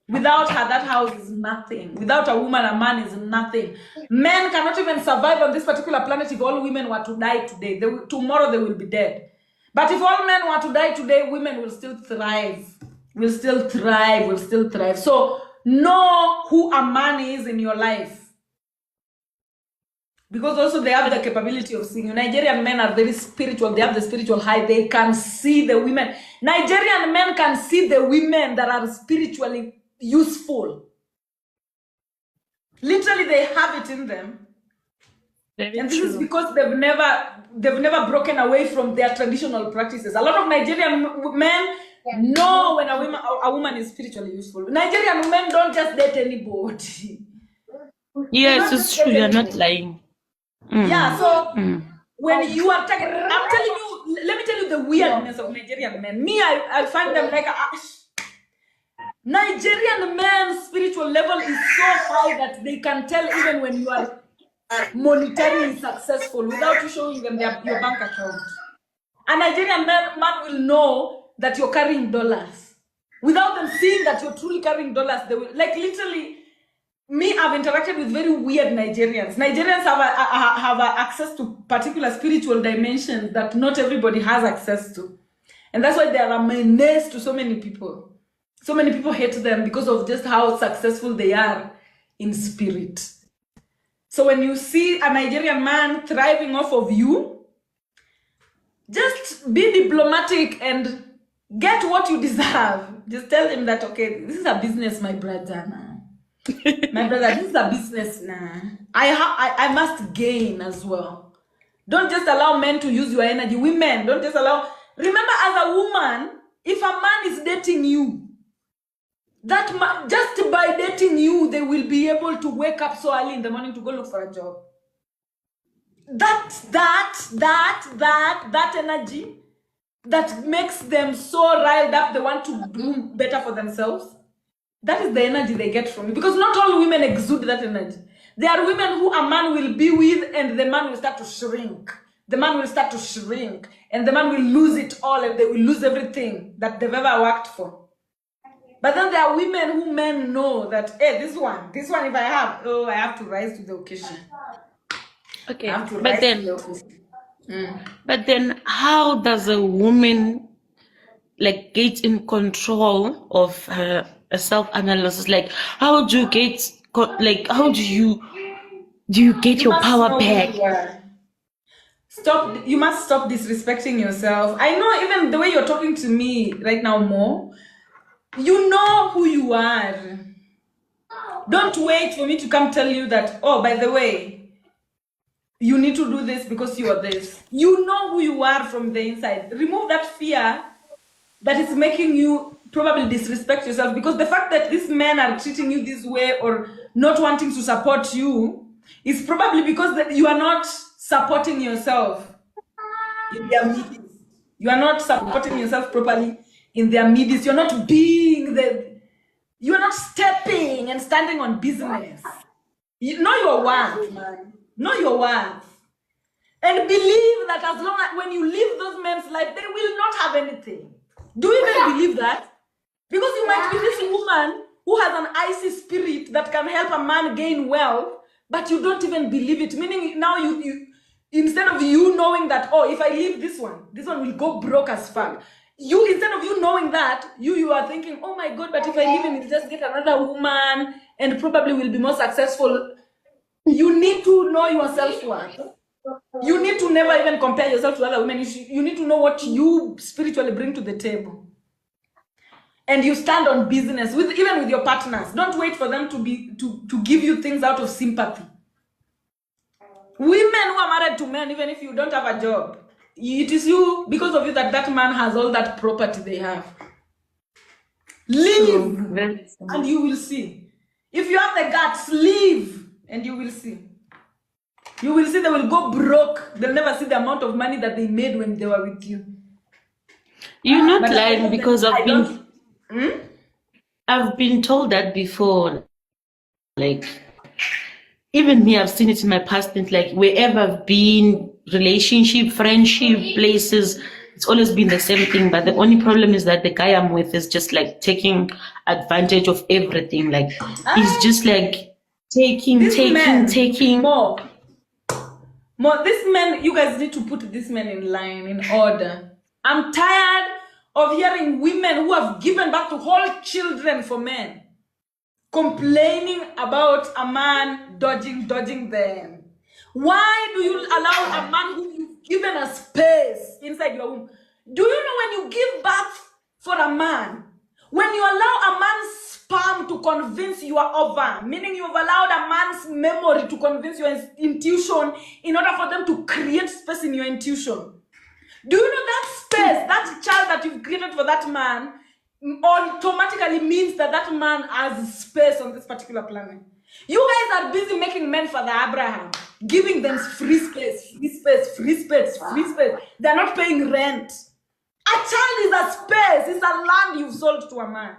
Without her, that house is nothing. Without a woman, a man is nothing. Men cannot even survive on this particular planet if all women were to die today. Tomorrow they will be dead. But if all men were to die today, women will still thrive. Will still thrive. So know who a man is in your life. Because also they have the capability of seeing. Nigerian men are very spiritual. They have the spiritual high. They can see the women. Nigerian men can see the women that are spiritually useful. Literally, they have it in them. Very and this true. is because they've never broken away from their traditional practices. A lot of Nigerian men know when a woman is spiritually useful. Nigerian men don't just date anybody. Yes, it's true. You're not lying. Yeah, so when you are talking, I'm telling you, let me tell you the weirdness of Nigerian men. Me, I find them like Nigerian men's spiritual level is so high that they can tell even when you are monetarily successful without you showing them your bank account. A Nigerian man will know that you're carrying dollars. Without them seeing that you're truly carrying dollars, they will, like, literally, me, I've interacted with very weird Nigerians. Nigerians have access to particular spiritual dimensions that not everybody has access to. And that's why they are a menace to so many people. So many people hate them because of just how successful they are in spirit. So when you see a Nigerian man thriving off of you, just be diplomatic and get what you deserve. Just tell him that, okay, this is a business, my brother. My brother, this is a business now. I must gain as well. Don't just allow men to use your energy. Women, don't just allow Remember, as a woman, if a man is dating you, that man, just by dating you, they will be able to wake up so early in the morning to go look for a job. That energy that makes them so riled up, they want to do better for themselves. That is the energy they get from you. Because not all women exude that energy. There are women who a man will be with and the man will start to shrink. The man will start to shrink and the man will lose it all and they will lose everything that they've ever worked for. But then there are women who men know that, hey, this one, if I have to rise to the occasion. Okay, but then how does a woman like get in control of her self-analysis? Like, how do you get how do you get your power back? You must stop disrespecting yourself. I know even the way you're talking to me right now, Mo, you know who you are. Don't wait for me to come tell you that, oh, by the way, you need to do this because you are this. You know who you are from the inside. Remove that fear that is making you probably disrespect yourself, because the fact that these men are treating you this way or not wanting to support you is probably because you are not supporting yourself in their midst. You are not supporting yourself properly in their midst. You're not stepping and standing on business. You know your worth, man. Know your worth. And believe that as long as when you live those men's life, they will not have anything. Do you even believe that? Because you might be this woman who has an icy spirit that can help a man gain wealth, but you don't even believe it. Meaning now you instead of you knowing that, oh, if I leave this one will go broke as fuck. Instead of you knowing that, you are thinking, oh my God, but if I leave him, he'll just get another woman and probably will be more successful. You need to know your self-worth. You need to never even compare yourself to other women. You need to know what you spiritually bring to the table. And you stand on business, even with your partners. Don't wait for them to give you things out of sympathy. Women who are married to men, even if you don't have a job, it is you, because of you, that man has all that property they have. Leave, and you will see. If you have the guts, leave, and you will see. You will see they will go broke. They'll never see the amount of money that they made when they were with you. You're not lying, because I've been told that before. Like, even me, I've seen it in my past. It's like wherever I've been, relationship, friendship, places, it's always been the same thing. But the only problem is that the guy I'm with is just like taking advantage of everything. Like, he's just like taking more. This men, you guys need to put this men in line, in order. I'm tired of hearing women who have given birth to whole children for men complaining about a man dodging them. Why do you allow a man who you've given a space inside your womb? Do you know when you give birth for a man, when you allow a man's sperm to convince your ovum, meaning you've allowed a man's memory to convince your intuition in order for them to create space in your intuition? Do you know that space, that child that you've created for that man automatically means that man has space on this particular planet? You guys are busy making men for the Abraham, giving them free space. They're not paying rent. A child is a space, it's a land you've sold to a man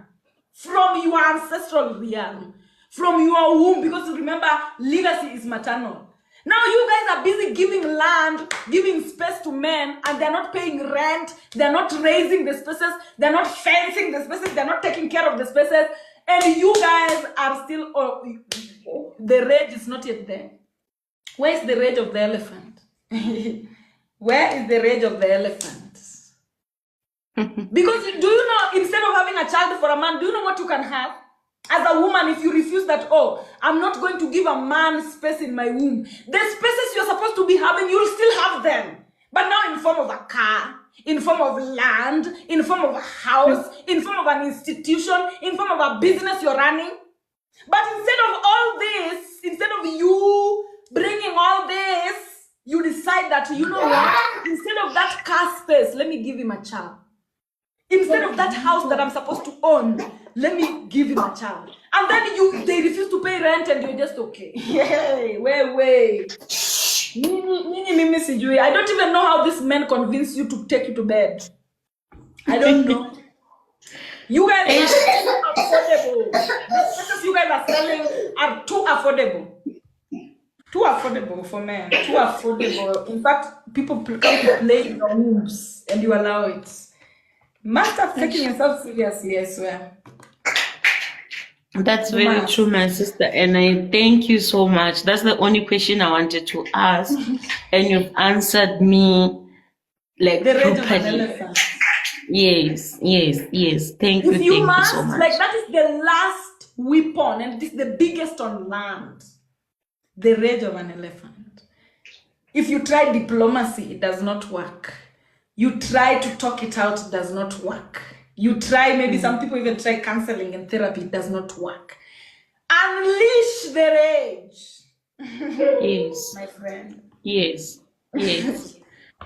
from your ancestral realm, from your womb, because remember, legacy is maternal. Now you guys are busy giving land, giving space to men, and they're not paying rent, they're not raising the spaces, they're not fencing the spaces, they're not taking care of the spaces, and you guys are still, the rage is not yet there. Where is the rage of the elephant? Where is the rage of the elephant? Because do you know, instead of having a child for a man, do you know what you can have? As a woman, if you refuse that, oh, I'm not going to give a man space in my womb, the spaces you're supposed to be having, you'll still have them. But now in form of a car, in form of land, in form of a house, in form of an institution, in form of a business you're running. But instead of all this, instead of you bringing all this, You decide that, you know what? Instead of that car space, let me give him a child. Instead of that house that I'm supposed to own, let me give him a child. And then they refuse to pay rent and you're just okay. Hey, wait. Mimi sijui. I don't even know how this man convinced you to take you to bed. I don't know. You guys are too affordable. The spaces you guys are selling are too affordable. Too affordable for men. Too affordable. In fact, people come to play in your rooms and you allow it. Must have taken yourself seriously, I swear. That's very true, my sister. And I thank you so much. That's the only question I wanted to ask. And you've answered me like The rage of an properly. elephant. Yes. Thank If you you must, so much. like that is the last weapon and it is the biggest on land. The rage of an elephant. If you try diplomacy, it does not work. You try to talk it out, it does not work. You try, maybe some people even try counseling and therapy, it does not work. Unleash the rage. Yes. My friend. Yes.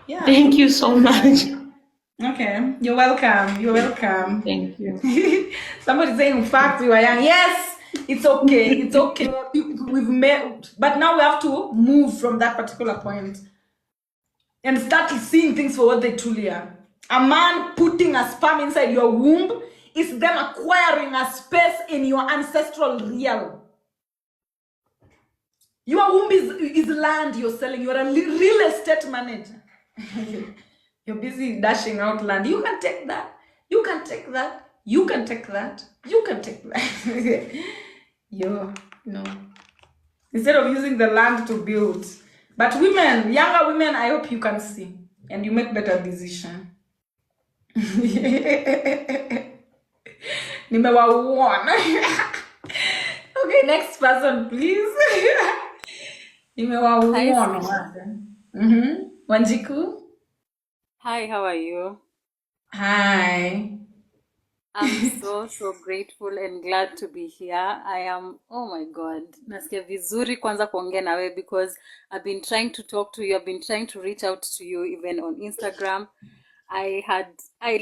Yeah. Thank you so much. Okay. You're welcome. Thank you. Somebody saying, in fact, we were young. Yes, it's okay. We've met, but now we have to move from that particular point and start seeing things for what they truly are. A man putting a sperm inside your womb is them acquiring a space in your ancestral realm. Your womb is land you're selling. You're a real estate manager. You're busy dashing out land. You can take that. You can take that. You can take that. You can take that. No. Instead of using the land to build. But women, younger women, I hope you can see. And you make better decisions. Nimewaona. Okay, next person, please. Nimewaona. Wanjiku. Hi, how are you? Hi. I'm so grateful and glad to be here. I am, oh my God, nasikia vizuri kwanza kuongea na wewe because I've been trying to talk to you. I've been trying to reach out to you even on Instagram. I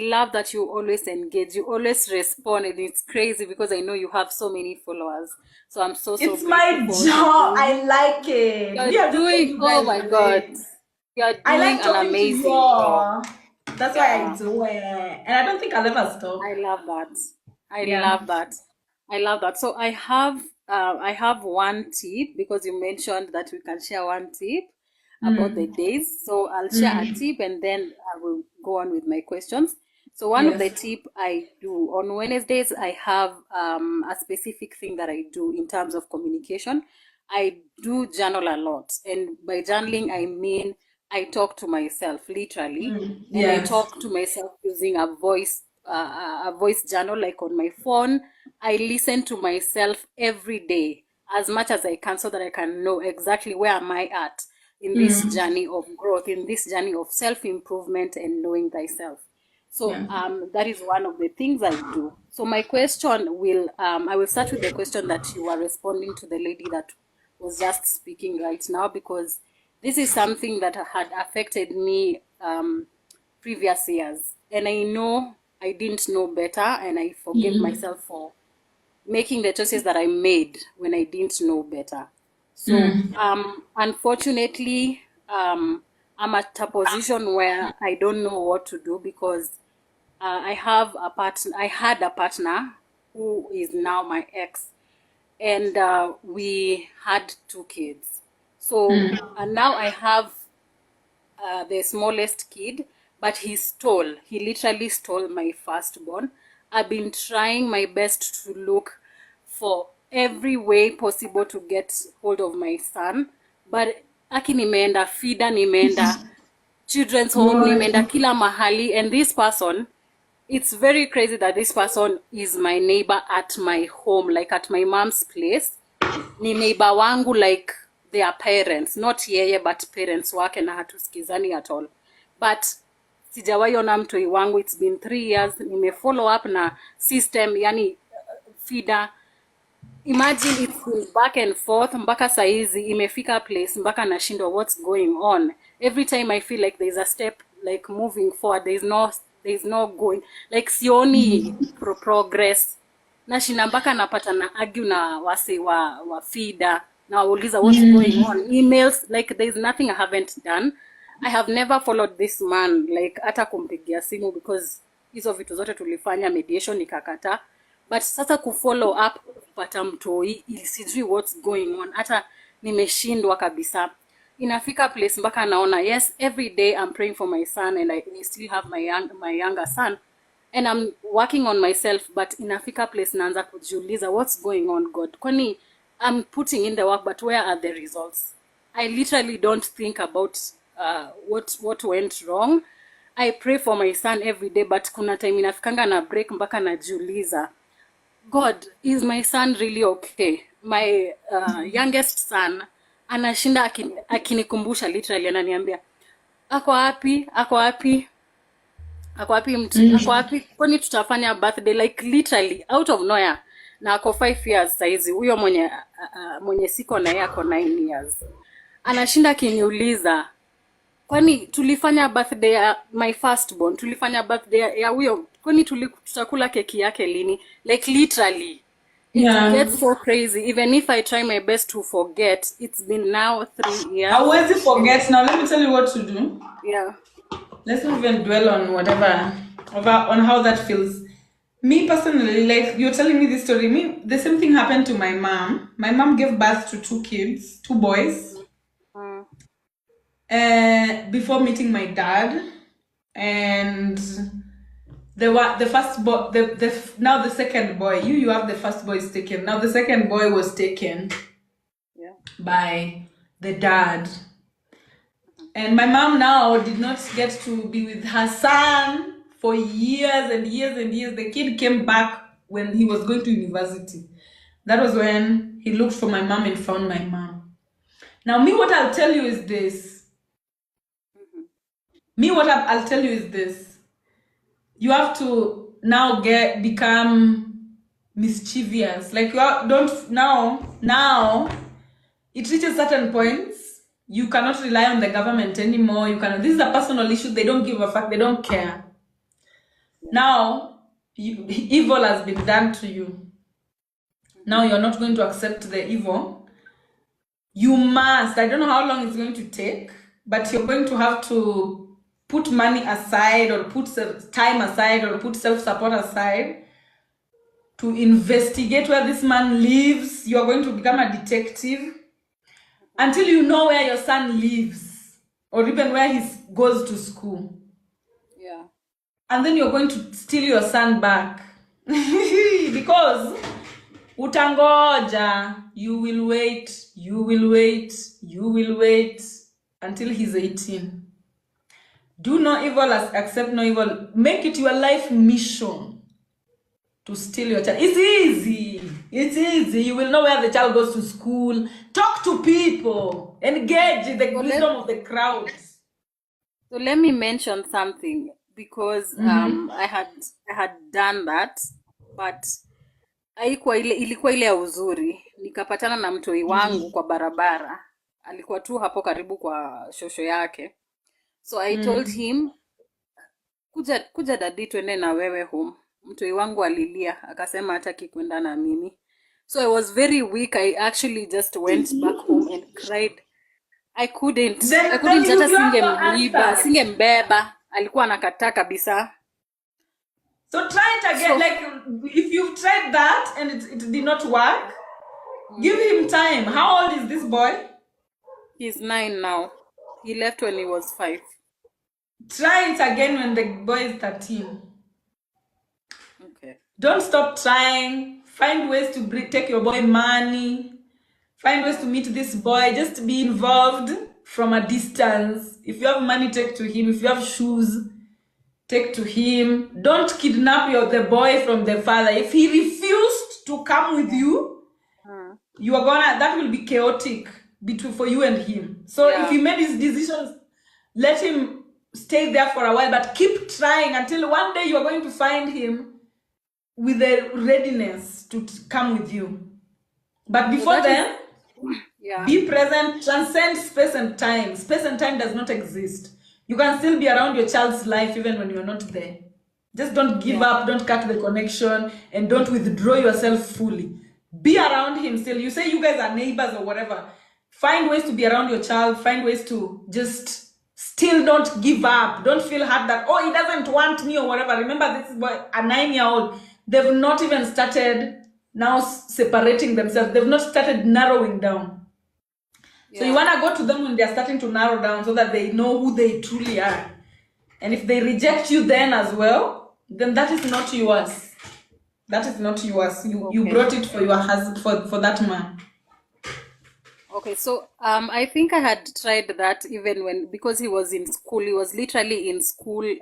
love that you always engage. You always respond, and it's crazy because I know you have so many followers. So I'm so It's grateful my for job. I like it. You're doing, oh my God, you're I doing like an talking to amazing you job. all. That's why I do it. And I don't think I'll ever stop. I love that. I Yeah. love that. So I have one tip because you mentioned that we can share one tip about the days. So I'll share a tip and then I will go on with my questions. So one of the tip I do on Wednesdays, I have a specific thing that I do in terms of communication. I do journal a lot, and by journaling I mean I talk to myself literally, and I talk to myself using a voice journal, like on my phone. I listen to myself every day as much as I can so that I can know exactly where am I at in this journey of growth, in this journey of self-improvement and knowing thyself. So that is one of the things I do. So my question I will start with the question that you were responding to the lady that was just speaking right now, because this is something that had affected me previous years. And I know I didn't know better, and I forgive myself for making the choices that I made when I didn't know better. So unfortunately, I'm at a position where I don't know what to do because I had a partner who is now my ex, and we had 2 kids. So and now I have the smallest kid, but he literally stole my firstborn. I've been trying my best to look for every way possible to get hold of my son, but aki nimeenda FIDA, nimeenda children's home, nimeenda kila mahali, and this person, it's very crazy that this person is my neighbor at my home, like at my mom's place. Ni neighbor wangu, like their parents, not yeye but parents wake, na hatusikizani at all. But sijawahi ona mtoi wangu. It's been 3 years. Nime follow up na system, yani FIDA, imagine it's been back and forth mpaka saizi imefika place mpaka nashindwa what's going on. Every time I feel like there's a step like moving forward, there's no going, like sioni progress. Nashinda mpaka napata na argue na wase wa feeder na wauliza what's going on, emails, like there's nothing I haven't done. I have never followed this man, like hata kumpigia simu, because hizo vitu zote tulifanya, mediation ikakata. But sasa kufollow up kupata mtoi, sijui what's going on, hata nimeshindwa kabisa. Inafika place mpaka naona, yes, every day I'm praying for my son, and I still have my younger son, and I'm working on myself, but inafika place naanza kujiuliza what's going on, God, kwani I'm putting in the work, but where are the results? I literally don't think about what went wrong. I pray for my son every day, but kuna time inafikanga na break mpaka najiuliza, God, is my son really okay? My youngest son anashinda akinikumbusha, literally ananiambia, ako wapi kwani tutafanya birthday, like literally out of nowhere, na ako 5 years saizi. Huyo mwenye siko na yeye ako 9 years. Anashinda akiniuliza, kwani tulifanya birthday ya my firstborn, tulifanya birthday ya huyo, kwani tutakula keki yake lini? Like literally it gets so crazy. Even if I try my best to forget, it's been now 3 years. I always forget. Now let me tell you what to do. Yeah, Let's not even dwell on on how that feels. Me personally, like you're telling me this story, the same thing happened to my mom. My mom gave birth to 2 kids, 2 boys, before meeting my dad. And the first boy, now the second boy, you have the first boy is taken. Now the second boy was taken by the dad. And my mom now did not get to be with her son for years and years and years. The kid came back when he was going to university. That was when he looked for my mom and found my mom. Now, what I'll tell you is this. I'll tell you is this. You have to now become mischievous. Like now it reaches certain points. You cannot rely on the government anymore. This is a personal issue. They don't give a fuck. They don't care. Now, evil has been done to you. Now you're not going to accept the evil. You must. I don't know how long it's going to take, but you're going to have to put money aside, or put time aside, or put self-support aside to investigate where this man lives. You're going to become a detective until you know where your son lives, or even where he goes to school. Yeah. And then you're going to steal your son back. Because utangoja, you will wait until he's 18. Do no evil, accept no evil. Make it your life mission to steal your child. It's easy. You will know where the child goes to school. Talk to people. Engage in the wisdom of the crowd. So let me mention something, because I had done that, but ilikuwa ile ya uzuri. Nikapatana na mtoi wangu kwa barabara. Alikuwa tu hapo karibu kwa shosho yake. So I told him, kuja dadi twende na wewe home. Mtoi wangu alilia, akasema hataki kwenda na mimi. So I was very weak. I actually just went back home and cried. I couldn't hata singembeba. Alikuwa anakataa kabisa. So try it again. Like if you've tried that and it did not work, give him time. How old is this boy? He's 9 now. He left when he was 5. Try it again when the boy is 13. Okay. Don't stop trying. Find ways to take your boy money. Find ways to meet this boy. Just be involved from a distance. If you have money, take to him. If you have shoes, take to him. Don't kidnap the boy from the father. If he refused to come with you, that will be chaotic for you and him. So if he made his decisions, let him stay there for a while, but keep trying until one day you are going to find him with a readiness to come with you. But before then, yeah. be present, transcend space and time. Space and time does not exist. You can still be around your child's life even when you're not there. Just don't give up, don't cut the connection, and don't withdraw yourself fully. Be around him still. You say you guys are neighbors or whatever. Find ways to be around your child. Find ways to just still don't give up. Don't feel hard that, oh, he doesn't want me or whatever. Remember, this is a 9-year-old. They've not even started now separating themselves. They've not started narrowing down. So you want to go to them when they're starting to narrow down so that they know who they truly are. And if they reject you then as well, then that is not yours. That is not yours. You brought it for your husband, for that man. Okay, so I think I had tried that even because he was in school. He was literally in school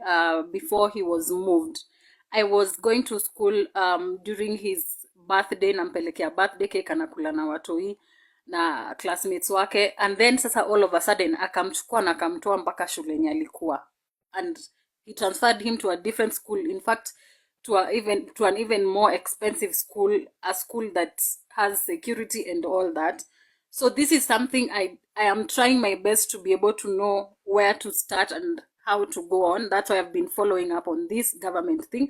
before he was moved. I was going to school during his birthday, nampelekea birthday cake anakula na watoi na classmates wake, and then sasa all of a sudden akamchukua na akamtoa mpaka shule yenye alikuwa, and he transferred him to a different school, in fact to an even more expensive school, a school that has security and all that. So this is something I am trying my best to be able to know where to start and how to go on. That's why I've been following up on this government thing.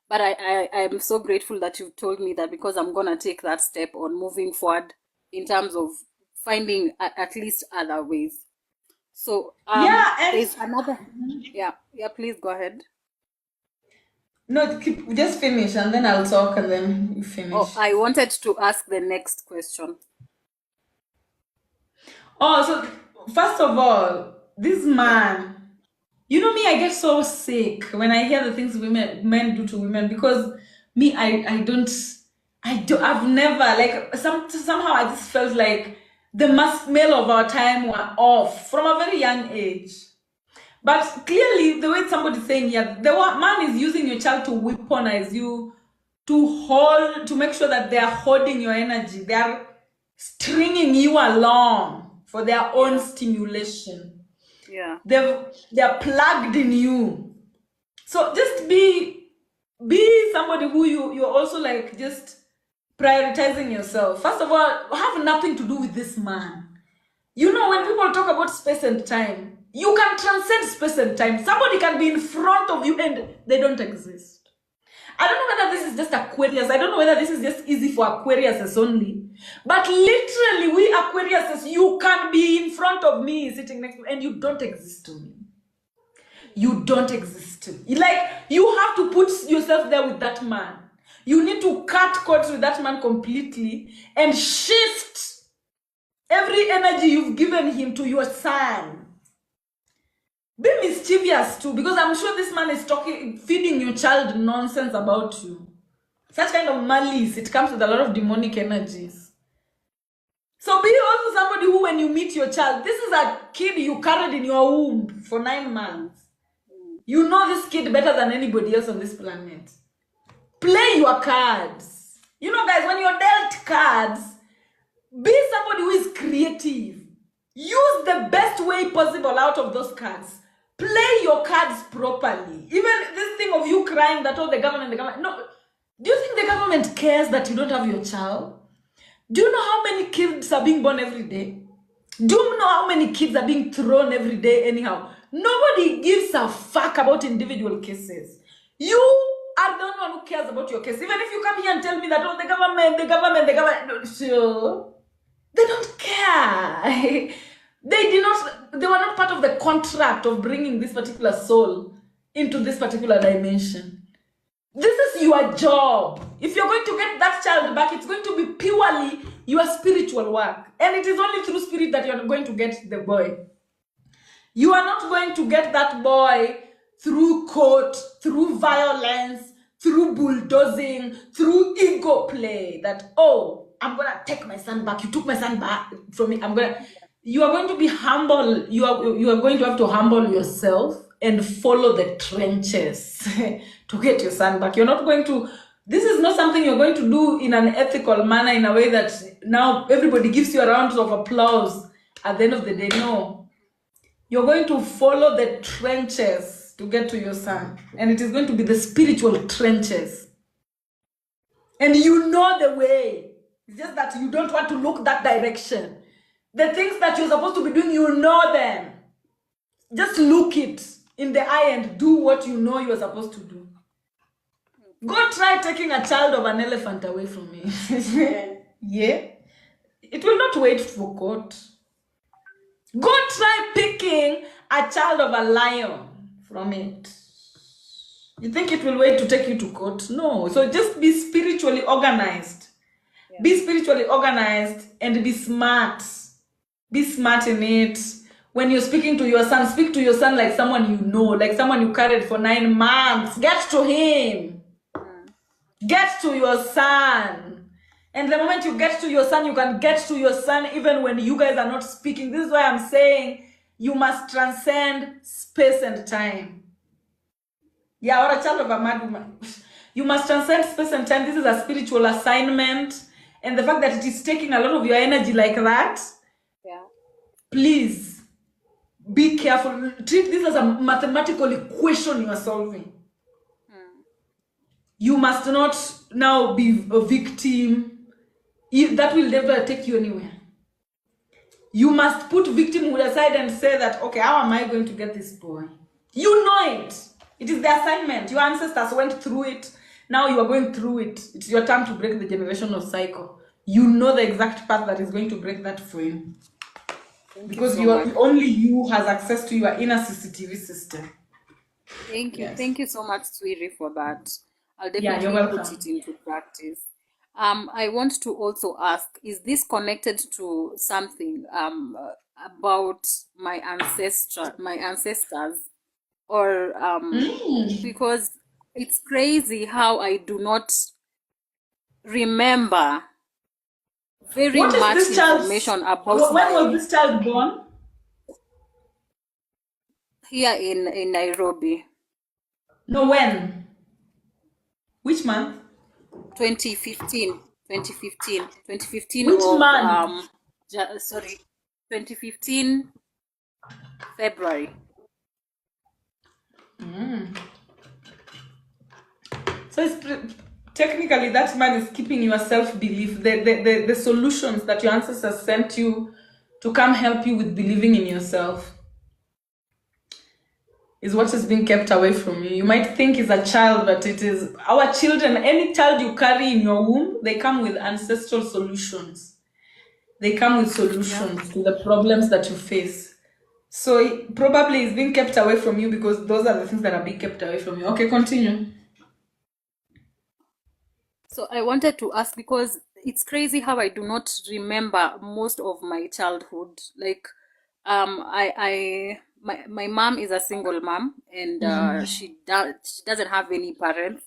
But I am so grateful that you've told me that, because I'm going to take that step on moving forward in terms of finding at least other ways. So there's another. Yeah, please go ahead. No, just finish and then I'll talk and then you finish. Oh, I wanted to ask the next question. Oh, so first of all, this man, you know me, I get so sick when I hear the things men do to women, because me, I've never, like, somehow I just felt like the male of our time were off from a very young age. But clearly, the way somebody's saying here, the man is using your child to weaponize you, to make sure that they are holding your energy. They are stringing you along for their own stimulation. Yeah. They're plugged in you. So just be somebody who you're also like just prioritizing yourself. First of all, have nothing to do with this man. You know, when people talk about space and time, you can transcend space and time. Somebody can be in front of you and they don't exist. I don't know whether this is just Aquarius. I don't know whether this is just easy for Aquariuses only. But literally, we Aquariuses, you can be in front of me, sitting next to me, and you don't exist to me. You don't exist to me. Like, you have to put yourself there with that man. You need to cut cords with that man completely and shift every energy you've given him to your son. Be mischievous too, because I'm sure this man is feeding your child nonsense about you. Such kind of malice, it comes with a lot of demonic energies. So be also somebody who, when you meet your child, this is a kid you carried in your womb for 9 months. You know this kid better than anybody else on this planet. Play your cards. You know, guys, when you're dealt cards, be somebody who is creative. Use the best way possible out of those cards. Play your cards properly. Even this thing of you crying that, oh, the government. No. Do you think the government cares that you don't have your child? Do you know how many kids are being born every day? Do you know how many kids are being thrown every day anyhow? Nobody gives a fuck about individual cases. You are the only one who cares about your case. Even if you come here and tell me that, oh, the government, sure. They don't care. They were not part of the contract of bringing this particular soul into this particular dimension. This is your job. If you're going to get that child back, it's going to be purely your spiritual work. And it is only through spirit that you're going to get the boy. You are not going to get that boy through court, through violence, through bulldozing, through ego play. That, oh, I'm going to take my son back. You took my son back from me. You are going to be humble. You are going to have to humble yourself and follow the trenches to get your son back. You're not going to, this is not something you're going to do in an ethical manner, in a way that now everybody gives you a round of applause at the end of the day. No. You're going to follow the trenches to get to your son. And it is going to be the spiritual trenches. And you know the way. It's just that you don't want to look that direction. The things that you're supposed to be doing, you know them. Just look it in the eye and do what you know you're supposed to do. Go try taking a child of an elephant away from me. Yeah. It will not wait for court. Go try picking a child of a lion from it. You think it will wait to take you to court? No. So just be spiritually organized. Yeah. Be spiritually organized and be smart. Be smart in it. When you're speaking to your son, speak to your son like someone you know, like someone you carried for 9 months. Get to him. Get to your son. And the moment you get to your son, you can get to your son even when you guys are not speaking. This is why I'm saying you must transcend space and time. Yeah, or a child of a mad woman. You must transcend space and time. This is a spiritual assignment. And the fact that it is taking a lot of your energy like that, yeah. Please be careful. Treat this as a mathematical equation you are solving. You must not now be a victim. That will never take you anywhere. You must put victimhood aside and say that, okay, how am I going to get this boy? You know it. It is the assignment. Your ancestors went through it. Now you are going through it. It's your time to break the generational cycle. You know the exact path that is going to break that for you. Because only you has access to your inner CCTV system. Thank you. Yes. Thank you so much, Swiri, for that. I'll you're definitely welcome. put it into practice. I want to also ask, is this connected to something about my ancestors? Or because it's crazy how I do not remember very much information about when was this child born? Here in Nairobi. No, when? Which month? 2015. 2015 Which of, month? 2015 February. So it's technically that man is keeping your self-belief, the solutions that your ancestors sent you to come help you with believing in yourself is what is being kept away from you. You might think it's a child, but it is our children. Any child you carry in your womb, they come with ancestral solutions. They come with solutions to the problems that you face. So it probably is being kept away from you because those are the things that are being kept away from you. Okay, continue. So I wanted to ask, because it's crazy how I do not remember most of my childhood. Like, my mom is a single mom, and she doesn't have any parents.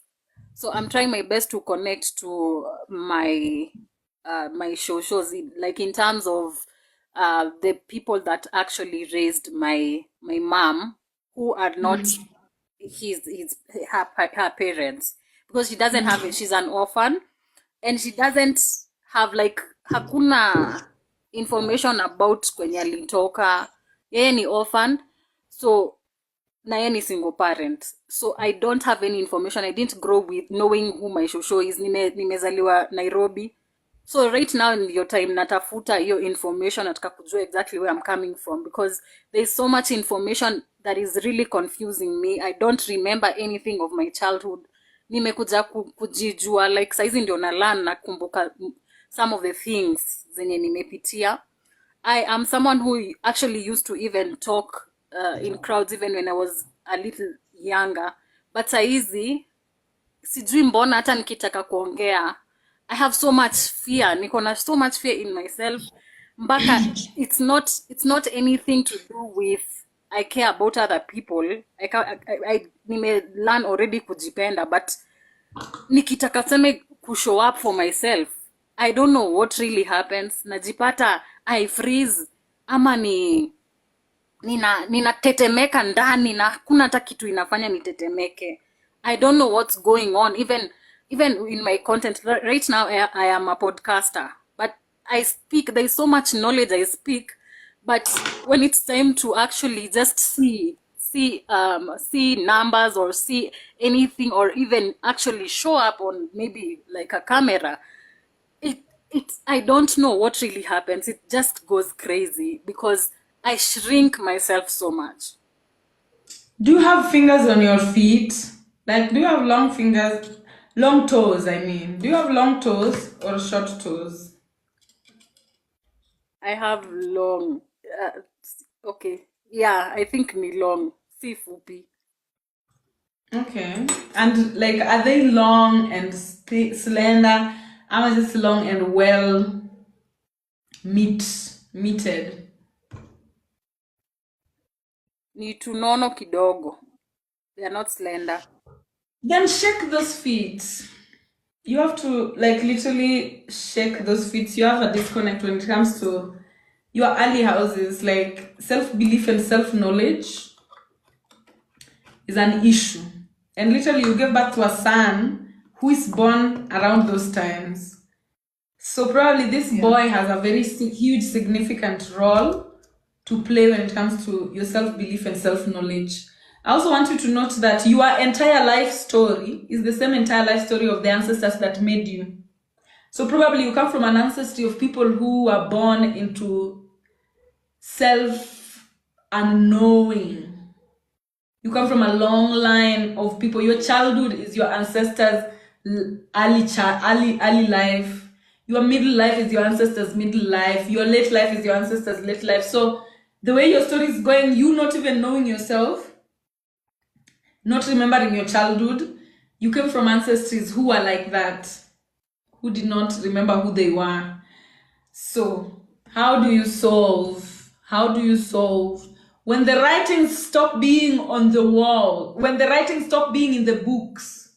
So I'm trying my best to connect to my my shows, like in terms of the people that actually raised my mom, who are not her parents, because she doesn't have it. She's an orphan, and she doesn't have, like, hakuna information about kwenye alitoka. Yeye ni orphan, so na yeye ni single parent, so I don't have any information. I didn't grow with knowing who my shosho is. Nimezaliwa Nairobi, so right now in your time natafuta hiyo information, nataka kujua exactly where I'm coming from, because there's so much information that is really confusing me. I don't remember anything of my childhood. Nimekuja kujijua, like saizi ndio na learn na kumbuka some of the things zenye nimepitia. I am someone who actually used to even talk in crowds even when I was a little younger, but saizi sijui mbona hata nikitaka kuongea I have so much fear. Niko na so much fear in myself, mpaka it's not anything to do with I care about other people. I nime learn already kujipenda, but nikitaka seme kushow up for myself, I don't know what really happens. Najipata I freeze, ama ninatetemeka ndani na hakuna hata kitu inafanya nitetemeke. I don't know what's going on. Even in my content right now, I am a podcaster, but I speak, there's so much knowledge I speak, but when it's time to actually just see numbers or see anything, or even actually show up on maybe like a camera, I don't know what really happens. It just goes crazy because I shrink myself so much. Do you have fingers on your feet? Like, do you have long fingers? Long toes, I mean. Do you have long toes or short toes? I have long. Okay. Yeah, I think ni long. Si fupi. Okay. And like, are they long and slender? Am I just long and well meated? Ni tunono kidogo. They are not slender. Then shake those feet. You have to like literally shake those feet. You have a disconnect when it comes to your early houses. Like self-belief and self-knowledge is an issue. And literally you give birth to a son who is born around those times. So probably this boy has a very huge significant role to play when it comes to your self-belief and self-knowledge. I also want you to note that your entire life story is the same entire life story of the ancestors that made you. So probably you come from an ancestry of people who are born into self-unknowing. You come from a long line of people. Your childhood is your ancestors' early life. Your middle life is your ancestors' middle life. Your late life is your ancestors' late life. So the way your story is going, you not even knowing yourself, not remembering your childhood, you came from ancestors who are like that, who did not remember who they were. So how do you solve? How do you solve? When the writings stop being on the wall, when the writings stop being in the books,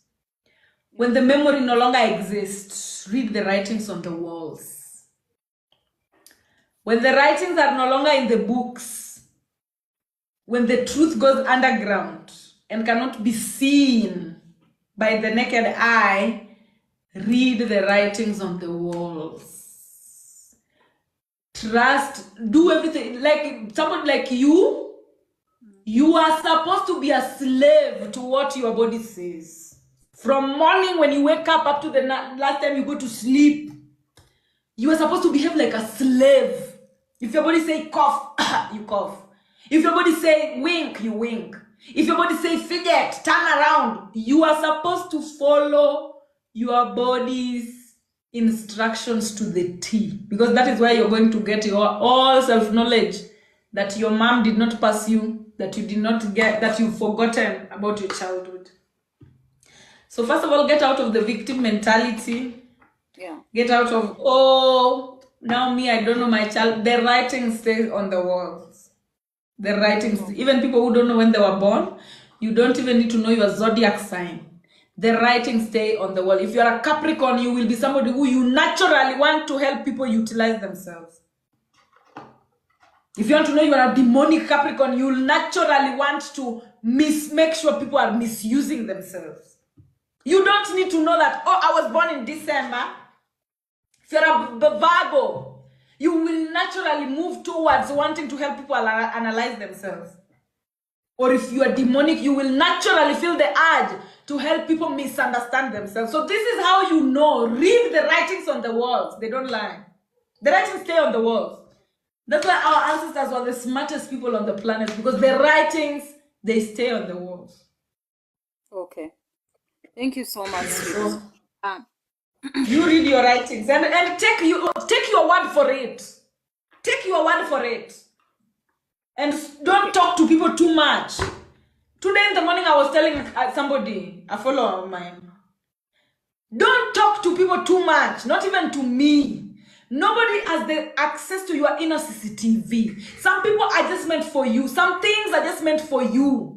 when the memory no longer exists, read the writings on the walls. When the writings are no longer in the books, when the truth goes underground and cannot be seen by the naked eye, read the writings on the walls. Trust, do everything. Like someone like you are supposed to be a slave to what your body says. From morning when you wake up to the last time you go to sleep, you are supposed to behave like a slave. If your body say cough, you cough. If your body say wink, you wink. If your body say fidget, turn around. You are supposed to follow your body's instructions to the T, because that is where you're going to get your all self-knowledge that your mom did not pass you, that you did not get, that you've forgotten about your childhood. So first of all, get out of the victim mentality. Yeah. Get out of, oh, now me, I don't know my child. The writings stay on the walls. The writings, even people who don't know when they were born, you don't even need to know your zodiac sign. The writings stay on the wall. If you're a Capricorn, you will be somebody who you naturally want to help people utilize themselves. If you want to know you are a demonic Capricorn, you'll naturally want to make sure people are misusing themselves. You don't need to know that, oh, I was born in December. If you're a Virgo, you will naturally move towards wanting to help people analyze themselves. Or if you are demonic, you will naturally feel the urge to help people misunderstand themselves. So this is how you know. Read the writings on the walls. They don't lie. The writings stay on the walls. That's why our ancestors were the smartest people on the planet, because the writings, they stay on the walls. Okay. Thank you so much. So, you read your writings and take your word for it. Take your word for it. And don't talk to people too much. Today in the morning, I was telling somebody, a follower of mine, don't talk to people too much, not even to me. Nobody has the access to your inner CCTV. Some people are just meant for you. Some things are just meant for you.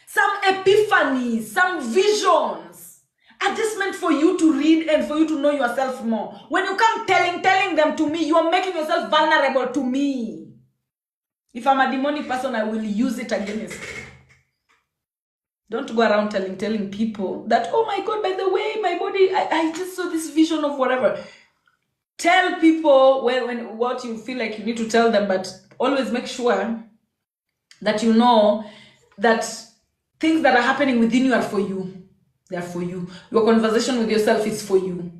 Some epiphanies, some visions are just meant for you to read and for you to know yourself more. When you come telling them to me, you are making yourself vulnerable to me. If I'm a demonic person, I will use it against you. Don't go around telling people that, oh my God, by the way, my body, I just saw this vision of whatever. Tell people when what you feel like you need to tell them, but always make sure that you know that things that are happening within you are for you. They are for you. Your conversation with yourself is for you.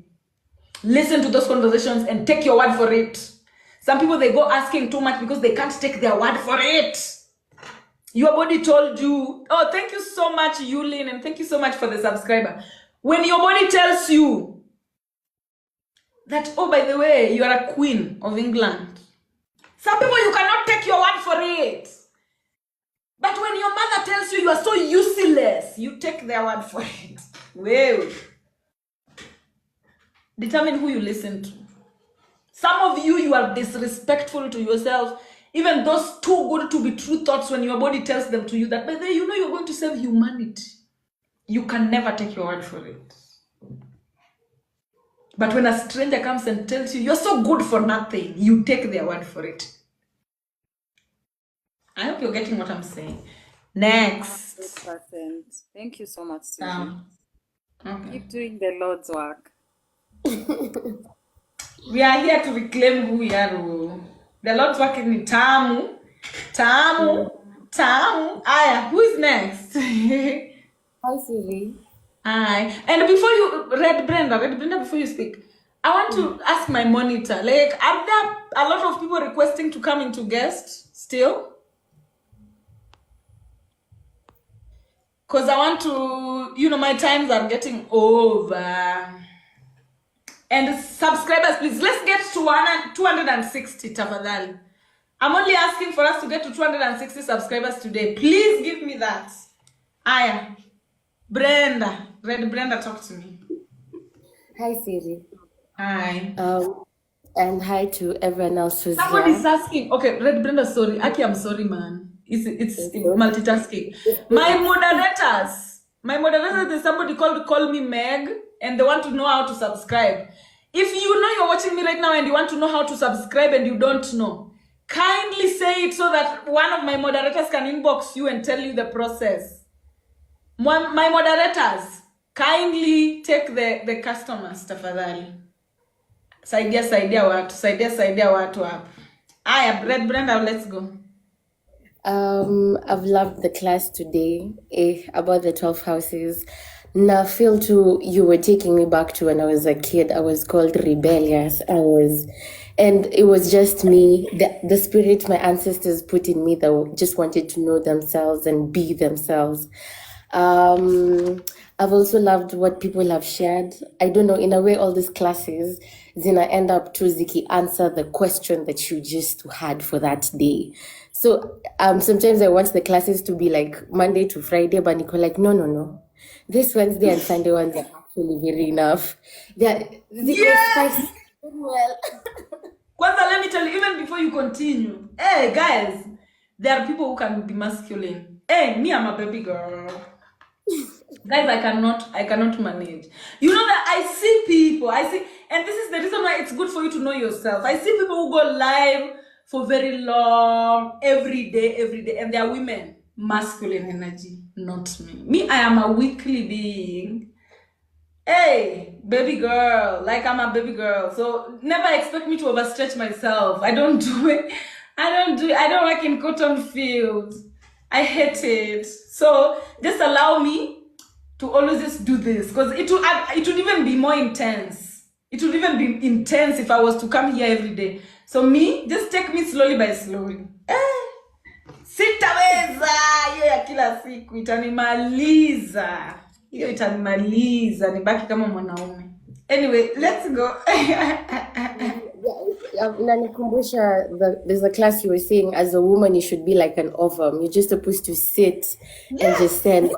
Listen to those conversations and take your word for it. Some people, they go asking too much because they can't take their word for it. Your body told you, oh, thank you so much, Yulin, and thank you so much for the subscriber. When your body tells you that, oh, by the way, you are a queen of England. Some people, you cannot take your word for it. But when your mother tells you you are so useless, you take their word for it. Well, determine who you listen to. Some of you, you are disrespectful to yourself. Even those too good to be true thoughts, when your body tells them to you that, but then you know you're going to save humanity. You can never take your word for it. But when a stranger comes and tells you, you're so good for nothing, you take their word for it. I hope you're getting what I'm saying. Next. 100%. Thank you so much, Susie. Okay. Keep doing the Lord's work. We are here to reclaim who we are. The Lord's work in Tamu. Aya, who is next? Hi, Swiri. Hi. And before you, Red Brenda, before you speak, I want to ask my monitor, like, are there a lot of people requesting to come into guest still? Because I want to, my times are getting over. And subscribers, please, let's get to 260, tafadhali. I'm only asking for us to get to 260 subscribers today. Please give me that. Aya. Brenda. Red Brenda, talk to me. Hi, Swiri. Hi. And hi to everyone else who's Somebody's here. asking. Okay, Red Brenda, sorry. Aki, I'm sorry, man. It's multitasking. My moderators, there's somebody call me Meg, and they want to know how to subscribe. If you know you're watching me right now and you want to know how to subscribe and you don't know, kindly say it so that one of my moderators can inbox you and tell you the process. My moderators, kindly take the customers, tafadhali. Saidia watu hapo. Aya, Brenda, let's go. I've loved the class today about the 12 houses. Now, feel too, you were taking me back to when I was a kid. I was called rebellious. And it was just me, the spirit my ancestors put in me that just wanted to know themselves and be themselves. I've also loved what people have shared. I don't know, in a way, all these classes, then I end up to Ziki answer the question that you just had for that day. So sometimes I want the classes to be like Monday to Friday, but Nico like, no. This Wednesday and Sunday ones are actually very enough. They spice well. Kwanza, let me tell you, even before you continue, hey guys, there are people who can be masculine. Hey, me, I'm a baby girl. Guys, I cannot manage. You know that I see people, and this is the reason why it's good for you to know yourself. I see people who go live for very long, every day, and they are women. Masculine energy, not me. Me, I am a weakly being. Hey, baby girl, like I'm a baby girl. So never expect me to overstretch myself. I don't do it. I don't work in cotton fields. I hate it. So just allow me to always just do this, because it would even be more intense. It would even be intense if I was to come here every day. So just take me slowly by slowly. Sitaweza hiyo ya kila siku, itanimaliza. Hiyo itanimaliza, nibaki kama mwanaume. Anyway, let's go. Nanikumbusha, there's a class you were saying, as a woman you should be like an ovum. You're just supposed to sit and just stand,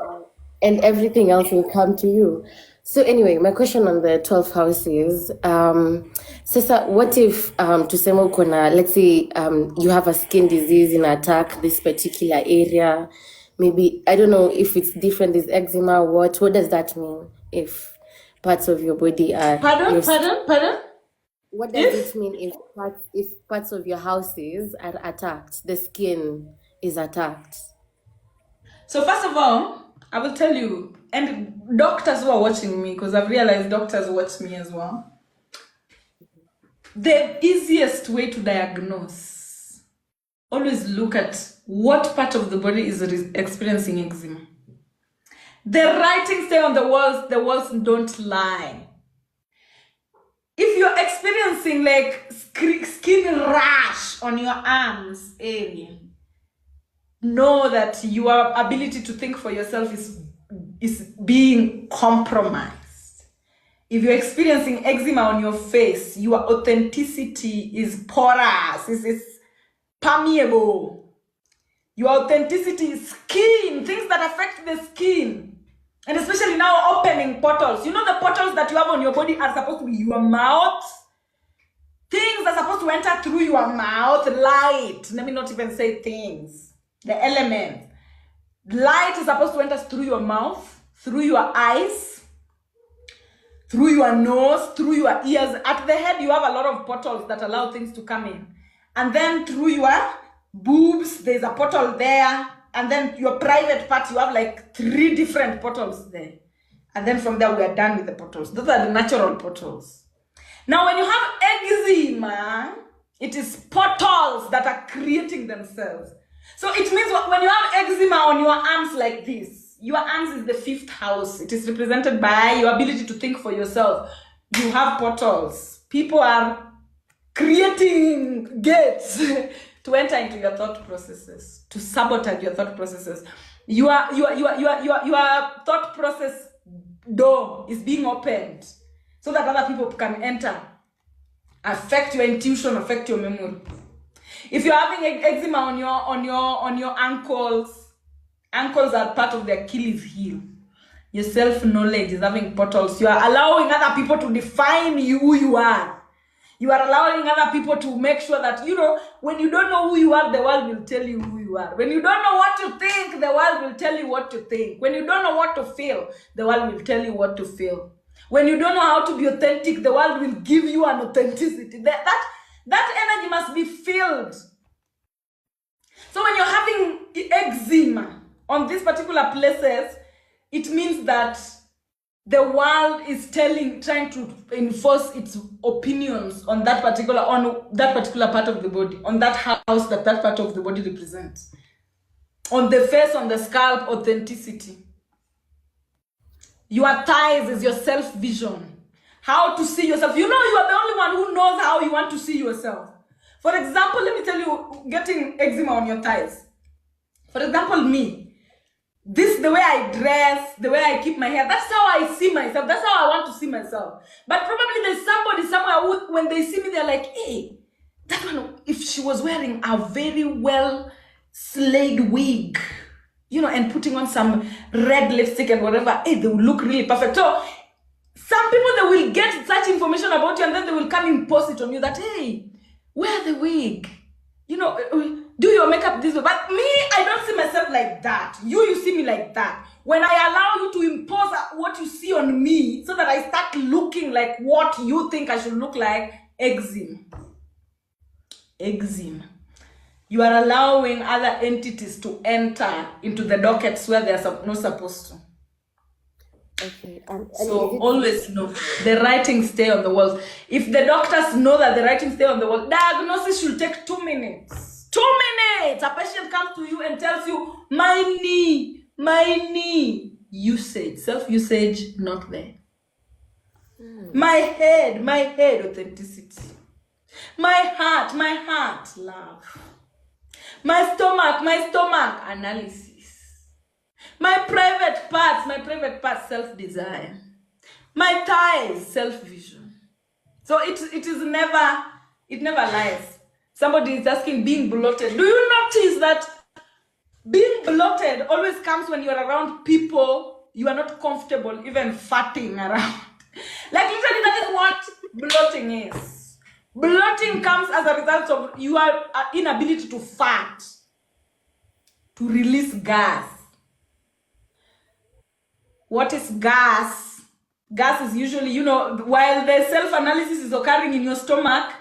and everything else will come to you. So anyway, my question on the 12 houses, Sasa, what if tuseme uko na, let's say you have a skin disease in attack this particular area, maybe, I don't know if it's different, is eczema or what does that mean if parts of your body are... Pardon? What does it mean if parts of your houses are attacked, the skin is attacked? So first of all, I will tell you, and doctors who are watching me, because I've realized doctors watch me as well, the easiest way to diagnose, always look at what part of the body is experiencing eczema. The writings stay on the walls don't lie. If experiencing like skin rash on your arms area, know that your ability to think for yourself is being compromised. If you're experiencing eczema on your face, your authenticity is porous, is permeable. Your authenticity is skin, things that affect the skin. And especially now opening portals. You know the portals that you have on your body are supposed to be your mouth. Things are supposed to enter through your mouth. Light. Let me not even say things. The elements. Light is supposed to enter through your mouth, through your eyes, through your nose, through your ears. At the head, you have a lot of portals that allow things to come in. And then through your boobs, there's a portal there. And then your private part, you have like 3 different portals there. And then from there, we are done with the portals. Those are the natural portals. Now, when you have eczema, it is portals that are creating themselves. So it means when you have eczema on your arms like this, your arms is the 5th house. It is represented by your ability to think for yourself. You have portals. People are creating gates to enter into your thought processes, to sabotage your thought processes. Your thought process door is being opened so that other people can enter, affect your intuition, affect your memory. If you're having eczema on your ankles are part of the Achilles heel. Your self-knowledge is having portals. You are allowing other people to define who you are. You are allowing other people to make sure that, when you don't know who you are, the world will tell you who you are. When you don't know what to think, the world will tell you what to think. When you don't know what to feel, the world will tell you what to feel. When you don't know how to be authentic, the world will give you an authenticity. That energy must be filled. So when you're having eczema on these particular places, it means that the world is trying to enforce its opinions on that particular part of the body, on that house that part of the body represents. On the face, on the scalp, authenticity. Your thighs is your self-vision. How to see yourself. You are the only one who knows how you want to see yourself. For example, let me tell you, getting eczema on your thighs. For example, me. The way I dress, the way I keep my hair, that's how I see myself. That's how I want to see myself. But probably there's somebody somewhere who, when they see me, they're like, hey, that one, if she was wearing a very well slayed wig, and putting on some red lipstick and whatever, hey, they will look really perfect. So some people, they will get such information about you and then they will come and post it on you that, hey, wear the wig, do your makeup this way. But me, I don't see myself like that. You see me like that. When I allow you to impose what you see on me so that I start looking like what you think I should look like, eczema. You are allowing other entities to enter into the dockets where they are not supposed to. Okay. So always know the writing stay on the walls. If the doctors know that the writing stay on the wall, diagnosis should take 2 minutes. 2 minutes. A patient comes to you and tells you, my knee. Usage, self-usage, not there. My head, authenticity. My heart, love. My stomach, analysis. My private parts, self-desire. My thighs, self-vision. So it never lies. Somebody is asking, being bloated. Do you notice that being bloated always comes when you're around people you are not comfortable even farting around? Like literally that is what bloating is. Bloating comes as a result of your inability to fart, to release gas. What is gas? Gas is usually, while the self-analysis is occurring in your stomach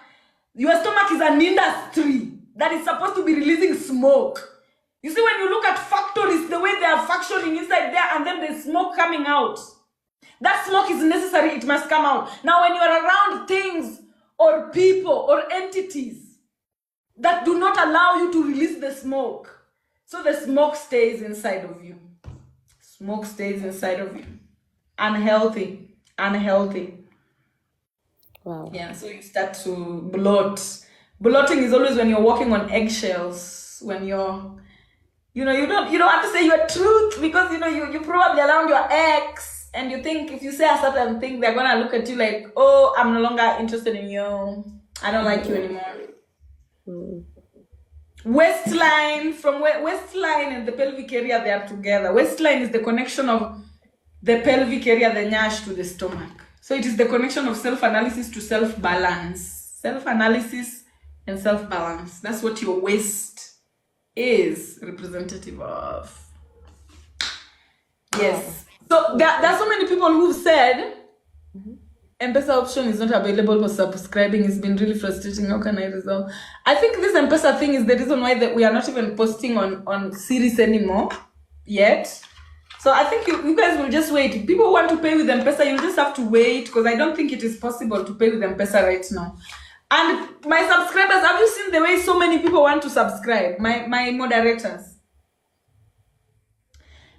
is an industry that is supposed to be releasing smoke. You see, when you look at factories, the way they are functioning inside there, and then there's smoke coming out. That smoke is necessary, it must come out. Now, when you are around things or people or entities that do not allow you to release the smoke, so the smoke stays inside of you. Smoke stays inside of you. Unhealthy. Wow. Yeah, so you start to bloat. Bloating is always when you're walking on eggshells, when you're, you don't have to say your truth because you probably around your ex and you think if you say a certain thing, they're gonna look at you like, oh, I'm no longer interested in you. I don't like you anymore. Waistline, from waistline and the pelvic area, they are together. Waistline is the connection of the pelvic area, the nyash, to the stomach. So it is the connection of self-analysis to self-balance. Self-analysis and self-balance. That's what your waist is representative of. Yes. So there are so many people who've said M-Pesa option is not available for subscribing. It's been really frustrating. How can I resolve? I think this M-Pesa thing is the reason why that we are not even posting on series anymore yet. So I think you guys will just wait. If people want to pay with M-Pesa, you'll just have to wait because I don't think it is possible to pay with M-Pesa right now. And my subscribers, have you seen the way so many people want to subscribe? My moderators.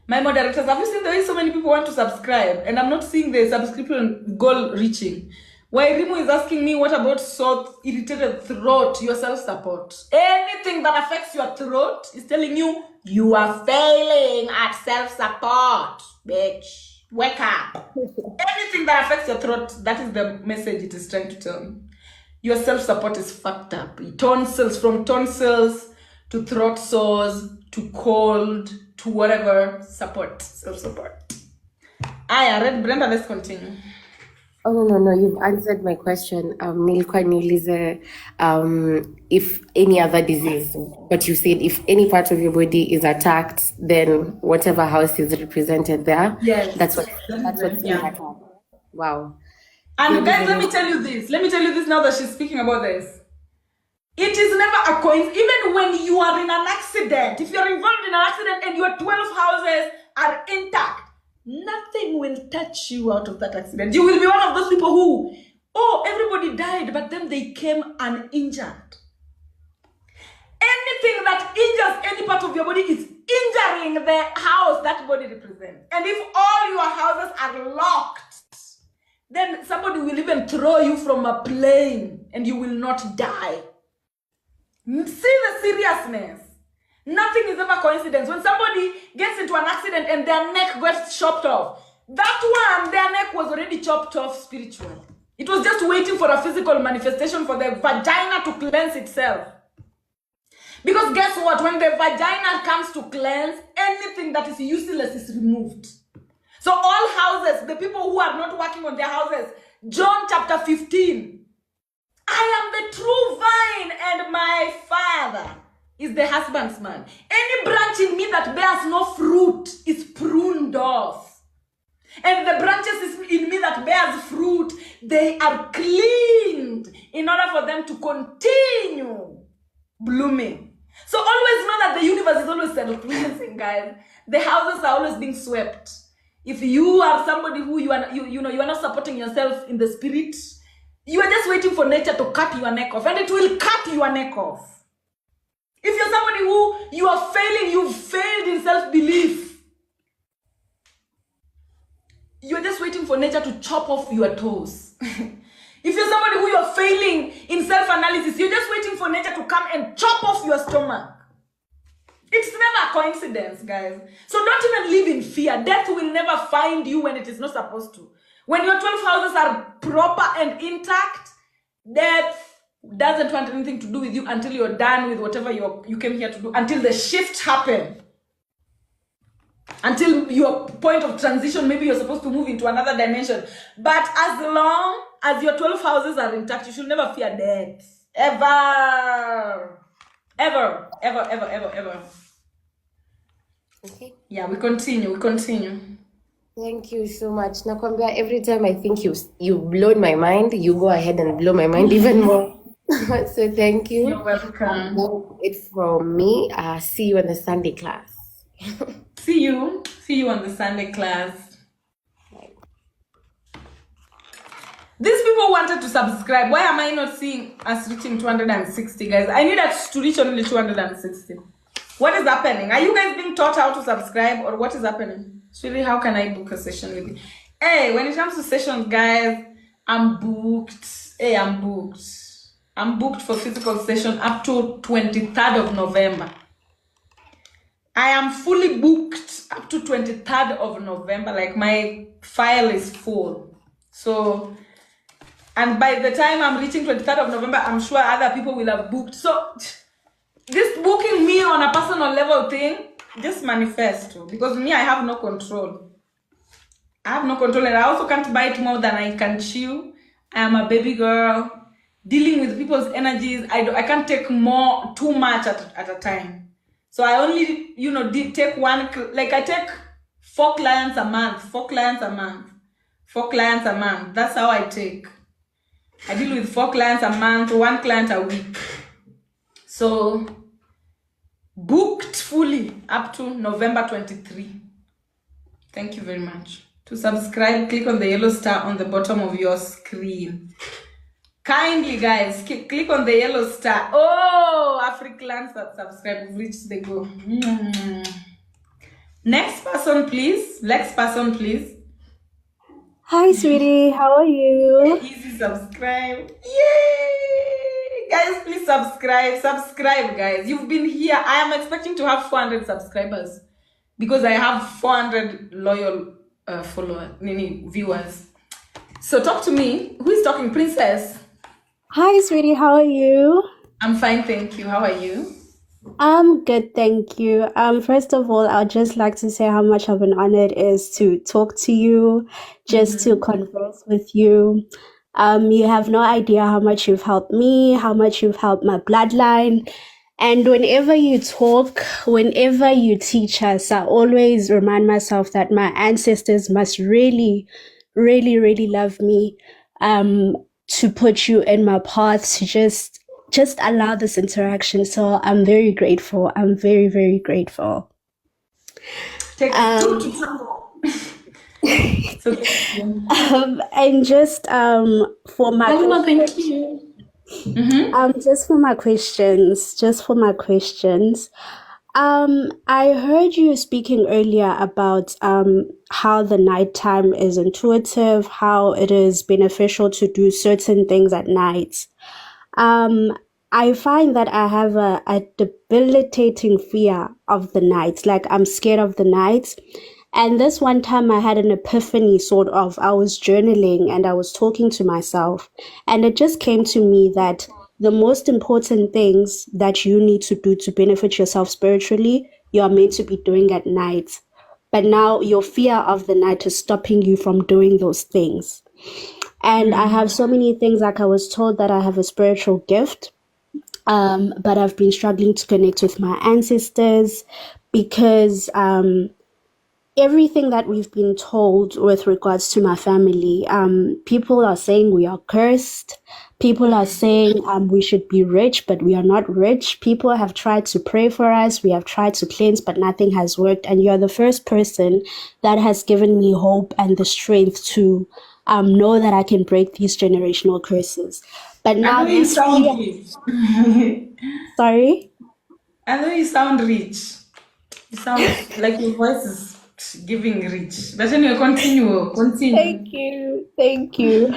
My moderators, have you seen the way so many people want to subscribe? And I'm not seeing the subscription goal reaching. Why Rimu is asking me, what about sore, irritated throat, your self-support? Anything that affects your throat is telling you, you are failing at self-support, bitch. Wake up. Anything that affects your throat, that is the message it is trying to tell you. Your self-support is fucked up. Tonsils, from tonsils to throat sores to cold to whatever, support, self-support. Aya, Red Brenda, let's continue. Oh, no, you've answered my question. Nilikuwa niulize if any other disease, but you said if any part of your body is attacked, then whatever house is represented there, yes, that's what's being attacked. Wow. And guys, let me tell you this now that she's speaking about this. It is never a coincidence. Even when you are in an accident, if you're involved in an accident and your 12 houses are intact, nothing will touch you out of that accident. You will be one of those people who, everybody died, but then they came uninjured. Anything that injures any part of your body is injuring the house that body represents. And if all your houses are locked, then somebody will even throw you from a plane and you will not die. See the seriousness. Nothing is ever coincidence. When somebody gets into an accident and their neck gets chopped off, that one, their neck was already chopped off spiritually. It was just waiting for a physical manifestation for the vagina to cleanse itself. Because guess what? When the vagina comes to cleanse, anything that is useless is removed. So all houses, the people who are not working on their houses, John chapter 15, I am the true vine and my Father is the husbandman. Any branch in me that bears no fruit is pruned off. And the branches in me that bears fruit, they are cleaned in order for them to continue blooming. So always know that the universe is always self-cleansing, guys. The houses are always being swept. If you are somebody who you are not supporting yourself in the spirit, you are just waiting for nature to cut your neck off, and it will cut your neck off. If you're somebody who you are failing, you've failed in self-belief, you're just waiting for nature to chop off your toes. If you're somebody who you're failing in self-analysis, you're just waiting for nature to come and chop off your stomach. It's never a coincidence, guys. So don't even live in fear. Death will never find you when it is not supposed to. When your 12 houses are proper and intact, death doesn't want anything to do with you until you're done with whatever you came here to do, until the shift happens. Until your point of transition, maybe you're supposed to move into another dimension. But as long as your 12 houses are intact, you should never fear death. Ever. Ever, ever, ever, ever, ever. Okay. Yeah, we continue. Thank you so much. Nakwambia, every time I think you've blown my mind, you go ahead and blow my mind even more. So thank you. You're welcome. That's it from me. See you in the Sunday class. See you on the Sunday class. These people wanted to subscribe. Why am I not seeing us reaching 260, guys? I need us to reach only 260. What is happening? Are you guys being taught how to subscribe, or what is happening? Swiri, how can I book a session with you? Hey, when it comes to sessions, guys, I'm booked. Hey, I'm booked. I'm booked for physical session up to 23rd of November. I am fully booked up to 23rd of November. Like, my file is full. So, and by the time I'm reaching 23rd of November, I'm sure other people will have booked. So, this booking me on a personal level thing, just manifest. Because me, I have no control. I have no control, and I also can't bite more than I can chew. I am a baby girl. Dealing with people's energies, I can't take too much at a time. So I only, take one, like I take 4 clients a month, 4 clients a month, 4 clients a month. That's how I take. I deal with 4 clients a month, 1 client a week. So booked fully up to November 23. Thank you very much. To subscribe, click on the yellow star on the bottom of your screen. Kindly, guys, click on the yellow star. Oh, Africans subscribe. We've reached the goal. Next person, please. Next person, please. Hi, sweetie. How are you? Easy subscribe. Yay! Guys, please subscribe. Subscribe, guys. You've been here. I am expecting to have 400 subscribers because I have 400 loyal viewers. So talk to me. Who is talking? Princess. Hi, sweetie. How are you? I'm fine, thank you. How are you? I'm good, thank you. First of all, I'd just like to say how much of an honor it is to talk to you, just to converse with you. You have no idea how much you've helped me, how much you've helped my bloodline. And whenever you talk, whenever you teach us, I always remind myself that my ancestors must really, really, really love me, to put you in my path, to just allow this interaction. So I'm very grateful. I'm very, very grateful. Take two to tango. And just for my thank you. just for my questions. I heard you speaking earlier about how the nighttime is intuitive, how it is beneficial to do certain things at night. I find that I have a debilitating fear of the night. Like, I'm scared of the night. And this one time I had an epiphany, sort of. I was journaling and I was talking to myself. And it just came to me that the most important things that you need to do to benefit yourself spiritually, you are meant to be doing at night. But now your fear of the night is stopping you from doing those things. And I have so many things, like I was told that I have a spiritual gift. But I've been struggling to connect with my ancestors because everything that we've been told with regards to my family, people are saying we are cursed. People are saying we should be rich, but we are not rich. People have tried to pray for us. We have tried to cleanse, but nothing has worked. And you're the first person that has given me hope and the strength to know that I can break these generational curses. But now you sound rich. Sorry? I know you sound rich. You sound like your voice is giving rich. But anyway, continue. Thank you.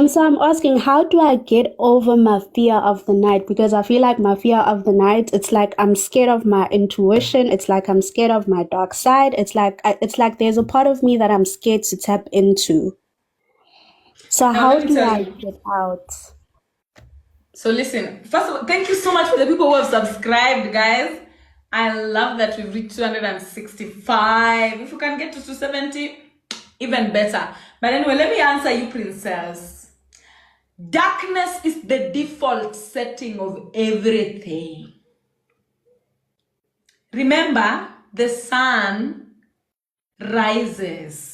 So I'm asking, how do I get over my fear of the night? Because I feel like my fear of the night, it's like I'm scared of my intuition. It's like I'm scared of my dark side. It's like there's a part of me that I'm scared to tap into. So how do I get out? So listen, first of all, thank you so much for the people who have subscribed, guys. I love that we've reached 265. If you can get to 270, even better. But anyway, let me answer you, princess. Darkness is the default setting of everything. Remember, the sun rises.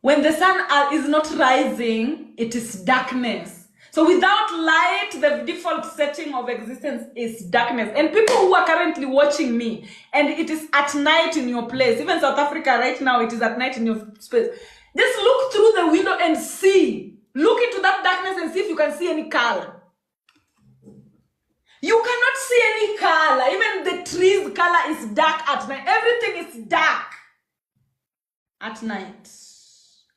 When the sun is not rising, it is darkness. So without light, the default setting of existence is darkness. And people who are currently watching me, and it is at night in your place, even South Africa right now, it is at night in your space. Just look through the window and see. Look into that darkness and see if you can see any color. You cannot see any color. Even the trees' color is dark at night. Everything is dark at night.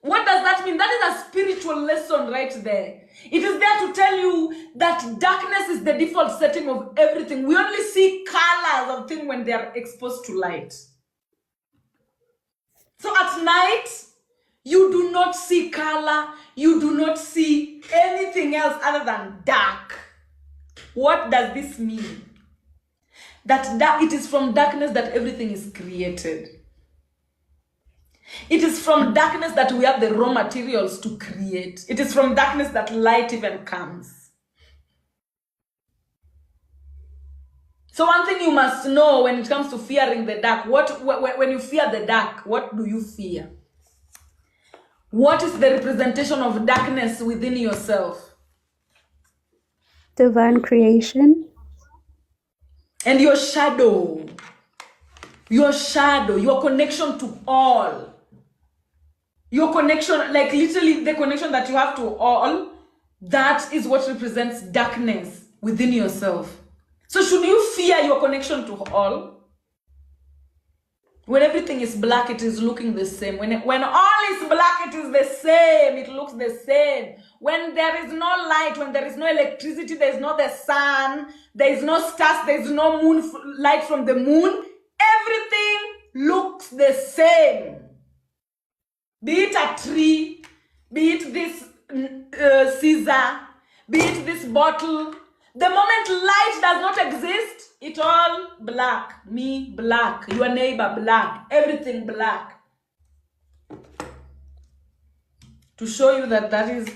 What does that mean? That is a spiritual lesson right there. It is there to tell you that darkness is the default setting of everything. We only see colors of things when they are exposed to light. So at night, you do not see color, you do not see anything else other than dark. What does this mean? That it is from darkness that everything is created. It is from darkness that we have the raw materials to create. It is from darkness that light even comes. So one thing you must know when it comes to fearing the dark, when you fear the dark, what do you fear? What is the representation of darkness within yourself? Divine creation. And your shadow, your connection to all. Your connection, like literally the connection that you have to all, that is what represents darkness within yourself. So should you fear your connection to all? When everything is black, it is looking the same. When all is black, it is the same. It looks the same. When there is no light, when there is no electricity, there is no the sun, there is no stars, there is no light from the moon, everything looks the same. Be it a tree, be it this scissor, be it this bottle. The moment light does not exist, it all black. Me, black. Your neighbor, black. Everything black. To show you that that is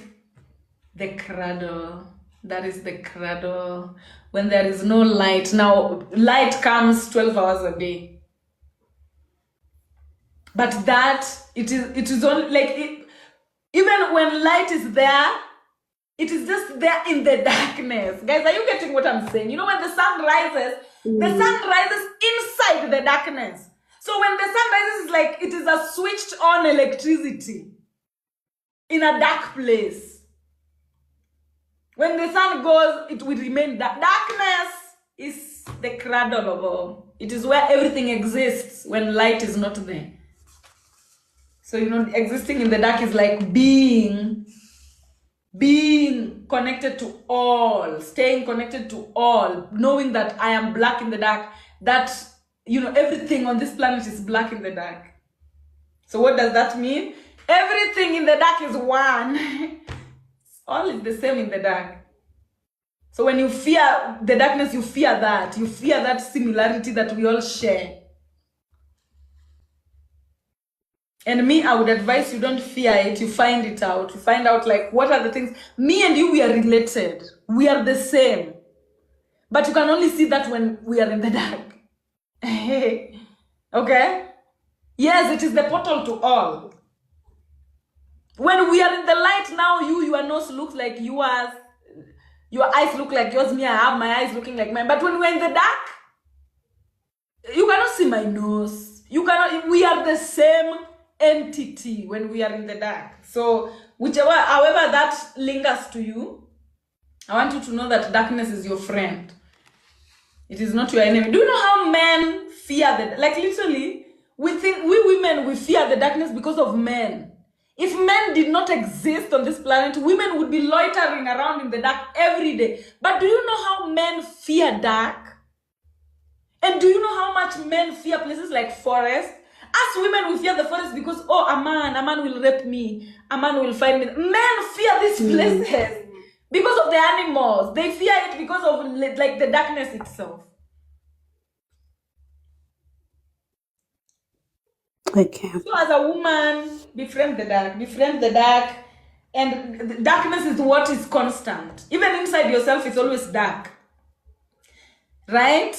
the cradle. That is the cradle. When there is no light. Now, light comes 12 hours a day. But that, it is only, like, even when light is there, it is just there in the darkness. Guys, are you getting what I'm saying? You know, when the sun rises, the sun rises inside the darkness. So when the sun rises, it's like it is a switched on electricity in a dark place. When the sun goes, it will remain dark. Darkness is the cradle of all. It is where everything exists when light is not there. So, you know, existing in the dark is like being connected to all, staying connected to all, knowing that I am black in the dark, that, you know, everything on this planet is black in the dark. So what does that mean? Everything in the dark is one. All is the same in the dark. So when you fear the darkness, you fear that. You fear that similarity that we all share. And me, I would advise you don't fear it, you find it out. You find out, like, what are the things. Me and you, we are related. We are the same. But you can only see that when we are in the dark. Okay? Yes, it is the portal to all. When we are in the light now, your nose looks like yours. Your eyes look like yours. Me, I have my eyes looking like mine. But when we're in the dark, you cannot see my nose. You cannot. We are the same entity when we are in the dark. So however that lingers to you, I want you to know that darkness is your friend. It is not your enemy. Do you know how men fear the, like, literally, we women, we fear the darkness because of men. If men did not exist on this planet, women would be loitering around in the dark every day. But do you know how men fear dark? And do you know how much men fear places like forest? As women, we fear the forest because, oh, a man will rape me. A man will find me. Men fear these places because of the animals. They fear it because of, like, the darkness itself. Okay. So as a woman, befriend the dark. Befriend the dark. And the darkness is what is constant. Even inside yourself, it's always dark. Right?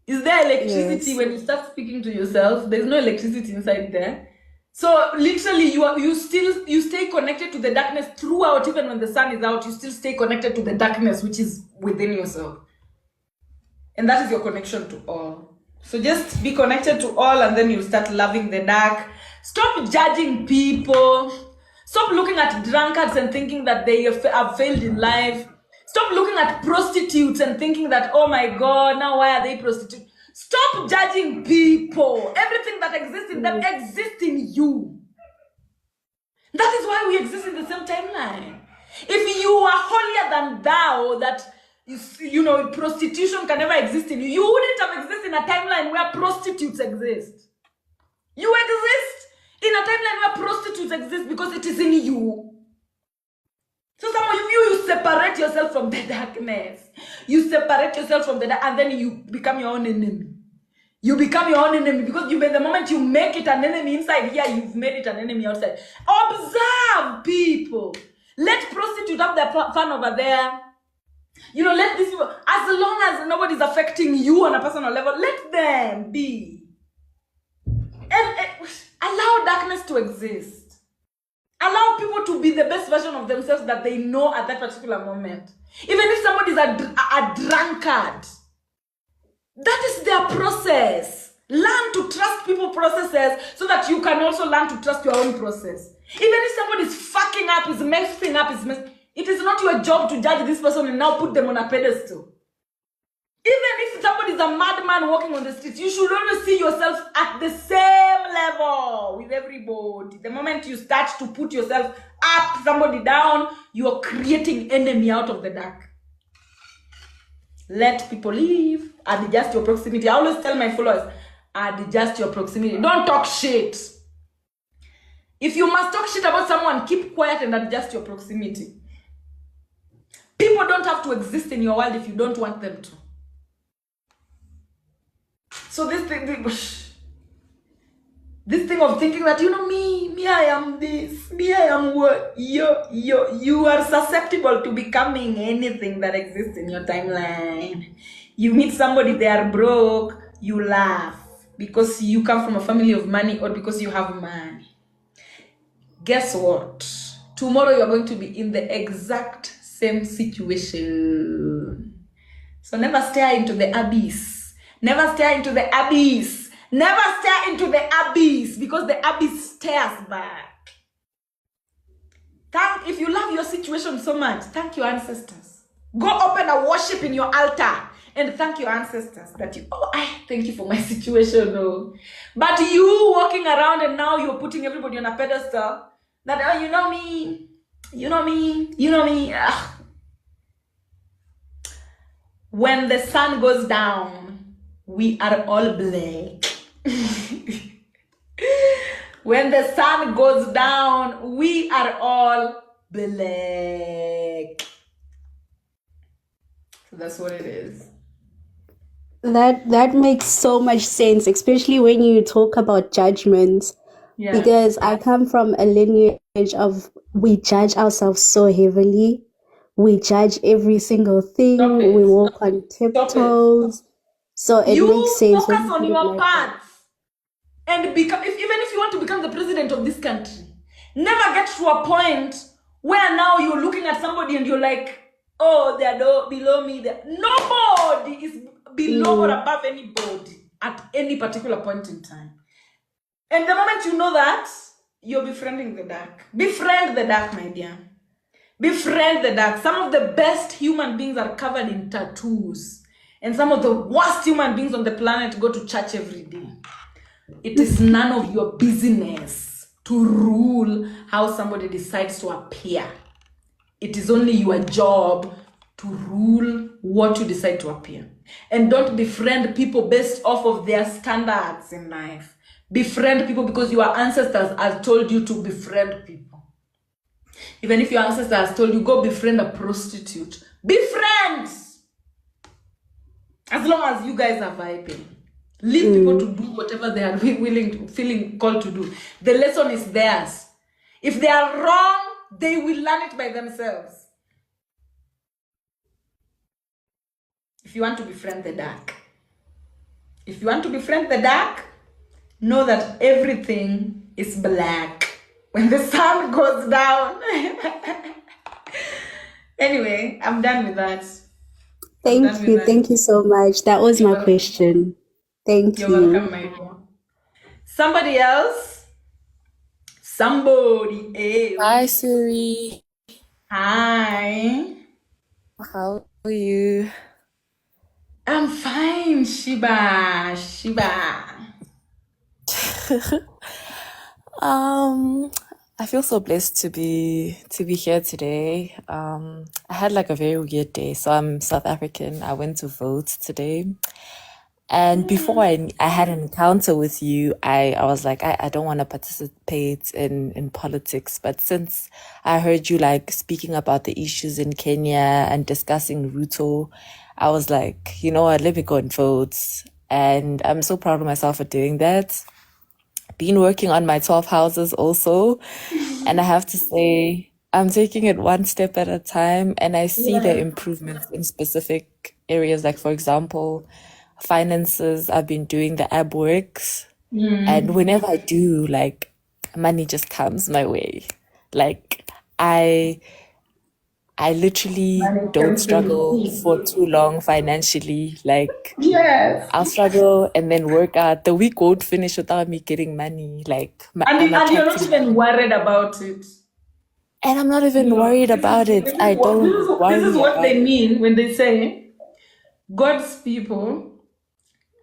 Is there electricity when you start speaking to yourself? There's no electricity inside there. So literally, you stay connected to the darkness throughout. Even when the sun is out, you still stay connected to the darkness which is within yourself. And that is your connection to all. So just be connected to all, and then you'll start loving the dark. Stop judging people. Stop looking at drunkards and thinking that they have failed in life. Stop looking at prostitutes and thinking that, oh my God, now why are they prostitutes? Stop judging people. Everything that exists in them exists in you. That is why we exist in the same timeline. If you are holier than thou, that prostitution can never exist in you, you wouldn't have existed in a timeline where prostitutes exist. You exist in a timeline where prostitutes exist because it is in you. So some of you separate yourself from the darkness. You separate yourself from the dark, and then you become your own enemy. You become your own enemy because the moment you make it an enemy inside here, you've made it an enemy outside. Observe people. Let prostitute have their fun over there. Let these people, as long as nobody's affecting you on a personal level, let them be. And allow darkness to exist. Allow people to be the best version of themselves that they know at that particular moment. Even if somebody's a drunkard, that is their process. Learn to trust people's processes so that you can also learn to trust your own process. Even if somebody's fucking up, is messing up, it is not your job to judge this person and now put them on a pedestal. Even if somebody is a madman walking on the streets, you should always see yourself at the same level with everybody. The moment you start to put yourself up, somebody down, you are creating enemy out of the dark. Let people live. Adjust your proximity. I always tell my followers, adjust your proximity. Don't talk shit. If you must talk shit about someone, keep quiet and adjust your proximity. People don't have to exist in your world if you don't want them to. So this thing of thinking that, me, I am this, me, I am what, you are susceptible to becoming anything that exists in your timeline. You meet somebody, they are broke, you laugh because you come from a family of money or because you have money. Guess what? Tomorrow you're going to be in the exact same situation. So never stare into the abyss. Never stare into the abyss. Never stare into the abyss because the abyss stares back. If you love your situation so much, thank your ancestors. Go open a worship in your altar and thank your ancestors that I thank you for my situation. No. But you walking around and now you're putting everybody on a pedestal that, you know me. Ugh. When the sun goes down, we are all black. When the sun goes down, we are all black. So that's what it is. That makes so much sense, especially when you talk about judgments. Yeah. Because I come from a lineage of we judge ourselves so heavily. We judge every single thing. We walk on tiptoes. So it makes sense. Focus on your path and become. Even if you want to become the president of this country, never get to a point where now you're looking at somebody and you're like, oh, they're below me. Nobody is below or above anybody at any particular point in time. And the moment you know that, you're befriending the dark. Befriend the dark, my dear. Befriend the dark. Some of the best human beings are covered in tattoos. And some of the worst human beings on the planet go to church every day. It is none of your business to rule how somebody decides to appear. It is only your job to rule what you decide to appear. And don't befriend people based off of their standards in life. Befriend people because your ancestors have told you to befriend people. Even if your ancestors has told you, go befriend a prostitute. Befriend! As long as you guys are vibing. Leave people to do whatever they are feeling called to do. The lesson is theirs. If they are wrong, they will learn it by themselves. If you want to befriend the dark. If you want to befriend the dark, know that everything is black when the sun goes down. Anyway, I'm done with that. Thank you so much. That was my question. Thank you. You're welcome, my dear. Somebody else? Somebody else. Hi, Swiri. Hi. How are you? I'm fine, Shiba. I feel so blessed to be here today. I had like a very weird day. So I'm South African. I went to vote today. And before I had an encounter with you, I was like, I don't want to participate in politics. But since I heard you like speaking about the issues in Kenya and discussing Ruto, I was like, you know what, let me go and vote. And I'm so proud of myself for doing that. Been working on my 12 houses also. And I have to say, I'm taking it one step at a time, and I see the improvements in specific areas. Like, for example, finances, I've been doing the ab works. And whenever I do, like, money just comes my way. Like, I literally don't struggle for too long financially. Like, I'll struggle and then work out. The week won't finish without me getting money. Like, And you're not even worried about it. And I'm not even worried about it. I don't worry This is what about they it. mean when they say God's people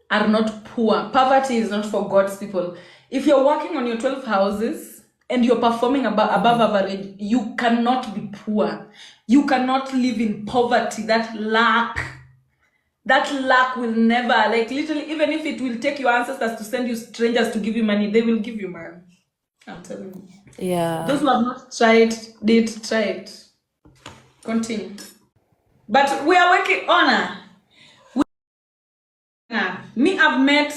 are not poor. Poverty is not for God's people. If you're working on your 12 houses and you're performing above average, you cannot be poor. You cannot live in poverty. That lack will never, like literally, even if it will take your ancestors to send you strangers to give you money, they will give you money. I'm telling you. Yeah. Those who have not tried, did try it. Continue. But we are working on me, I've met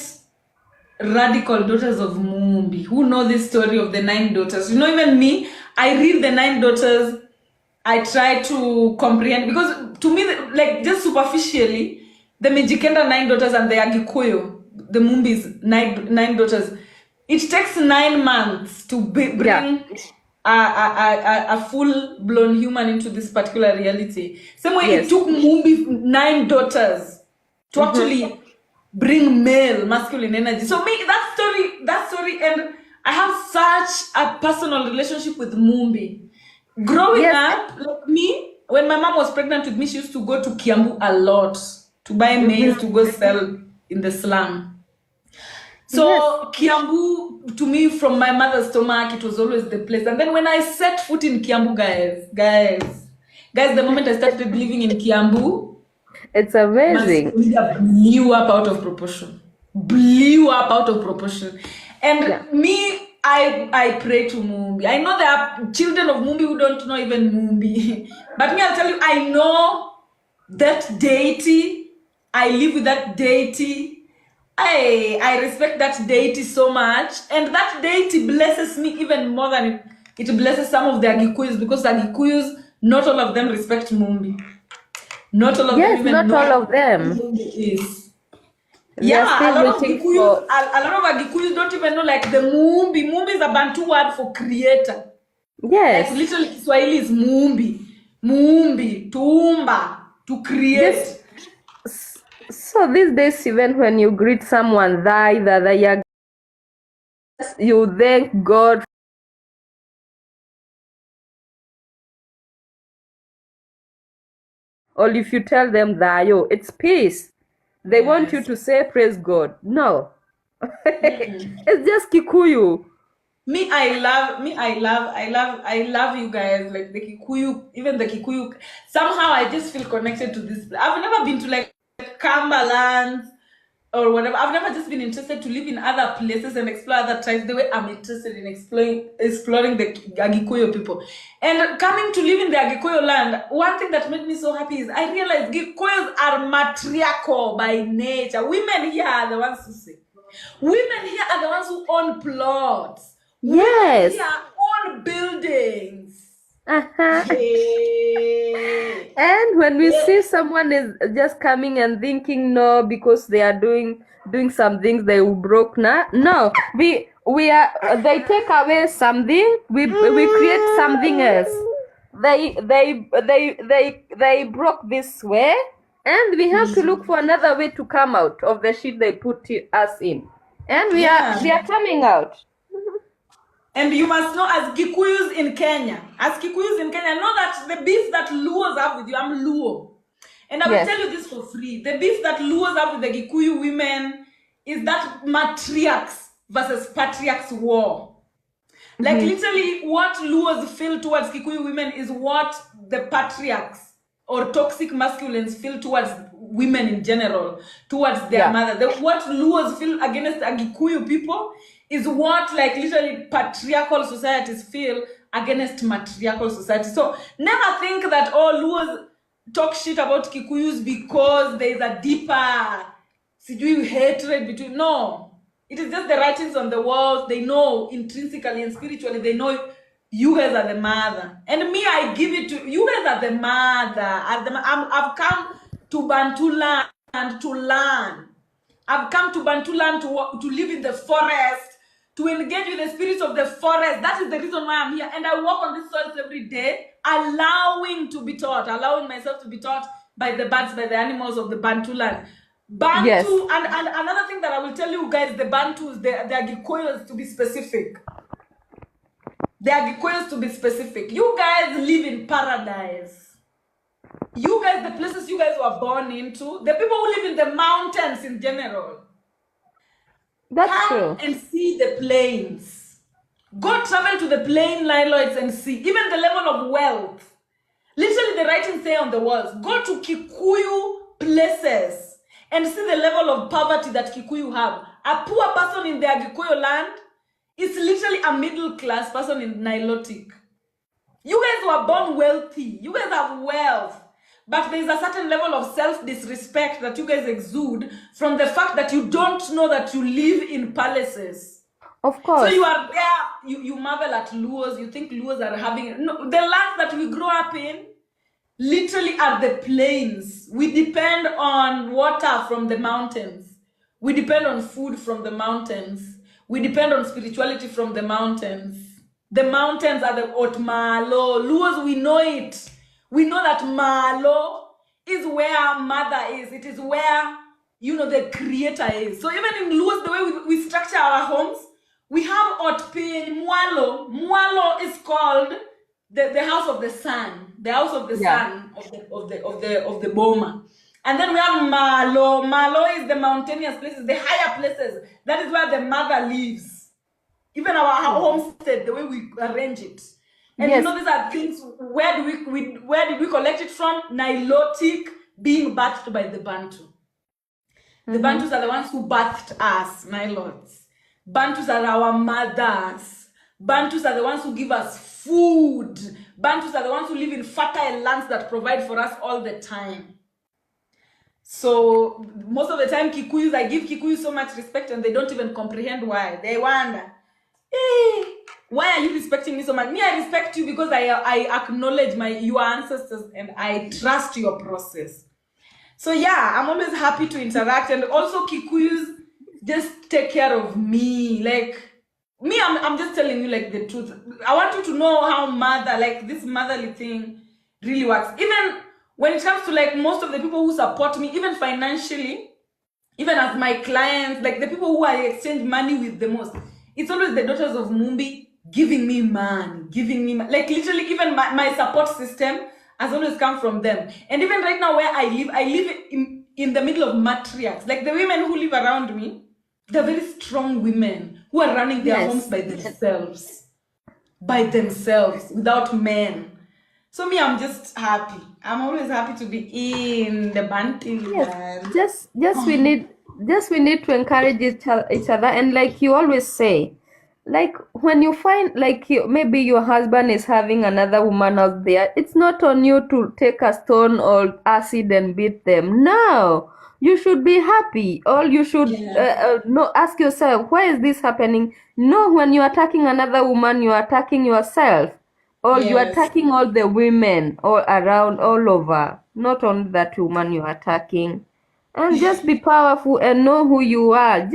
radical daughters of Mumbi who know this story of the 9 daughters. You know, even me, I read the 9 daughters, I try to comprehend, because to me, like just superficially, the Mijikenda 9 daughters and the Agikuyu, the Mumbi's 9 daughters, it takes 9 months to bring a full-blown human into this particular reality. Same way it took Mumbi 9 daughters to actually bring male masculine energy. So me, that story, and I have such a personal relationship with Mumbi. Growing up, like me, when my mom was pregnant with me, she used to go to Kiambu a lot to buy maize to go sell in the slum. So Kiambu, to me, from my mother's stomach, it was always the place. And then when I set foot in Kiambu, guys, the moment I started living in Kiambu, it's amazing. My media blew up out of proportion. And me, I pray to Mumbi. I know there are children of Mumbi who don't know even Mumbi. But me, I'll tell you, I know that deity. I live with that deity. I respect that deity so much. And that deity blesses me even more than it blesses some of the Agikuyus, because the Agikuyus, not all of them respect Mumbi. Not all of them even know all of them. Is. Yeah, a lot of Agikuyus don't even know, like the Mumbi. Mumbi is a Bantu word for creator. Yes. Like literally Kiswahili is Mumbi. Mumbi, Tumba, to create. Yes. So these days, even when you greet someone, you thank God. Or if you tell them that, it's peace. They want you to say praise God. No. It's just Kikuyu. I love you guys. Like the Kikuyu, even the Kikuyu. Somehow I just feel connected to this. I've never been to like Cumberland or whatever. I've never just been interested to live in other places and explore other tribes the way I'm interested in exploring the Agikuyu people. And coming to live in the Agikuyu land, one thing that made me so happy is I realized Gikuyus are matriarchal by nature. Women here are the ones who say. Women here are the ones who own plots. Yes. Women here own buildings. And when we see someone is just coming and thinking no, because they are doing some things they will broke now. No, they take away something, we create something else. They broke this way, and we have to look for another way to come out of the shit they put us in. And we are coming out. And you must know, as Gikuyus in Kenya, know that the beef that Luos have with you, I'm Luo. And I will tell you this for free. The beef that Luos have with the Gikuyu women is that matriarchs versus patriarchs war. Like literally what Luos feel towards Kikuyu women is what the patriarchs or toxic masculines feel towards women in general, towards their mother. What Luos feel against Agikuyu people is what like literally patriarchal societies feel against matriarchal society. So never think that Luos talk shit about Kikuyus because there is a deeper hatred between. No. It is just the writings on the walls. They know intrinsically and spiritually, they know you guys are the mother. And me, I give it to you guys are the mother. I've come to Bantu land to learn. I've come to Bantu land to live in the forest, to engage with the spirits of the forest. That is the reason why I'm here. And I walk on these soils every day, allowing myself to be taught by the birds, by the animals of the Bantu land. Bantu, and another thing that I will tell you guys, the Bantus, they are Gikoyos to be specific. They are Gikoyos to be specific. You guys live in paradise. You guys, the places you guys were born into, the people who live in the mountains in general. That's true. And see the plains. Go travel to the plain liloids and see. Even the level of wealth. Literally the writings say on the walls, go to Kikuyu places and see the level of poverty that Kikuyu have. A poor person in the Agikuyu land is literally a middle class person in Nilotic. You guys were born wealthy. You guys have wealth. But there is a certain level of self-disrespect that you guys exude from the fact that you don't know that you live in palaces. Of course. So you are there, you marvel at Luos, you think Luos are having... No, the lands that we grew up in literally are the plains. We depend on water from the mountains. We depend on food from the mountains. We depend on spirituality from the mountains. The mountains are the Otmalo. Luos, we know it. We know that Malo is where mother is. It is where, the creator is. So even in Luos, the way we structure our homes, we have Otpin, Mwalo. Mwalo is called the house of the sun, the house of the sun of the Boma. And then we have Malo. Malo is the mountainous places, the higher places. That is where the mother lives. Even our homestead, the way we arrange it. And these are things, where did we collect it from? Nilotic, being birthed by the Bantu. The Bantus are the ones who birthed us, Nilots. Bantus are our mothers. Bantus are the ones who give us food. Bantus are the ones who live in fertile lands that provide for us all the time. So most of the time, Kikuyus, I give Kikuyus so much respect and they don't even comprehend why. They wonder, why are you respecting me so much? Me, I respect you because I acknowledge your ancestors and I trust your process. So yeah, I'm always happy to interact. And also Kikuyus just take care of me. Like, me, I'm just telling you like the truth. I want you to know how this motherly thing really works. Even when it comes to like most of the people who support me, even financially, even as my clients, like the people who I exchange money with the most, it's always the daughters of Mumbi giving me money. Like literally even my support system has always come from them. And even right now where I live in the middle of matriarchs. Like the women who live around me, they're very strong women who are running their homes by themselves, without men. So me, I'm just happy. I'm always happy to be in the Bantu land. We need to encourage each other, and like you always say, like when you find like maybe your husband is having another woman out there, it's not on you to take a stone or acid and beat them. No, you should be happy, or you should ask yourself, why is this happening? No, when you are attacking another woman, you are attacking yourself, or you are attacking all the women all around, all over, not only that woman you are attacking. And just be powerful and know who you are.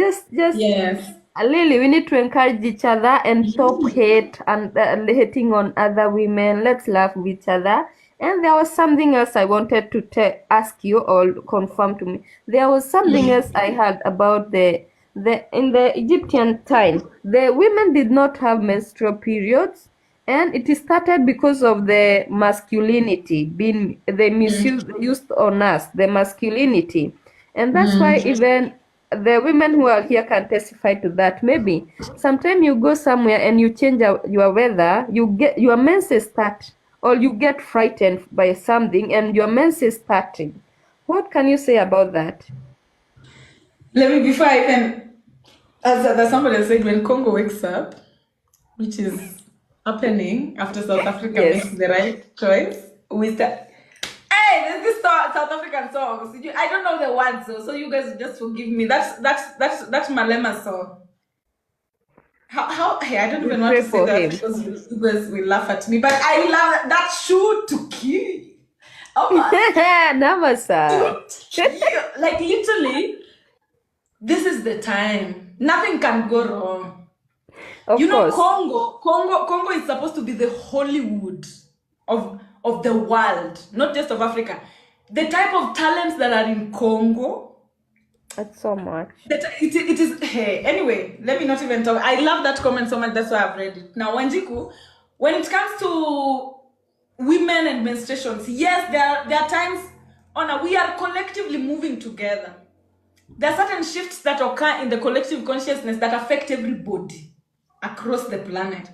Lily, we need to encourage each other and stop hate and hating on other women. Let's laugh with each other. And there was something else I wanted to ask you or confirm to me. There was something else I heard about in the Egyptian time. The women did not have menstrual periods, and it started because of the masculinity being used on us, the masculinity. And that's why even the women who are here can testify to that. Maybe sometime you go somewhere and you change your weather, you get your menses start, or you get frightened by something and your menses starting. What can you say about that? Let me, before I even, as somebody said, when Congo wakes up, which is happening after South Africa Yes. makes the right choice, we start. Hey, there's this South African song. I don't know the words, so you guys just forgive me. That's Malema song. How? Hey, I don't We even want pray to say for that him. because you guys will laugh at me. But I love that shoe to kill. Oh my. Namasa. Like literally, this is the time. Nothing can go wrong. Of You know, course. Congo is supposed to be the Hollywood of the world, not just of Africa. The type of talents that are in Congo. That's so much. It is. Hey, anyway, let me not even talk. I love that comment so much. That's why I've read it. Now, Wanjiku, when it comes to women and menstruations, yes, there are times, Honor, we are collectively moving together. There are certain shifts that occur in the collective consciousness that affect everybody across the planet.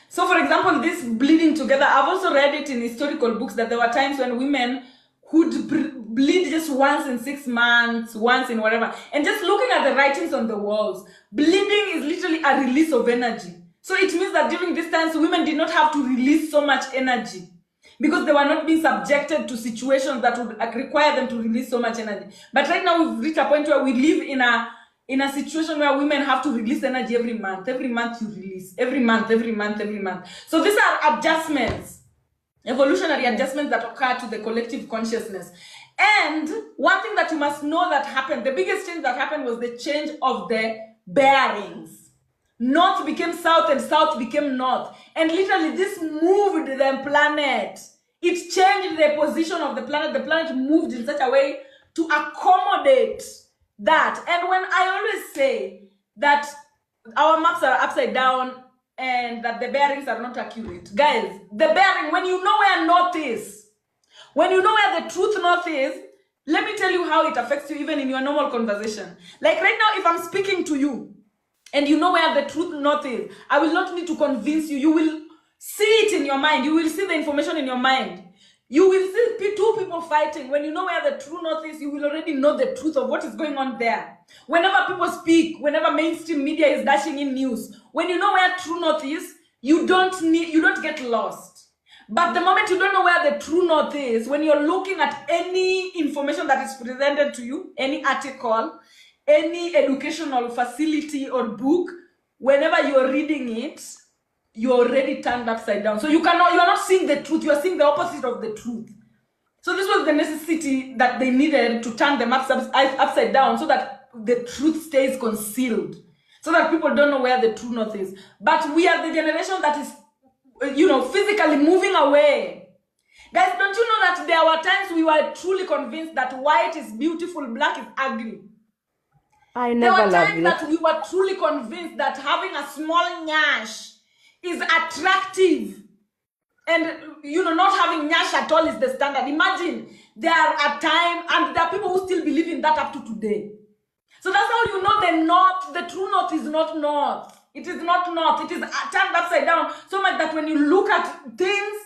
So, for example, this bleeding together, I've also read it in historical books that there were times when women could bleed just once in 6 months, once in whatever. And just looking at the writings on the walls, bleeding is literally a release of energy. So it means that during these times, women did not have to release so much energy because they were not being subjected to situations that would require them to release so much energy. But right now, we've reached a point where we live in a situation where women have to release energy every month. Every month you release. Every month. So these are adjustments, evolutionary adjustments that occur to the collective consciousness. And one thing that you must know that happened, the biggest change that happened was the change of the bearings. North became south and south became north. And literally this moved the planet. It changed the position of the planet. The planet moved in such a way to accommodate that. And when I always say that our maps are upside down and that the bearings are not accurate, guys, the bearing, when you know where north is, when you know where the truth north is, let me tell you how it affects you even in your normal conversation. Like right now, if I'm speaking to you, and you know where the truth north is, I will not need to convince you. You will see it in your mind. You will see the information in your mind. You will see two people fighting. When you know where the true north is, you will already know the truth of what is going on there. Whenever people speak, whenever mainstream media is dashing in news, when you know where true north is, you don't get lost. But the moment you don't know where the true north is, when you're looking at any information that is presented to you, any article, any educational facility or book, whenever you're reading it, you're already turned upside down. So you are not seeing the truth, you are seeing the opposite of the truth. So this was the necessity that they needed to turn them upside down so that the truth stays concealed, so that people don't know where the true north is. But we are the generation that is, physically moving away. Guys, don't you know that there were times we were truly convinced that white is beautiful, black is ugly? There were times that we were truly convinced that having a small nyash is attractive. And, not having nyash at all is the standard. Imagine, there are people who still believe in that up to today. So that's how you know the true north is not north. It is not north. It is turned upside down so much that when you look at things,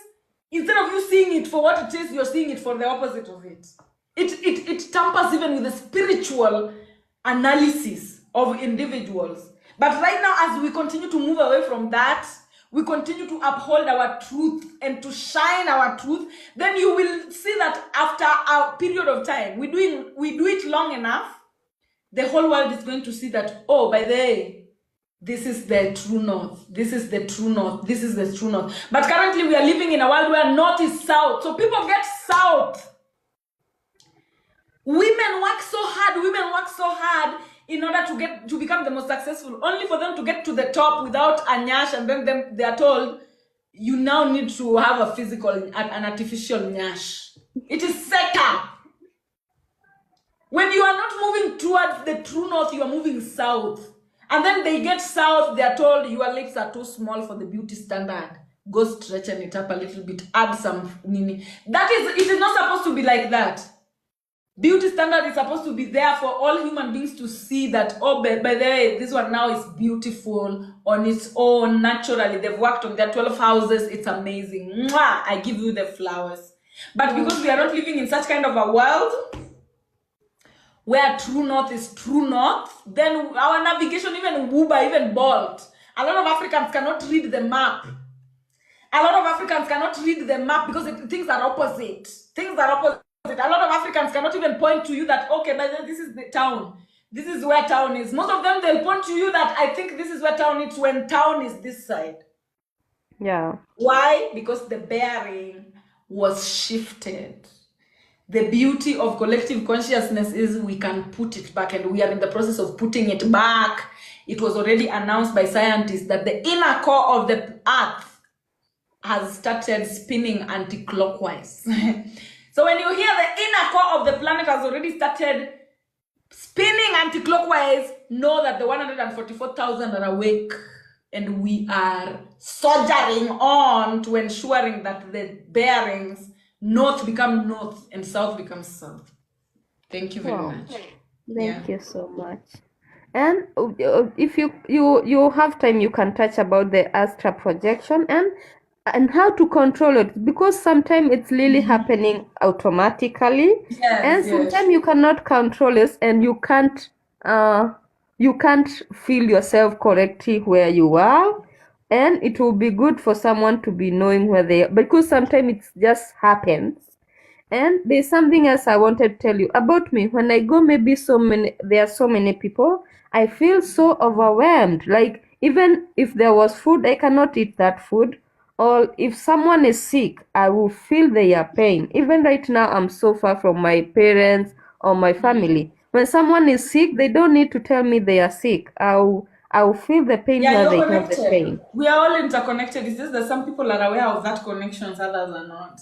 instead of you seeing it for what it is, you're seeing it for the opposite of it. It tampers even with the spiritual analysis of individuals. But right now, as we continue to move away from that, we continue to uphold our truth and to shine our truth, then you will see that after a period of time, we do it long enough, the whole world is going to see that, oh, by the way, this is the true north. This is the true north. This is the true north. But currently we are living in a world where north is south. So people get south. Women work so hard in order to become the most successful, only for them to get to the top without a nyash, and then they are told, you now need to have a physical, an artificial nyash. It is set up. When you are not moving towards the true north, you are moving south. And then they get south, they are told your lips are too small for the beauty standard. Go stretching it up a little bit, add some nini. It is not supposed to be like that. Beauty standard is supposed to be there for all human beings to see that, oh, by the way, this one now is beautiful on its own, naturally. They've worked on their 12 houses. It's amazing. Mwah! I give you the flowers. But because we are not living in such kind of a world where true north is true north, then our navigation, even Uber, even Bolt, a lot of Africans cannot read the map. A lot of Africans cannot read the map because things are opposite. Things are opposite. A lot of Africans cannot even point to you that, okay, but this is the town. This is where town is. Most of them, they'll point to you that I think this is where town is when town is this side. Yeah. Why? Because the bearing was shifted. The beauty of collective consciousness is we can put it back, and we are in the process of putting it back. It was already announced by scientists that the inner core of the earth has started spinning anti-clockwise. So when you hear the inner core of the planet has already started spinning anti-clockwise, know that the 144,000 are awake, and we are soldiering on to ensuring that the bearings north become north and south becomes south. Thank you very much. Thank you so much. And if you have time, you can touch about the astral projection and how to control it, because sometimes it's really happening automatically, and sometimes you cannot control it, and you can't feel yourself correctly where you are. And it will be good for someone to be knowing where they are, because sometimes it just happens. And there's something else I wanted to tell you about me. When I go, maybe there are so many people, I feel so overwhelmed. Like, even if there was food, I cannot eat that food. Or if someone is sick, I will feel their pain. Even right now, I'm so far from my parents or my family. When someone is sick, they don't need to tell me they are sick. I'll feel the pain where they have the pain. We are all interconnected. It's just that some people are aware of that connections, others are not.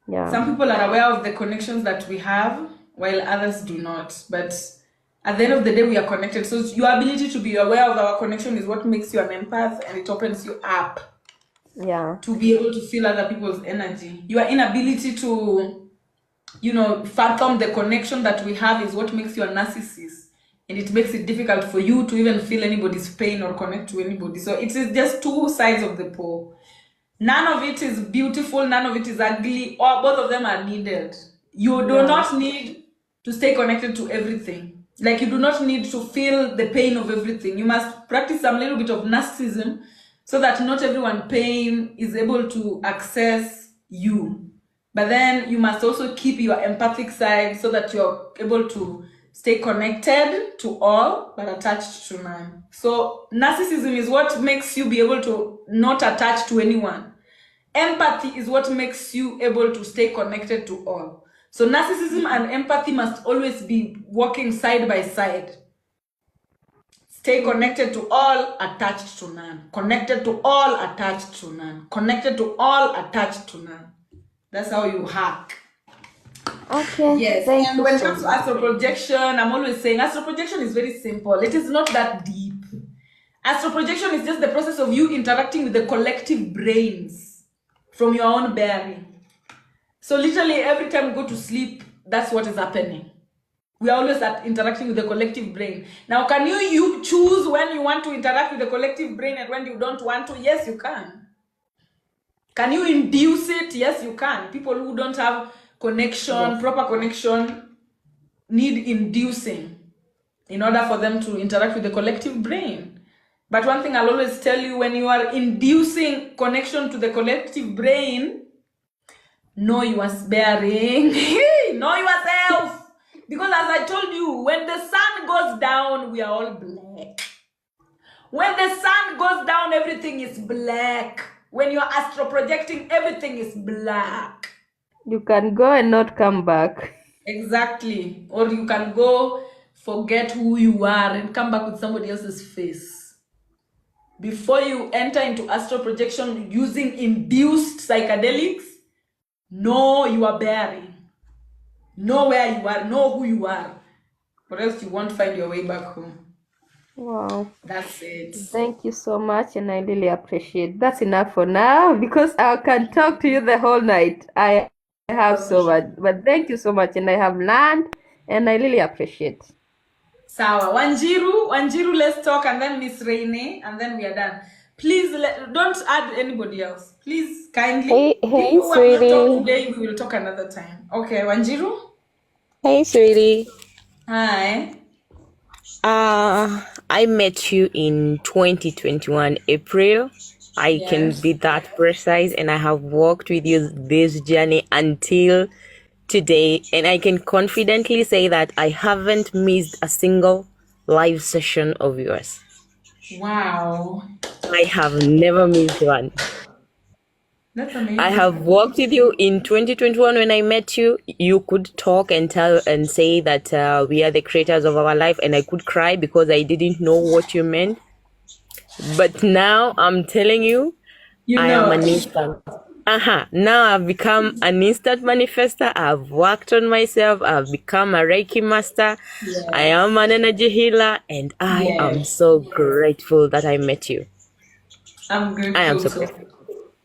Yeah. Some people are aware of the connections that we have, while others do not. But at the end of the day, we are connected. So your ability to be aware of our connection is what makes you an empath, and it opens you up. Yeah. To be able to feel other people's energy. Your inability to, fathom the connection that we have is what makes you a narcissist. And it makes it difficult for you to even feel anybody's pain or connect to anybody. So it is just two sides of the pole. None of it is beautiful, none of it is ugly, or both of them are needed. You do not need to stay connected to everything. Like, you do not need to feel the pain of everything. You must practice some little bit of narcissism so that not everyone's pain is able to access you. But then you must also keep your empathic side so that you're able to stay connected to all, but attached to none. So narcissism is what makes you be able to not attach to anyone. Empathy is what makes you able to stay connected to all. So narcissism and empathy must always be working side by side. Stay connected to all, attached to none. Connected to all, attached to none. Connected to all, attached to none. That's how you hack. Okay. Yes, and when it comes to astral projection, I'm always saying astral projection is very simple. It is not that deep. Astral projection is just the process of you interacting with the collective brains from your own bearing. So literally every time we go to sleep, that's what is happening. We are always interacting with the collective brain. Now, can you choose when you want to interact with the collective brain and when you don't want to? Yes, you can. Can you induce it? Yes, you can. People who don't have connection, proper connection, need inducing in order for them to interact with the collective brain. But one thing I'll always tell you, when you are inducing connection to the collective brain, know your bearing, know yourself. Because as I told you, when the sun goes down, we are all black. When the sun goes down, everything is black. When you're astral projecting, everything is black. You can go and not come back. Exactly. Or you can go, forget who you are, and come back with somebody else's face. Before you enter into astral projection using induced psychedelics, know your bearing. Know where you are, know who you are, or else you won't find your way back home. Wow. That's it. Thank you so much, and I really appreciate. That's enough for now, because I can talk to you the whole night. I have so much. But thank you so much. And I have learned and I really appreciate. Sawa. Wanjiru, let's talk, and then Miss Raine, and then we are done. Please don't add anybody else. Please, kindly. Hey, People who have not talked sweetie. today, we will talk another time. Okay, Wanjiru? Hey, sweetie. Hi. I met you in 2021 April. I can Yes. be that precise, and I have walked with you this journey until today, and I can confidently say that I haven't missed a single live session of yours. Wow. I have never missed one. That's amazing. I have worked with you in 2021 when I met you. You could talk and tell and say that we are the creators of our life, and I could cry because I didn't know what you meant. But now I'm telling you, You I know. am an instant. Now I've become an instant manifester. I've worked on myself. I've become a Reiki master. Yes. I am an energy healer, and I am so grateful that I met you. I'm grateful. I am so grateful.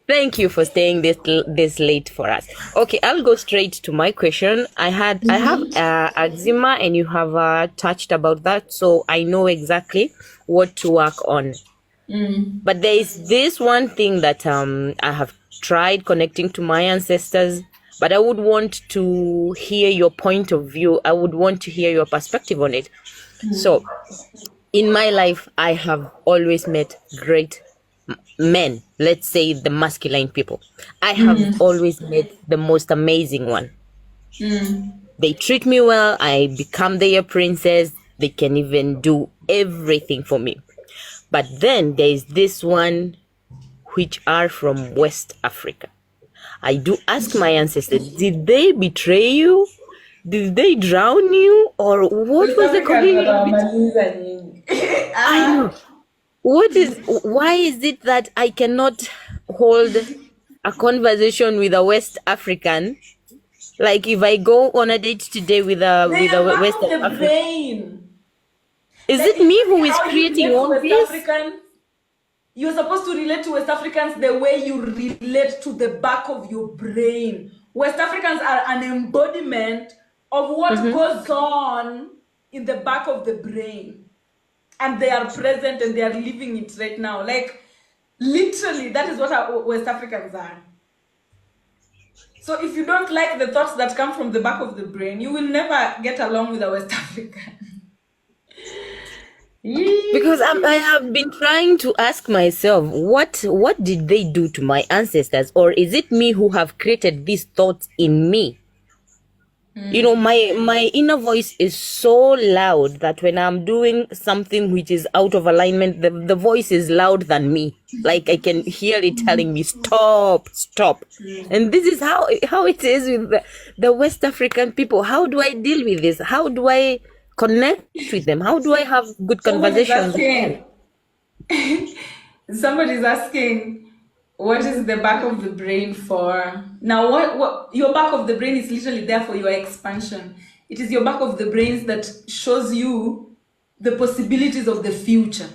Thank you for staying this late for us. Okay, I'll go straight to my question. I have eczema, and you have touched about that, so I know exactly what to work on. But there is this one thing that I have tried connecting to my ancestors, but I would want to hear your point of view. I would want to hear your perspective on it. So, in my life, I have always met great men, let's say the masculine people. I have always met the most amazing one. They treat me well. I become their princess. They can even do everything for me. But then there is this one which are from West Africa. I do ask my ancestors, did they betray you? Did they drown you? Or what was the connection? I know. Why is it that I cannot hold a conversation with a West African? Like if I go on a date today with a West African, is Like, it me who is how you creating relate to all West this? Africans, you're supposed to relate to West Africans the way you relate to the back of your brain. West Africans are an embodiment of what goes on in the back of the brain. And they are present and they are living it right now. Like, literally, that is what our West Africans are. So if you don't like the thoughts that come from the back of the brain, you will never get along with a West African. Because I have been trying to ask myself, what did they do to my ancestors? Or is it me who have created these thoughts in me? You know, my inner voice is so loud that when I'm doing something which is out of alignment, the voice is louder than me. Like I can hear it telling me, stop. And this is how it is with the West African people. How do I deal with this? How do I connect with them? How do I have good conversations with them? Somebody's asking, what is the back of the brain for? Now, what your back of the brain is literally there for your expansion. It is your back of the brain that shows you the possibilities of the future.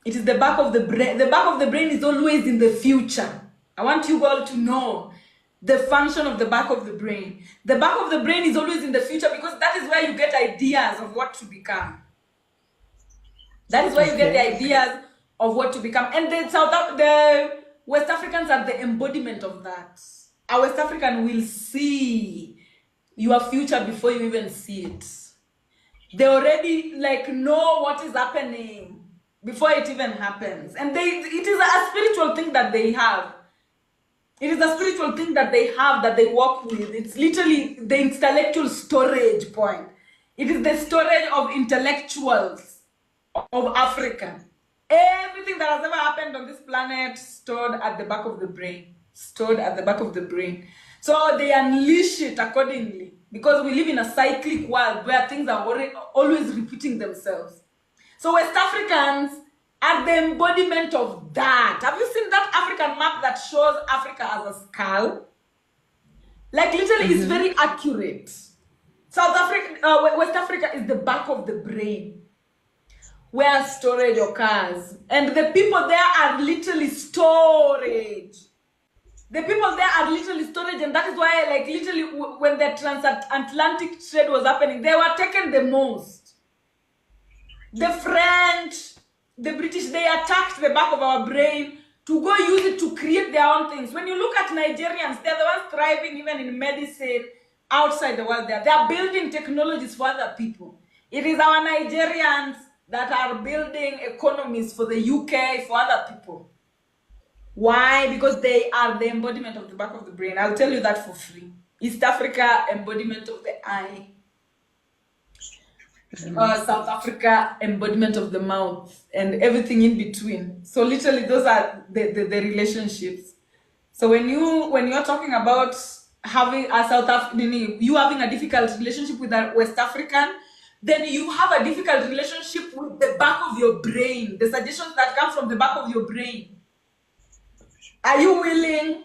It is the back of the brain. The back of the brain is always in the future. I want you all to know the function of the back of the brain. The back of the brain is always in the future because that is where you get ideas of what to become. That is where you get the ideas of what to become. And the West Africans are the embodiment of that. A West African will see your future before you even see it. They already know what is happening before it even happens. And it is a spiritual thing that they have. It is a spiritual thing that they have, that they work with. It's literally the intellectual storage point. It is the storage of intellectuals of Africa. Everything that has ever happened on this planet stored at the back of the brain. So they unleash it accordingly, because we live in a cyclic world where things are always repeating themselves. So West Africans are the embodiment of that. Have you seen that African map that shows Africa as a skull? Literally, it's very accurate. West Africa is the back of the brain, where storage occurs. And the people there are literally storage. The people there are literally storage, and that is why, like, literally, when the transatlantic trade was happening, they were taken the most. The French, the British, they attacked the back of our brain to go use it to create their own things. When you look at Nigerians, they're the ones thriving even in medicine outside the world. They are building technologies for other people. It is our Nigerians that are building economies for the UK, for other people. Why? Because they are the embodiment of the back of the brain. I'll tell you that for free. East Africa, embodiment of the eye. South Africa, embodiment of the mouth, and everything in between. So literally, those are the relationships. So when you're talking about having a South African, you having a difficult relationship with a West African, then you have a difficult relationship with the back of your brain, the suggestions that come from the back of your brain. Are you willing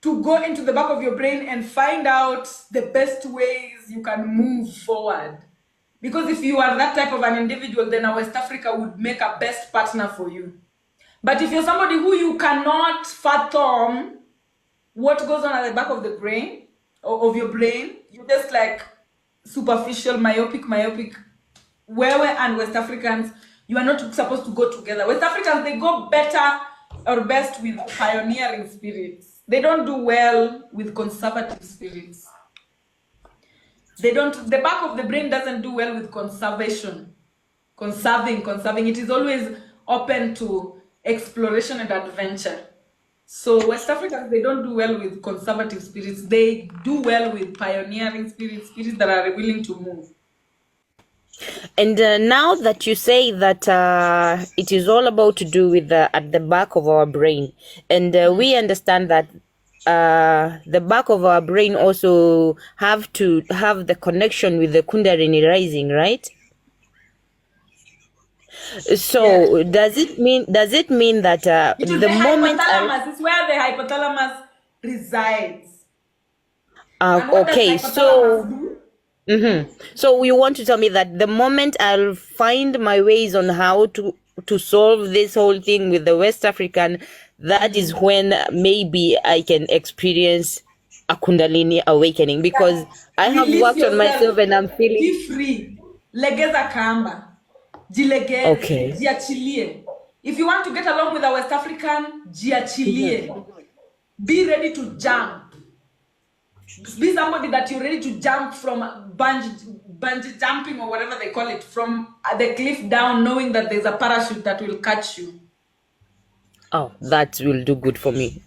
to go into the back of your brain and find out the best ways you can move forward? Because if you are that type of an individual, then a West Africa would make a best partner for you. But if you're somebody who you cannot fathom what goes on at the back of the brain, or of your brain, you're just like superficial, myopic. Where and West Africans, you are not supposed to go together. West Africans, they go better or best with pioneering spirits. They don't do well with conservative spirits. The back of the brain doesn't do well with conservation. Conserving. It is always open to exploration and adventure. So West Africans, they don't do well with conservative spirits. They do well with pioneering spirits that are willing to move. And now that you say that it is all about to do with at the back of our brain, and we understand that the back of our brain also have to have the connection with the Kundalini rising, right? So yes. Does it mean that the moment hypothalamus is where the hypothalamus resides? Okay, so so you want to tell me that the moment I'll find my ways on how to solve this whole thing with the West African, that is when maybe I can experience a Kundalini awakening, because I have worked on myself and I'm feeling. Be free. Legeza kamba. Jilegeze. Okay. Jiachilie. If you want to get along with a West African, jiachilie. Be ready to jump. Be somebody that you're ready to jump from bungee jumping or whatever they call it, from the cliff down, knowing that there's a parachute that will catch you. Oh, that will do good for me.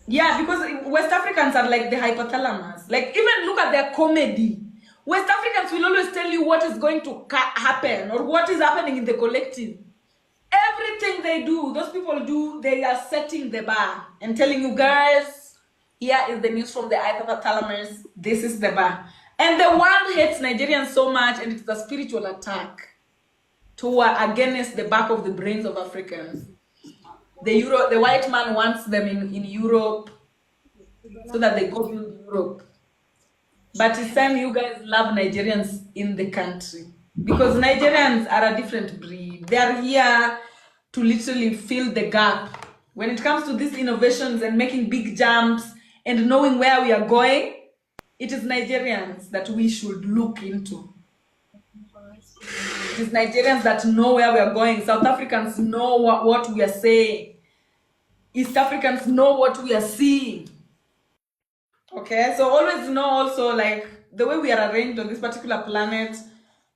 Yeah, because West Africans are like the hypothalamus. Like, even look at their comedy. West Africans will always tell you what is going to happen or what is happening in the collective. Everything they do, those people do, they are setting the bar and telling you, guys, here is the news from the hypothalamus. This is the bar. And the world hates Nigerians so much, and it's a spiritual attack against the back of the brains of Africans. The white man wants them in Europe so that they go build Europe. But it's time you guys love Nigerians in the country, because Nigerians are a different breed. They are here to literally fill the gap. When it comes to these innovations and making big jumps and knowing where we are going, it is Nigerians that we should look into. It is Nigerians that know where we are going. South Africans know what we are saying. East Africans know what we are seeing. Okay, so always know also, like, the way we are arranged on this particular planet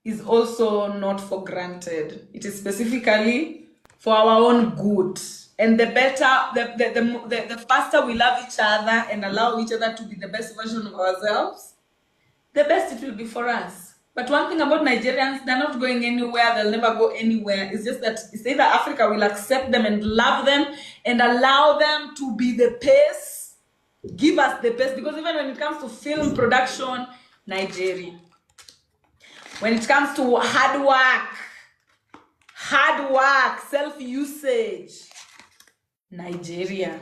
is also not for granted. It is specifically for our own good. And the better, the faster we love each other and allow each other to be the best version of ourselves, the best it will be for us. But one thing about Nigerians, they're not going anywhere, they'll never go anywhere. It's just that it's either Africa will accept them and love them and allow them to be the pace, give us the pace, because even when it comes to film production, Nigeria. When it comes to hard work, self-usage, Nigeria.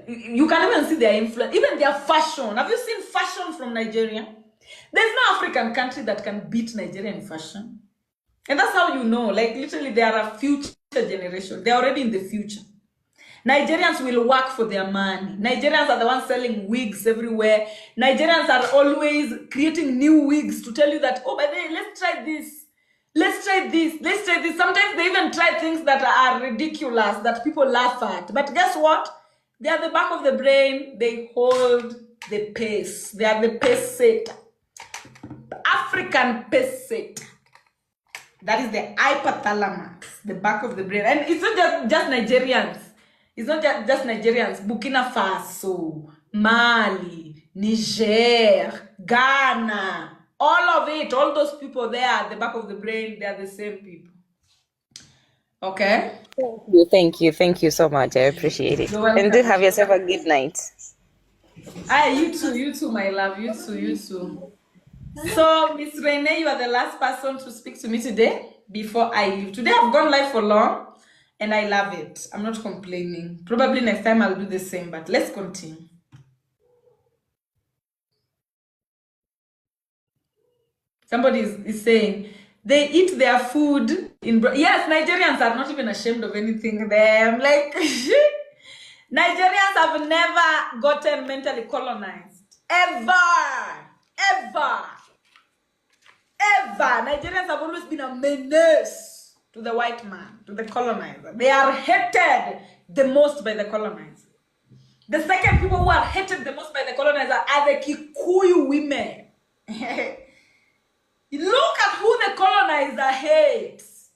You can even see their influence, even their fashion. Have you seen fashion from Nigeria? There's no African country that can beat Nigerian fashion. And that's how you know, like, literally they are a future generation. They're already in the future. Nigerians will work for their money. Nigerians are the ones selling wigs everywhere. Nigerians are always creating new wigs to tell you that, oh, by the way, let's try this. Let's try this. Let's try this. Sometimes they even try things that are ridiculous, that people laugh at. But guess what? They are the back of the brain. They hold the pace. They are the pace setter. The African pace setter. That is the hypothalamus, the back of the brain. And it's not just Nigerians. It's not just Nigerians. Burkina Faso, Mali, Niger, Ghana, all of it, all those people there at the back of the brain, they are the same people. Okay? Thank you so much. I appreciate it. You're welcome. And do have yourself a good night. You too, my love. You too. So, Miss Renee, you are the last person to speak to me today before I leave. Today I've gone live for long and I love it. I'm not complaining. Probably next time I'll do the same, but let's continue. Somebody is saying they eat their food in... Yes, Nigerians are not even ashamed of anything. They're like... Nigerians have never gotten mentally colonized. Ever. Nigerians have always been a menace to the white man, to the colonizer. They are hated the most by the colonizer. The second people who are hated the most by the colonizer are the Kikuyu women. Look at who the colonizer hates.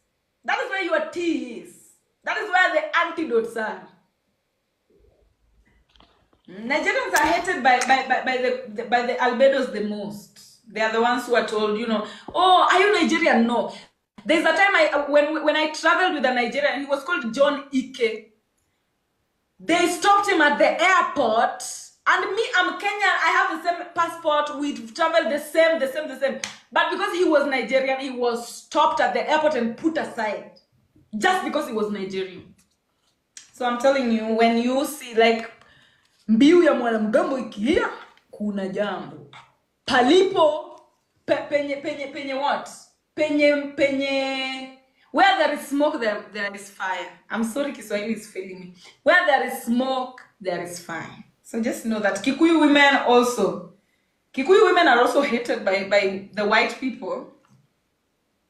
That is where your tea is. That is where the antidotes are. Nigerians are hated by the albedos the most. They are the ones who are told, oh, are you Nigerian? No. There's a time when I traveled with a Nigerian, he was called John Ike. They stopped him at the airport, and me, I'm Kenyan, I have the same passport, we've traveled the same. But because he was Nigerian, he was stopped at the airport and put aside, just because he was Nigerian. So I'm telling you, when you see like, mbiu ya mwanamgambo ikilia, kuna jambo. Palipo, penye what? Penye, where there is smoke, there is fire. I'm sorry, Kiswahili is failing me. Where there is smoke, there is fire. So just know that Kikuyu women are also hated by the white people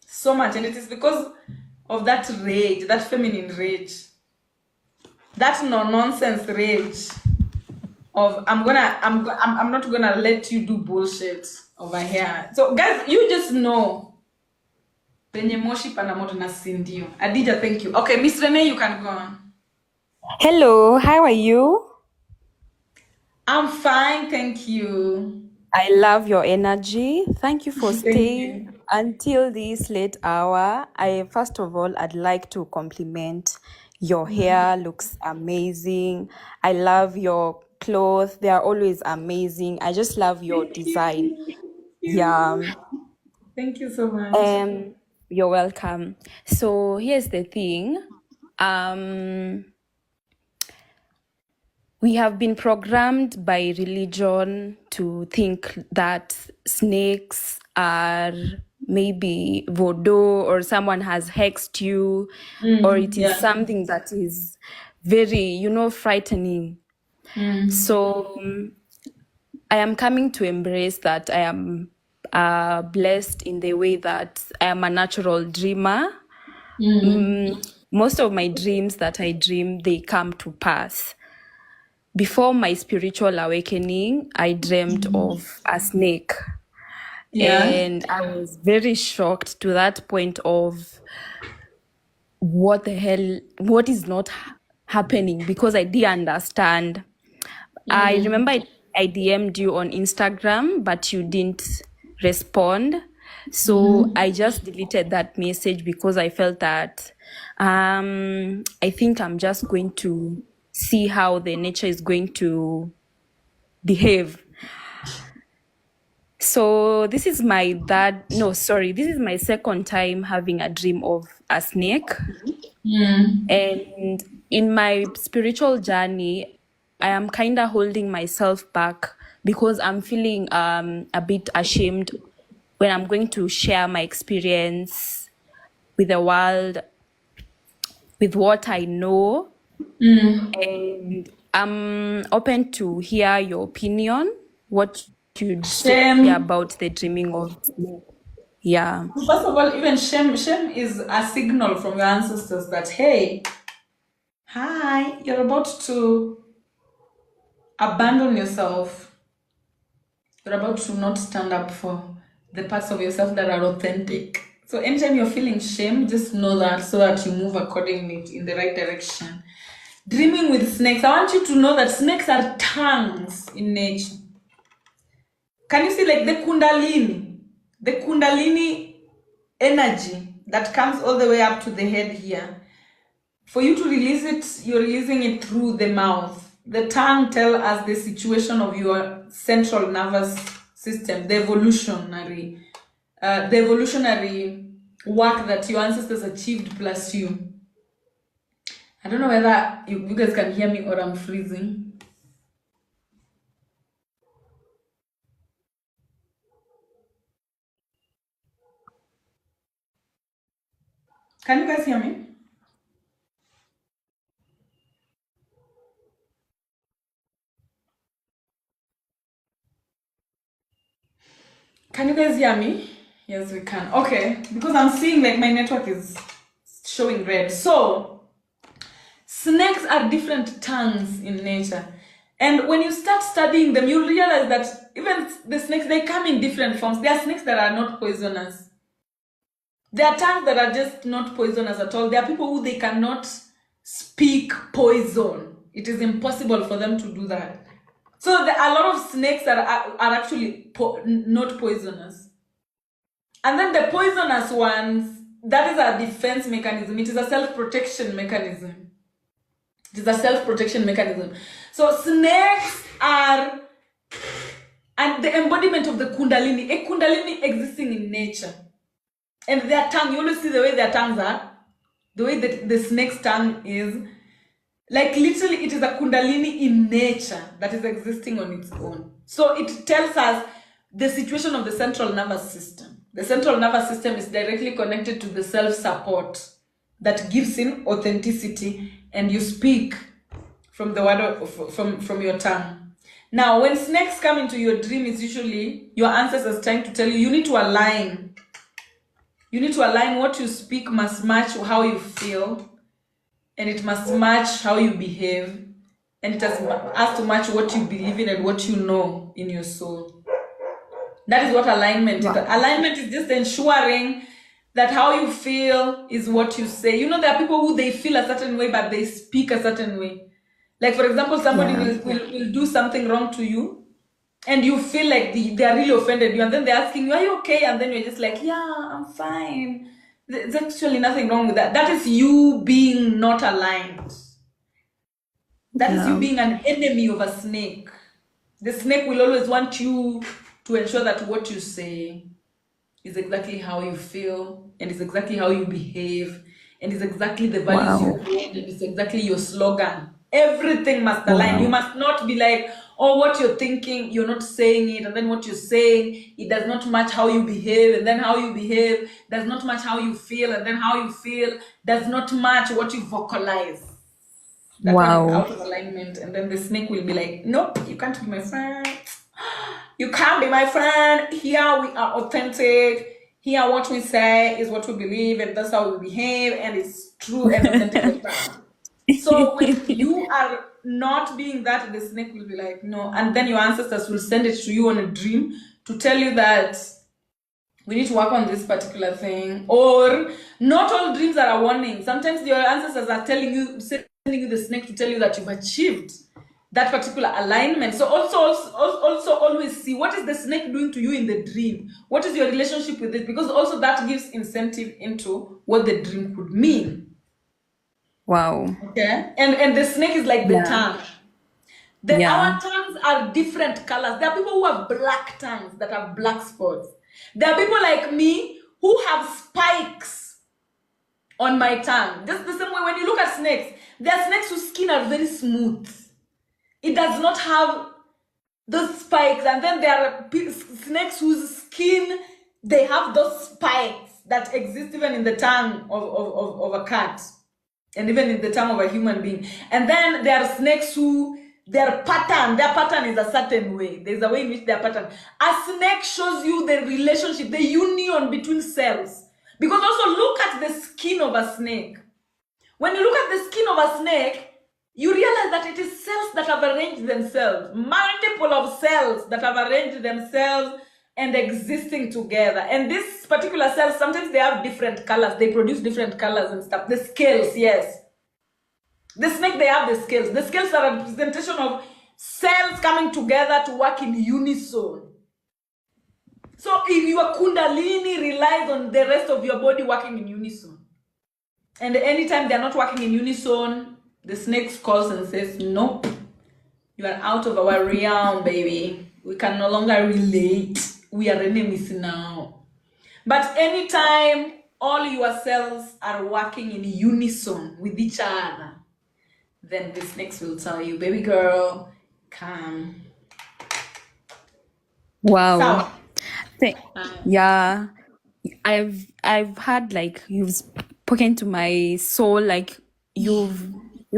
so much, and it is because of that rage, that feminine rage, that no-nonsense rage of I'm not gonna let you do bullshit over here. So guys, you just know. Penye moshi pana moto na sindio. Adija, thank you. Okay, Miss Renee, you can go on. Hello, how are you? I'm fine, thank you. I love your energy. Thank you for Thank staying you. until this late hour. First of all, I'd like to compliment your hair. Looks amazing. I love your clothes. They are always amazing. I just love your design. Yeah. Thank you so much. You're welcome. So here's the thing. We have been programmed by religion to think that snakes are maybe voodoo, or someone has hexed you, or it is something that is very, frightening. So I am coming to embrace that I am blessed in the way that I am a natural dreamer. Most of my dreams that I dream, they come to pass. Before my spiritual awakening, I dreamt of a snake. And I was very shocked to that point of what the hell, what is not happening, because I didn't understand. I remember I DM'd you on Instagram, but you didn't respond. So I just deleted that message because I felt that I think I'm just going to see how the nature is going to behave. So this is my second time having a dream of a snake. And in my spiritual journey, I am kind of holding myself back because I'm feeling a bit ashamed when I'm going to share my experience with the world, with what I know. And I'm open to hear your opinion, what you'd say Shame. about the dreaming of snake. Yeah. First of all, even shame is a signal from your ancestors that, hey, hi, you're about to abandon yourself. You're about to not stand up for the parts of yourself that are authentic. So anytime you're feeling shame, just know that so that you move accordingly in the right direction. Dreaming with snakes. I want you to know that snakes are tongues in nature. Can you see like the Kundalini energy that comes all the way up to the head here? For you to release it, you're releasing it through the mouth. The tongue tells us the situation of your central nervous system, the evolutionary work that your ancestors achieved plus you. I don't know whether you guys can hear me or I'm freezing. Can you guys hear me? Can you guys hear me? Yes, we can. Okay, because I'm seeing like my network is showing red. So, snakes are different tongues in nature. And when you start studying them, you'll realize that even the snakes, they come in different forms. There are snakes that are not poisonous. There are tongues that are just not poisonous at all. There are people who they cannot speak poison. It is impossible for them to do that. So there are a lot of snakes that are actually not poisonous. And then the poisonous ones, that is a defense mechanism. It is a self-protection mechanism. It is a self-protection mechanism. So snakes are the embodiment of the Kundalini. A Kundalini existing in nature. And their tongue, you always see the way their tongues are. The way that the snake's tongue is. Like literally it is a Kundalini in nature that is existing on its own. So it tells us the situation of the central nervous system. The central nervous system is directly connected to the self-support that gives in authenticity, and you speak from the word from your tongue. Now, when snakes come into your dream, it's usually your ancestors trying to tell you, you need to align. You need to align. What you speak must match how you feel, and it must match how you behave, and it has to match what you believe in and what you know in your soul. That is what alignment is. Alignment is just ensuring that how you feel is what you say. You know, there are people who they feel a certain way, but they speak a certain way. Like, for example, somebody will do something wrong to you, and you feel like they are really offended you, and then they're asking you, are you okay? And then you're just like, yeah, I'm fine. There's actually nothing wrong with that. That is you being not aligned. That is you being an enemy of a snake. The snake will always want you to ensure that what you say is exactly how you feel, and is exactly how you behave, and is exactly the values you hold, and it's exactly your slogan. Everything must align. You must not be like, oh, what you're thinking, you're not saying it, and then what you're saying, it does not match how you behave, and then how you behave does not match how you feel, and then how you feel does not match what you vocalize. That one is out of alignment, and then the snake will be like, nope, you can't be my friend. You can't be my friend. Here we are authentic. Here what we say is what we believe, and that's how we behave, and it's true and authentic. So when you are not being that, the snake will be like, no. And then your ancestors will send it to you on a dream to tell you that we need to work on this particular thing. Or not all dreams are a warning. Sometimes your ancestors are telling you, sending you the snake to tell you that you've achieved that particular alignment. So also always see what is the snake doing to you in the dream. What is your relationship with it? Because also that gives incentive into what the dream could mean. Okay. And the snake is like the tongue. Our tongues are different colors. There are people who have black tongues that have black spots. There are people like me who have spikes on my tongue. Just the same way when you look at snakes, there are snakes whose skin are very smooth. It does not have those spikes. And then there are snakes whose skin, they have those spikes that exist even in the tongue of a cat. and even in the term of a human being. And then there are snakes who, their pattern is a certain way. There's a way in which their pattern. A snake shows you the relationship, the union between cells. Because also look at the skin of a snake. When you look at the skin of a snake, you realize that it is cells that have arranged themselves, multiple of cells that have arranged themselves and existing together. And these particular cells, sometimes they have different colors. They produce different colors and stuff. The scales, yes. The snake, they have the scales. The scales are a representation of cells coming together to work in unison. So if your kundalini relies on the rest of your body working in unison, and anytime they're not working in unison, the snake calls and says, nope, you are out of our realm, baby. We can no longer relate. We are enemies now. But anytime all your cells are working in unison with each other, then the snakes will tell you, baby girl, come. Wow. Yeah. I've had like you've spoken to my soul, like you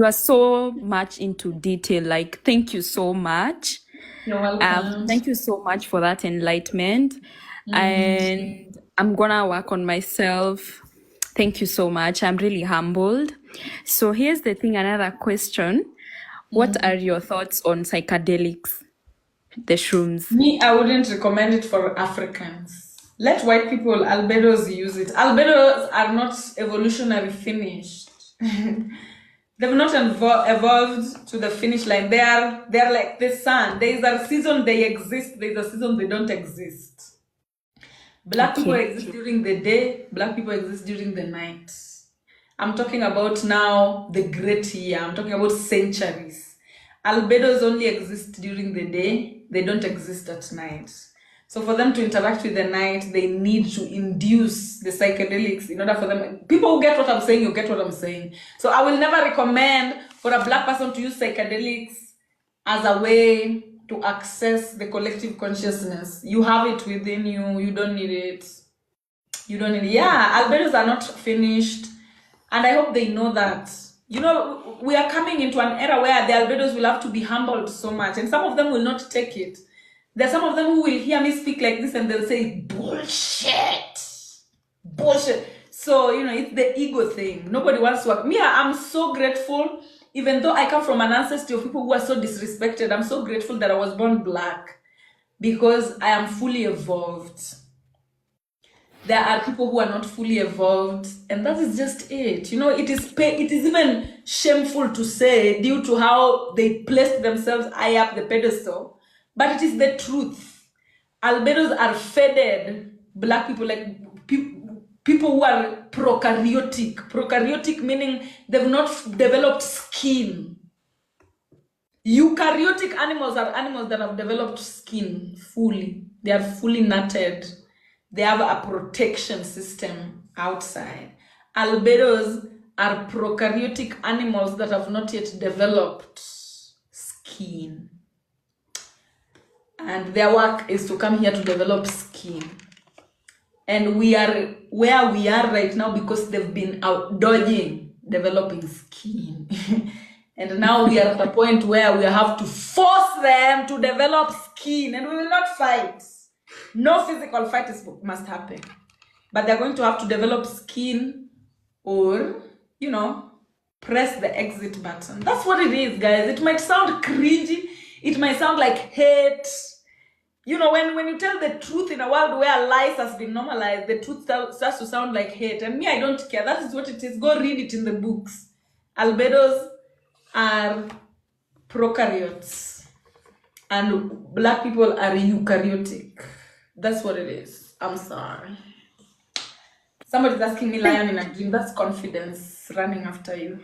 are so much into detail. Like thank you so much. You're welcome. Thank you so much for that enlightenment. And I'm gonna work on myself. Thank you so much. I'm really humbled. So here's the thing, another question. What are your thoughts on psychedelics? The shrooms. Me, I wouldn't recommend it for Africans. Let white people, albedos, use it. Albedos are not evolutionary finished. They've not evolved to the finish line. They're like the sun. There is a season they exist. There is a season they don't exist. Black people exist during the day. Black people exist during the night. I'm talking about now the great year. I'm talking about centuries. Albedos only exist during the day. They don't exist at night. So for them to interact with the night, they need to induce the psychedelics in order for them. People who get what I'm saying, you get what I'm saying. So I will never recommend for a black person to use psychedelics as a way to access the collective consciousness. You have it within you. You don't need it. You don't need it. Yeah, albedos are not finished. And I hope they know that. You know, we are coming into an era where the albedos will have to be humbled so much. And some of them will not take it. There are some of them who will hear me speak like this and they'll say, bullshit. Bullshit. So, you know, it's the ego thing. Nobody wants to work. Me, I'm so grateful. Even though I come from an ancestry of people who are so disrespected, I'm so grateful that I was born black. Because I am fully evolved. There are people who are not fully evolved, and that is just it. You know, it is even shameful to say due to how they placed themselves high up the pedestal, but it is the truth. Albedos are faded black people, like people who are prokaryotic. Prokaryotic meaning they've not developed skin. Eukaryotic animals are animals that have developed skin fully. They are fully nutted. They have a protection system outside. Albedos are prokaryotic animals that have not yet developed skin. And their work is to come here to develop skin. And we are where we are right now because they've been out dodging developing skin. And now we are at a point where we have to force them to develop skin, and we will not fight. No physical fight must happen. But they're going to have to develop skin or, you know, press the exit button. That's what it is, guys. It might sound cringy. It might sound like hate. You know, when you tell the truth in a world where lies has been normalized, the truth starts to sound like hate. And me, I don't care. That is what it is. Go read it in the books. Albedos are prokaryotes. And black people are eukaryotic. That's what it is. I'm sorry. Somebody's asking me lion in a dream. That's confidence running after you.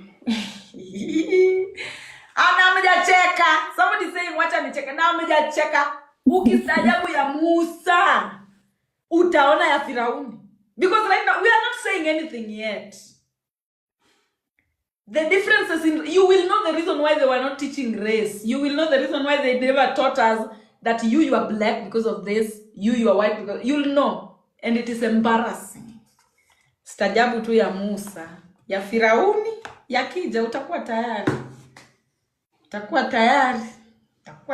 Somebody's saying, wacha nicheka. Now cheka. Ukistaajabu ya Musa, utaona ya Firauni. Because right now, we are not saying anything yet. The differences in, you will know the reason why they were not teaching race. You will know the reason why they never taught us that you are black because of this, you are white because, you'll know. And it is embarrassing. Stajabu tu ya Musa. ya Firauni yakija utakuwa tayari. Utakuwa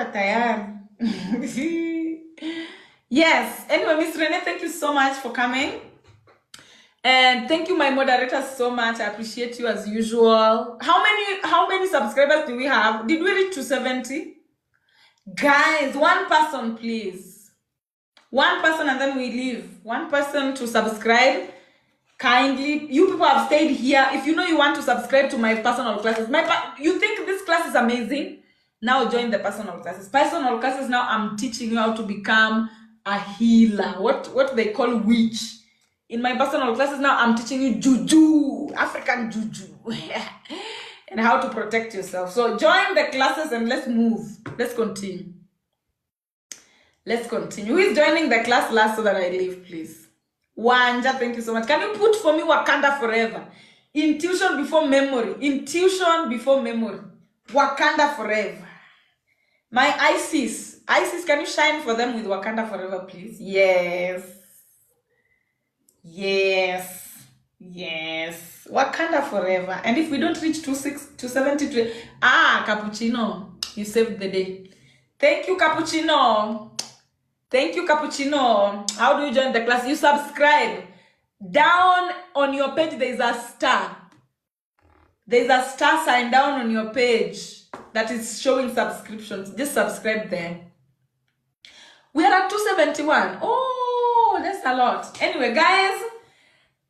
tayari. Yes. Anyway, Miss Renee, thank you so much for coming. And thank you, my moderators, so much. I appreciate you as usual. How many subscribers do we have? Did we reach to 70? Guys, one person, please. One person and then we leave. One person to subscribe. Kindly. You people have stayed here. If you know you want to subscribe to my personal classes, you think this class is amazing? Now join the personal classes. Personal classes, now I'm teaching you how to become a healer. What they call witch. In my personal classes now, I'm teaching you juju, African juju, and how to protect yourself. So join the classes and let's move. Let's continue. Who is joining the class last so that I leave, please? Wanja, thank you so much. Can you put for me Wakanda forever? Intuition before memory. Wakanda forever. My Isis, can you shine for them with Wakanda forever, please? Yes. Wakanda forever. And if we don't reach 270, Cappuccino, you saved the day. Thank you, Cappuccino. How do you join the class? You subscribe. Down on your page, there is a star. There's a star sign down on your page that is showing subscriptions. Just subscribe there. We are at 271. Oh, that's a lot. Anyway, guys,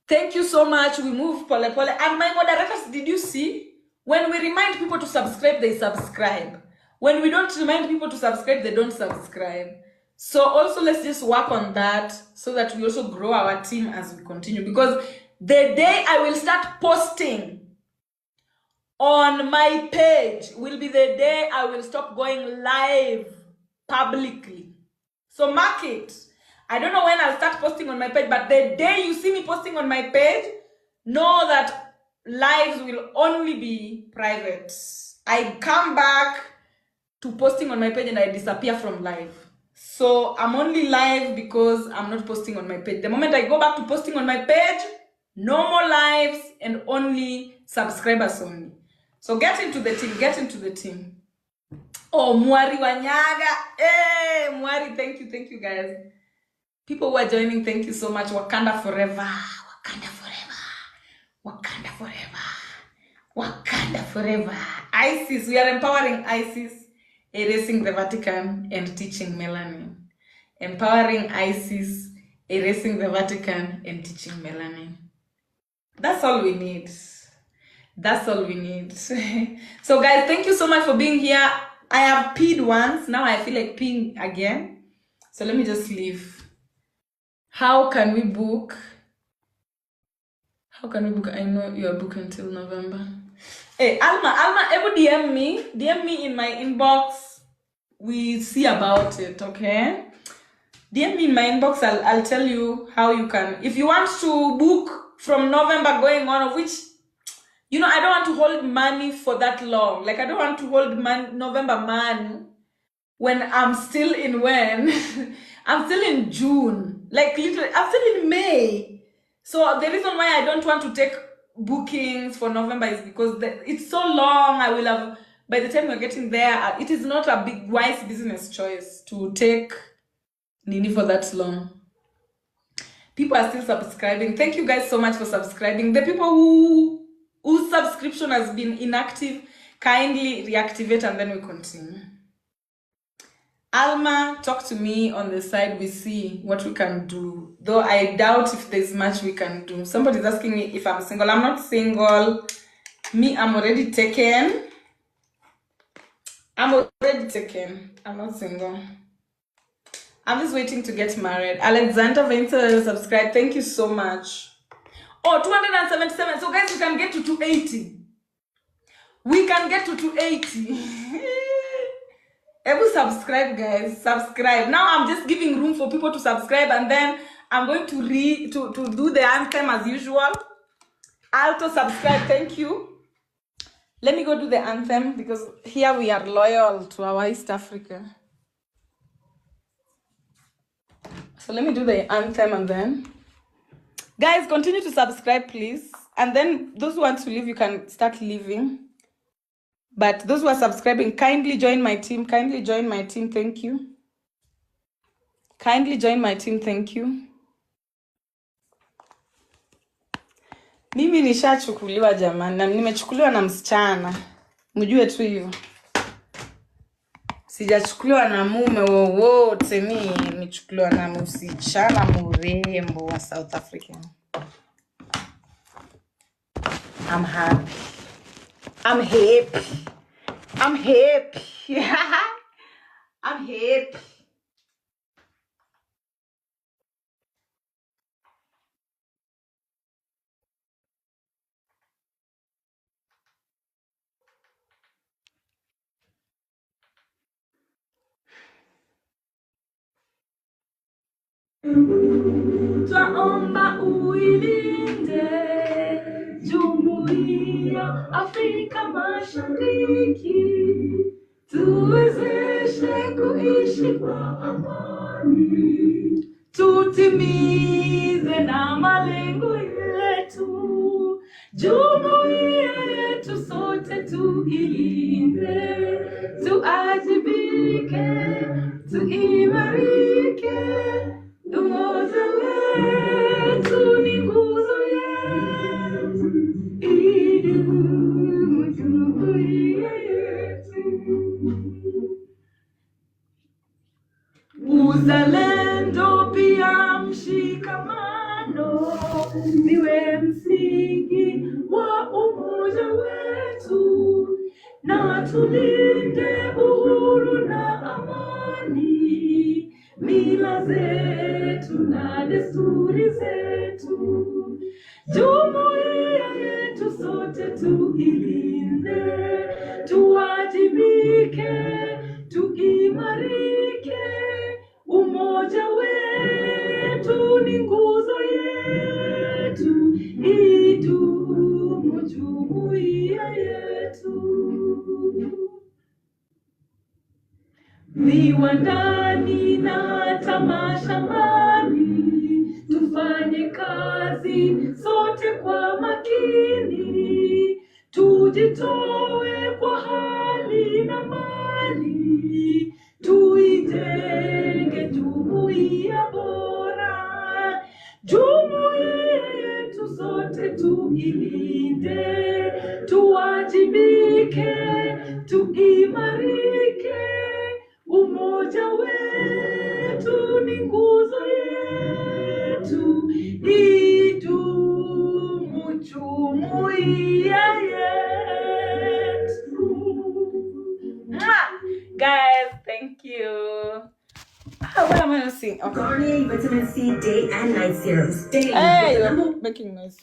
thank you so much. We move pole. And my moderators, did you see? When we remind people to subscribe, they subscribe. When we don't remind people to subscribe, they don't subscribe. So also let's just work on that so that we also grow our team as we continue. Because the day I will start posting on my page will be the day I will stop going live publicly. So mark it. I don't know when I'll start posting on my page, but the day you see me posting on my page, know that lives will only be private. I come back to posting on my page and I disappear from live. So I'm only live because I'm not posting on my page. The moment I go back to posting on my page, no more lives and only subscribers only. So get into the team. Oh, Mwari Wanyaga. Hey, Mwari, thank you guys. People who are joining, thank you so much. Wakanda forever. Wakanda forever. ISIS, we are empowering ISIS, erasing the Vatican and teaching melanin. Empowering ISIS, erasing the Vatican and teaching melanin. That's all we need. So guys, thank you so much for being here. I have peed once. Now I feel like peeing again. So let me just leave. How can we book? I know you are booked until November. Hey, Alma, ever DM me in my inbox. We see about it, okay? DM me in my inbox. I'll tell you how you can. If you want to book from November going on, of which, I don't want to hold money for that long. Like, I don't want to hold November money when I'm still in I'm still in June. Like, literally, I'm still in May. So the reason why I don't want to take bookings for November is because it's so long. I will have, by the time we're getting there, it is not a big, wise business choice to take Nini for that long. People are still subscribing. Thank you guys so much for subscribing. The people whose subscription has been inactive, kindly reactivate and then we continue. Alma, talk to me on the side. We see what we can do. Though I doubt if there's much we can do. Somebody's asking me if I'm single. I'm not single. Me, I'm already taken. I'm not single. I'm just waiting to get married. Alexander Vincent, subscribe. Thank you so much. Oh, 277. So guys, we can get to 280. We can get to 280. Ever subscribe, guys. Subscribe. Now I'm just giving room for people to subscribe, and then I'm going to do the anthem as usual. Alto subscribe. Thank you. Let me go do the anthem because here we are loyal to our East Africa. So let me do the anthem and then Guys, continue to subscribe, please. And then those who want to leave, you can start leaving. But those who are subscribing, kindly join my team. Kindly join my team. Thank you. Kindly join my team. Thank you. Mimi nishachukuliwa jamani, na nimechukuliwa na msichana. Mjue tu hiyo. Sijachukuliwa na mume wowote, mimi nimechukuliwa na msichana mrembo wa South Africa. I'm happy. I'm happy. I'm happy. I'm happy. Twaomba uilinde Jumuiya Afrika Mashariki, tuwezeshe kuishi kwa amani, tutimize na malengo yetu. Jumuiya yetu sote tuilinde, tuajibike, tuimarike. Umoja wetu ni nguzo yetu, idumu jumuiya yetu. Uzalendo pia mshikamano niwe msingi wa umoja wetu, na tulinde uhuru na amani, mila zetu na desturi zetu. Jumuiya yetu sote tuilinde, tuwajibike, tuimarike. Umoja wetu ni nguzo yetu, idumu jumuiya yetu. Viwandani na tamashambani, tufanye kazi sote kwa makini, tujitoe kwa hali na mali, tuijenge jumuiya bora. Jumuiya yetu sote tuilinde, tuwajibike, tuimarike. Umoja wetu ni nguzo yetu, idumu jumuiya yetu. Guys, thank you. What am I gonna sing? Okay. Garnier Vitamin C Day and Night Serums. Hey, you're making noise.